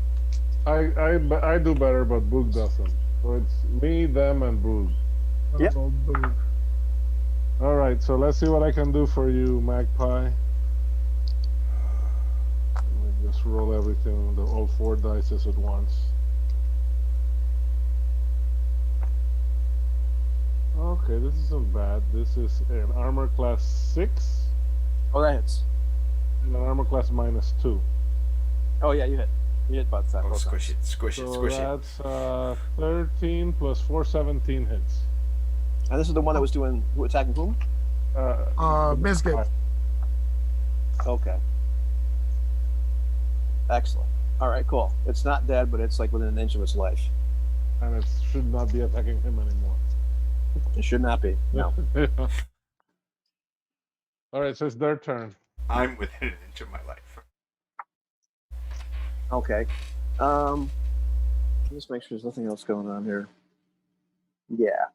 I do better, but Boog doesn't. So it's me, them, and Boog. Yep. Boog. All right, so let's see what I can do for you, Magpie. Let me just roll everything, all 4 dice at once. Okay, this isn't bad. This is an armor class 6 Oh, that hits. and an armor class -2. Oh yeah, you hit. You hit both times. Oh, squish it. So that's 13 plus 4, 17 hits. And this is the one that was attacking whom? Biscuit. Okay. Excellent. All right, cool. It's not dead, but it's like within an inch of its life. And it should not be attacking him anymore. It should not be. No. All right, so it's their turn. I'm within an inch of my life. Okay. Just make sure there's nothing else going on here. Yeah.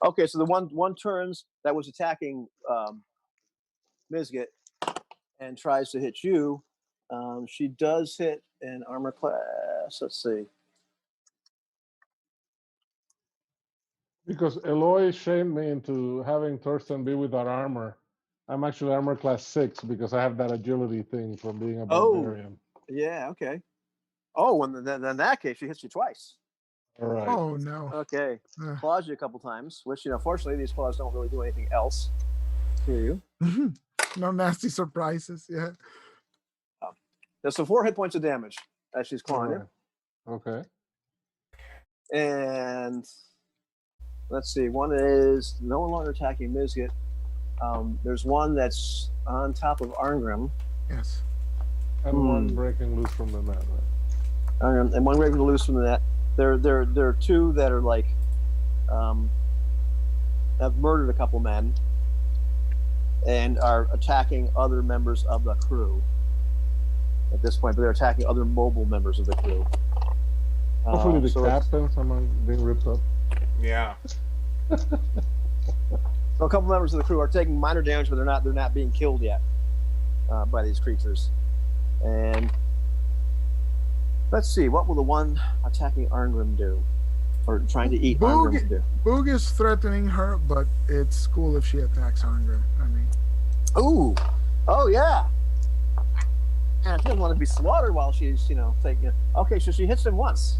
Okay, so the one turns that was attacking Misget and tries to hit you. She does hit an armor class. Let's see. Because Eloy shamed me into having Thorsten be without armor. I'm actually armor class 6 because I have that agility thing from being a barbarian. Yeah, okay. Oh, then in that case, she hits you twice. All right. Oh no. Okay. Claws you a couple times, which, fortunately, these claws don't really do anything else to you. No nasty surprises. Yeah. There's 4 hit points of damage as she's clawing All right. Okay. you. And let's see, one is no longer attacking Misget. There's one that's on top of Arngrim. Yes. And one breaking loose from the net. Right? And one breaking loose from the net. There are 2 that are like have murdered a couple men and are attacking other members of the crew at this point, but they're attacking other mobile members of the crew. Hopefully the captain, someone being ripped up. Yeah. So a couple members of the crew are taking minor damage, but they're not being killed yet by these creatures. And let's see, what will the one attacking Arngrim do, or trying to eat Arngrim do? Boog is threatening her, but it's cool if she attacks Arngrim. I mean, oh yeah. And she doesn't want to be slaughtered while she's taking it. Okay, so she hits him once.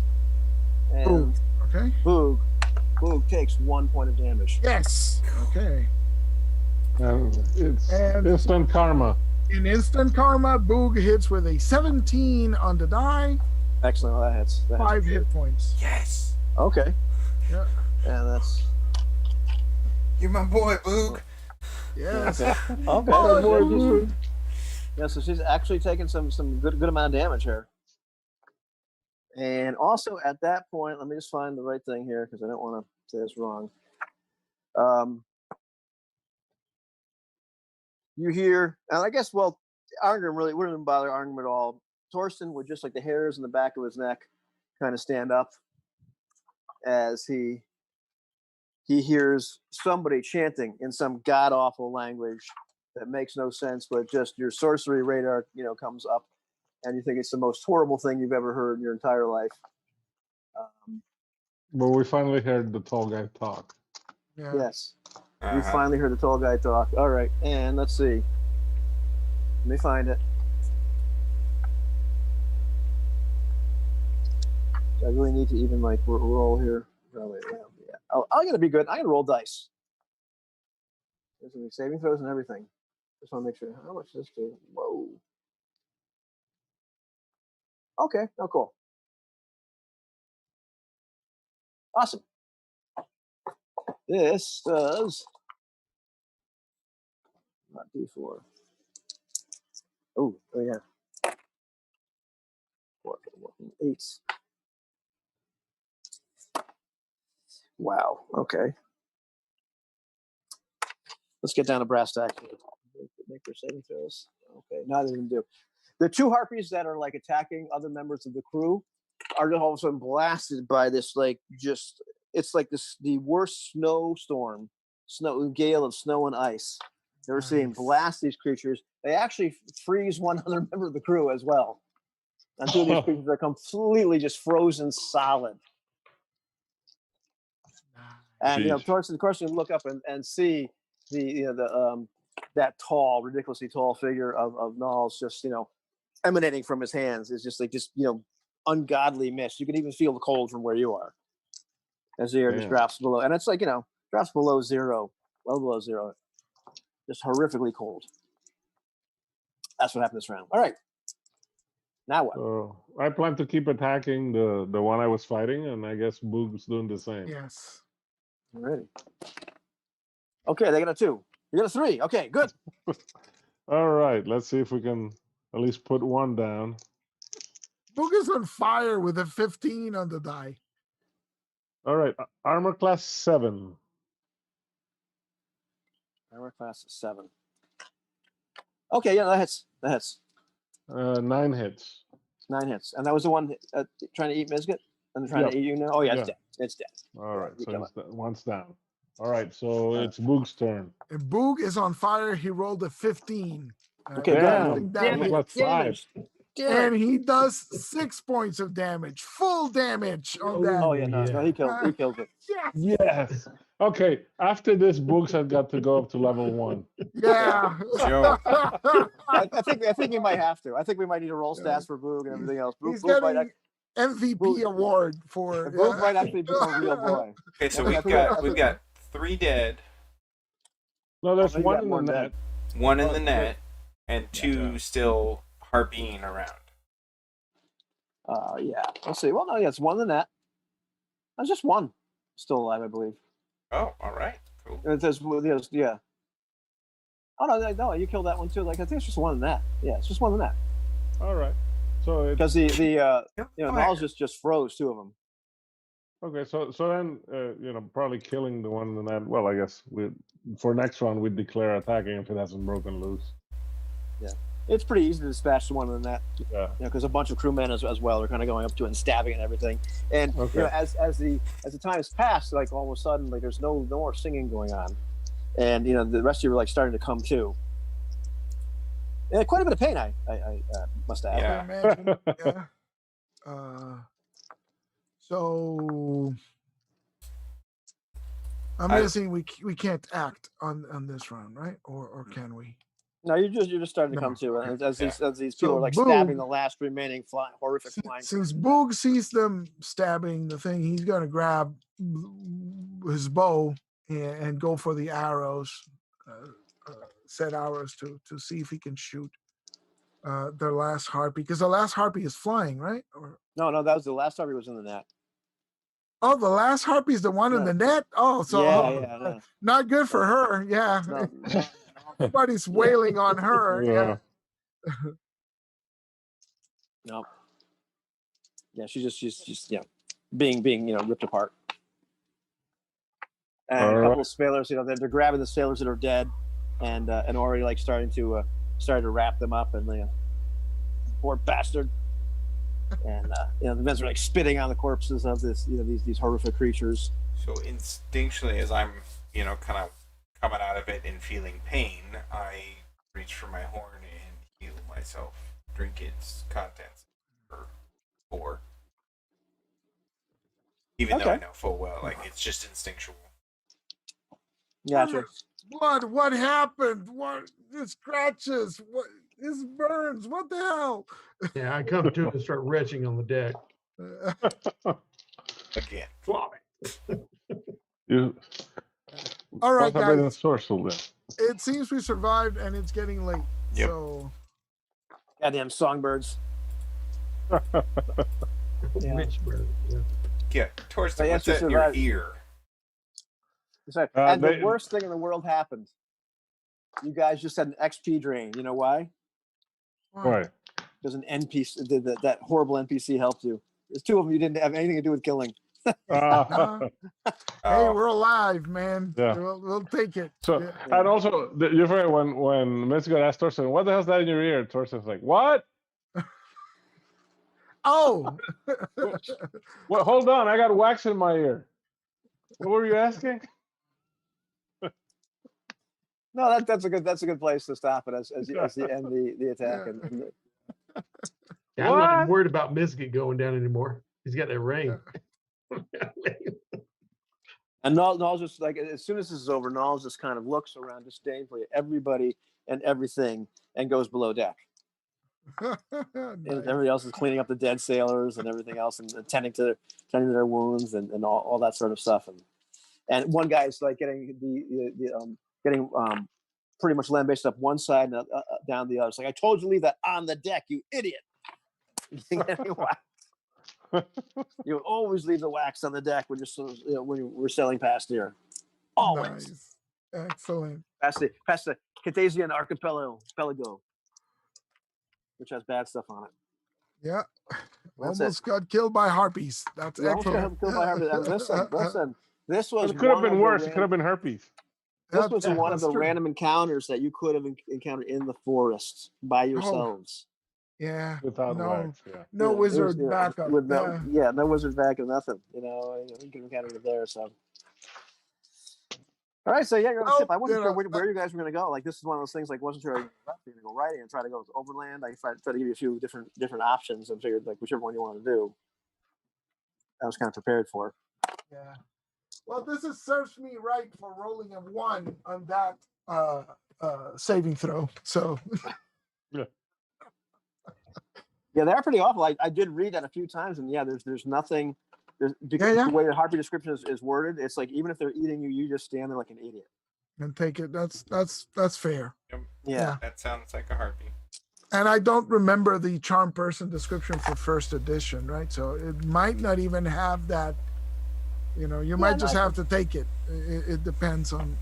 And Boog. Okay. Boog takes 1 point of damage. Yes. Okay. And it's instant karma. In instant karma, Boog hits with a 17 on the die. Excellent. Well, that hits. 5 hit points. Yes. Okay. Yeah. And that's. You're my boy, Boog. Yes. Okay. Oh, Yeah, so she's actually taking some good amount of damage here. And also at that point, let me just find the right thing here because I don't want to say this wrong. You hear, and I guess, Arngrim really wouldn't bother Arngrim at all. Thorsten would just, like, the hairs in the back of his neck kind of stand up as he he hears somebody chanting in some god awful language that makes no sense, but just your sorcery radar, comes up, and you think it's the most horrible thing you've ever heard in your entire life. But we finally heard the tall guy talk. Yeah. Yes, we Uh-huh. finally heard the tall guy talk. All right, and let's see. Let me find it. I really need to even roll here. Oh, wait, yeah. I'm gonna be good. I'm gonna roll dice. There's gonna be saving throws and everything. Just want to make sure. How much does this do? Whoa. Okay. Oh, cool. Awesome. This does not D4. Oh yeah. 4, 8. Wow. Okay. Let's get down to brass tacks. Make their saving throws. Okay. Now they're gonna do. The 2 harpies that are attacking other members of the crew are all of a sudden blasted by this it's like the worst gale of snow and ice. They're seeing blast these creatures. They actually freeze one other member of the crew as well. And 2 of these creatures are completely just frozen solid. And of course, you look up and see that tall, ridiculously tall figure of Null's just emanating from his hands is just ungodly mist. You can even feel the cold from where you are as the air just drops below, and it's drops below zero, well below zero, just horrifically cold. That's what happened this round. All right, now what? So I plan to keep attacking the one I was fighting, and I guess Boog's doing the same. Yes. Alrighty. Okay, they got a 2. You got a 3. Okay, good. All right, let's see if we can at least put one down. Boog is on fire with a 15 on the die. All right, armor class 7. Armor class 7. Okay, yeah, that hits. That hits. 9 hits. 9 hits, and that was the one trying to eat Mizgit, and they're trying to eat you now. Oh yeah, it's dead. It's dead. All right, so one's down. All right, so it's Boog's turn. And Boog is on fire. He rolled a 15. Okay, Damn. Damn it. Plus 5. And he does 6 points of damage, full damage on that. Oh yeah, no, he killed it. Yes. Yes. Okay, after this, Boogs have got to go up to level 1. Yeah. Joe. I think we might have to. I think we might need to roll stats for Boog and everything else. He's Boog might getting MVP award for. Boog might actually become a real boy. Okay, so we've got 3 dead, No, there's you one got in the one net. dead. 1 in the net, and 2 still harpying around. Yeah. Let's see. Well, no, yeah, it's 1 in the net. That's just 1 still alive, I believe. Oh, all right, cool. Yeah. Oh no, you killed that one too. I think it's just 1 in that. Yeah, it's just 1 in that. All right. So Because Knowles just froze 2 of them. okay, so then probably killing the one in the net. Well, I guess for next round we'd declare attacking if it hasn't broken loose. Yeah, it's pretty easy to dispatch the one in the net. Yeah. Because a bunch of crewmen as well are kind of going up to it and stabbing and everything. And as the time has passed, all of a sudden, there's no more singing going on, and the rest of you are starting to come to. Yeah, quite a bit of pain. I must add. Yeah. Imagine. Yeah. So I'm guessing we can't act on this round, right? Or can we? No, you're just starting to come to as these people are stabbing the last remaining horrific flying. Since Boog sees them stabbing the thing, he's gonna grab his bow and go for the arrows, set arrows to see if he can shoot their last harpy, because the last harpy is flying, right? Or No, that was the last harpy was in the net. oh, the last harpy is the one in the net. Oh, so not good for her. Yeah. No. Everybody's wailing on her. Yeah. No. Yeah, she's just being ripped apart. And a couple of sailors, they're grabbing the sailors that are dead, and already starting to wrap them up, and poor bastard. And the men are spitting on the corpses of these horrific creatures, So instinctually, as I'm, kind of coming out of it and feeling pain, I reach for my horn and heal myself. Drink its contents for 4. Even though I Okay. know full well, like, it's just instinctual. Gotcha. What happened? What? This scratches. What? This burns. What the hell? Yeah, I come to and start retching on the deck. Again. Floppy. You All right, must have been guys. ensorcelled then. It seems we survived, and it's getting late. Yep. So Goddamn songbirds. Yeah. Rich bird. Yeah. Yeah, Torsten, I what's actually that in your survived. ear? Sorry. Uh, And they- the worst thing in the world happened. You guys just had an XP drain. You know why? Right. Because an NPC, that horrible NPC helped you. There's 2 of them you didn't have anything to do with killing. Hey, Oh, we're alive, man. Yeah. We'll take it. So, Yeah. and also, you forget when Mitch got asked Torsten, what the hell's that in your ear? Torsten's like, what? Oh, Well, hold on, I got wax in my ear. What were you asking? No, that's a good place to stop it as you end the attack. Yeah. And Yeah, I'm not even What? worried about Miskett going down anymore. He's got that rain. Null's just like, as soon as this is over, Null's just kind of looks around disdainfully at everybody and everything and goes below deck. And Nice. everybody else is cleaning up the dead sailors and everything else and tending to their wounds and all that sort of stuff. And one guy's like getting getting pretty much lambasted up one side and down the other. It's like, I told you to leave that on the deck, you idiot. You always leave the wax on the deck when we're sailing past here. Always. Nice. Excellent. Past the Cartesian archipelago, which has bad stuff on it. Yeah. That's Almost got killed by harpies. That's You almost got excellent. killed by herpes. And listen, this was It could have one been of the worse. It could have been herpes. This was one of That's the true. random encounters that you could have encountered in the forest by yourselves. Yeah. Without No. wax, yeah. No Yeah, it wizard was, backup. With Yeah. no wizard backup, nothing. You could have encountered it there. So, all right. So yeah, you're on the Well, ship. I wasn't you sure know, where you guys were going to go. Like, this is one of those things. Like, wasn't sure you're going to go right and try to go overland. I tried to give you a few different options and figured like whichever one you want to do. I was kind of prepared for. Yeah. Well, this is serves me right for rolling a 1 on that saving throw. So Yeah, they're pretty awful. I did read that a few times, and yeah, there's nothing. Because Yeah. the way the harpy description is worded, it's like even if they're eating you, you just stand there like an idiot. and take it. That's fair. Yeah. That sounds like a harpy. And I don't remember the charm person description for first edition, right? So it might not even have that. You might just have to take it. It depends on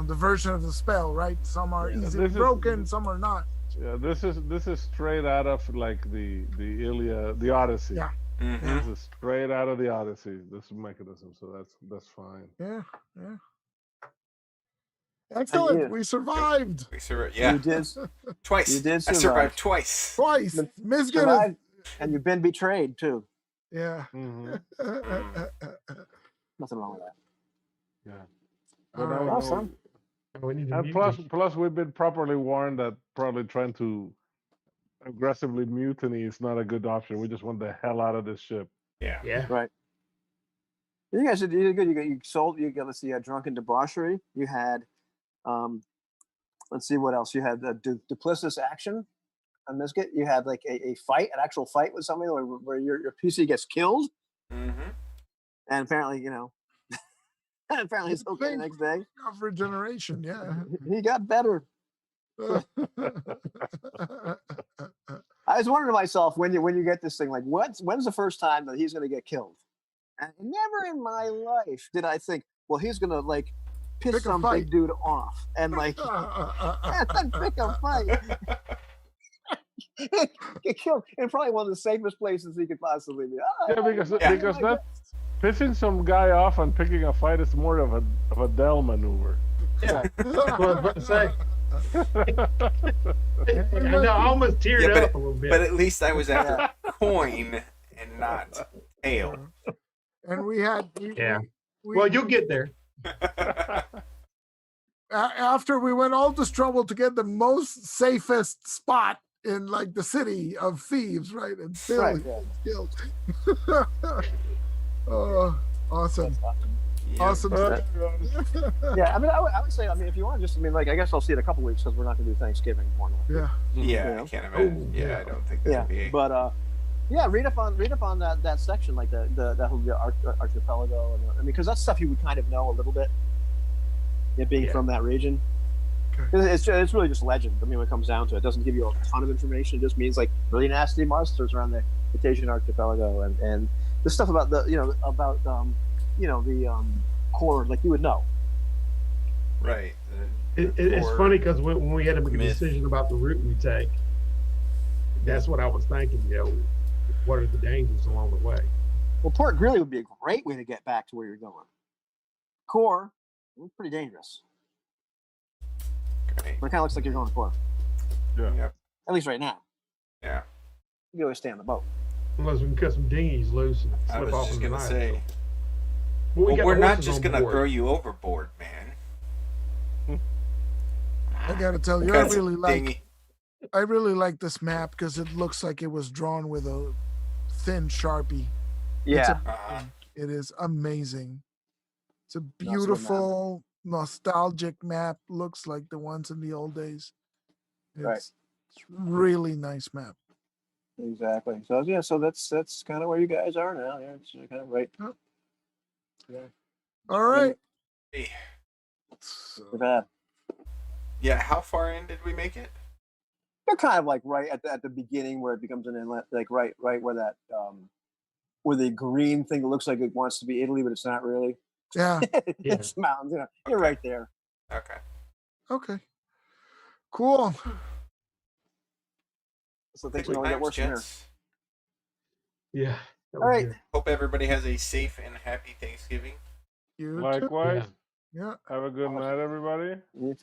the version of the spell, right? Some are easily broken, some are not. Yeah, this is straight out of like the Iliad, the Odyssey. Yeah. Mm-hmm. This is straight out of the Odyssey. This mechanism, so that's fine. Yeah. Excellent. Yeah. We survived We survived. Yeah, You did. twice. You did I survive. survived twice. twice. But Miss Survived, and you've been betrayed too. Yeah. Mm-hmm. Nothing wrong with that. Yeah. All But right. I know- Awesome. We need to And mute plus, we've been properly warned that probably trying to aggressively mutiny is not a good option. We just want the hell out of this ship. Yeah. Yeah. Right. You guys did good. You sold. You got, let's see, drunken debauchery. You had, let's see what else. You had the duplicitous action on Miskett. You had like a fight, an actual fight with somebody where your PC gets killed, Mm-hmm. and apparently, apparently it's okay the next day. Of regeneration, yeah. He got better. I was wondering to myself when you get this thing, like when's the first time that he's going to get killed? And never in my life did I think, well, he's going to like piss Pick a some fight. big dude off and like and pick a fight. Get killed in probably one of the safest places he could possibly be. Yeah, because my that God. pissing some guy off and picking a fight is more of a Dell maneuver. Yeah. That's what I was about to say. I know, I almost teared Yeah, up a little bit. But at least I was after coin and not tail. And we had Yeah. Well, you'll get there. After we went all this trouble to get the most safest spot in like the city of thieves, right? And still Right, he yeah. was killed. Awesome. That's awesome. Yeah. Awesome. Yeah, I mean, I would say, I mean, if you want, just, I mean, like, I guess I'll see it a couple weeks because we're not going to do Thanksgiving more than likely. Yeah. Yeah, Yeah. I can't imagine. Oh, yeah, yeah. I don't think that Yeah, would be. but yeah, read up on that section, like that whole archipelago, and I mean, because that's stuff you would kind of know a little bit, it being Yeah. from that region. Okay. It's really just legend. I mean, when it comes down to it, it doesn't give you a ton of information. It just means like really nasty monsters around the Cretaceous archipelago, and the stuff about the core, like you would know. Right. It's Or- funny because when we had to make a myth. decision about the route we take, that's what I was thinking. What are the dangers along the way? Well, Port Greeley would be a great way to get back to where you're going. Core, pretty dangerous. Great. But it kind of looks like you're going to Core, Yeah. at least right now. Yeah. You can always stay on the boat. Unless we can cut some dinghies loose and I slip was off just in the gonna night. say. Well, Well, got we're the not horses just on gonna board. throw you overboard, man. I gotta tell you, Because I really like this map because it looks like it was drawn with a thin Sharpie. It's Yeah, amazing. It is amazing. It's a map. beautiful, nostalgic map. Looks like the ones in the old days. Right. It's really nice map. exactly. So yeah, so that's kind of where you guys are now. Yeah, it's kind of right. Yep. Yeah, All right. Hey, So, too bad. yeah, how far in did we make it? They're kind of like right at the beginning where it becomes an inlet, like right where that where the green thing that looks like it wants to be Italy, but it's not really. yeah. It's mountains. You know, you're Okay. right there. Okay. Okay. Cool. So things Good can only get times, worse from here. gents. Yeah. that All was right. good. Hope everybody has a safe and happy Thanksgiving. You too. Likewise. Yeah. Have a good night, everybody. You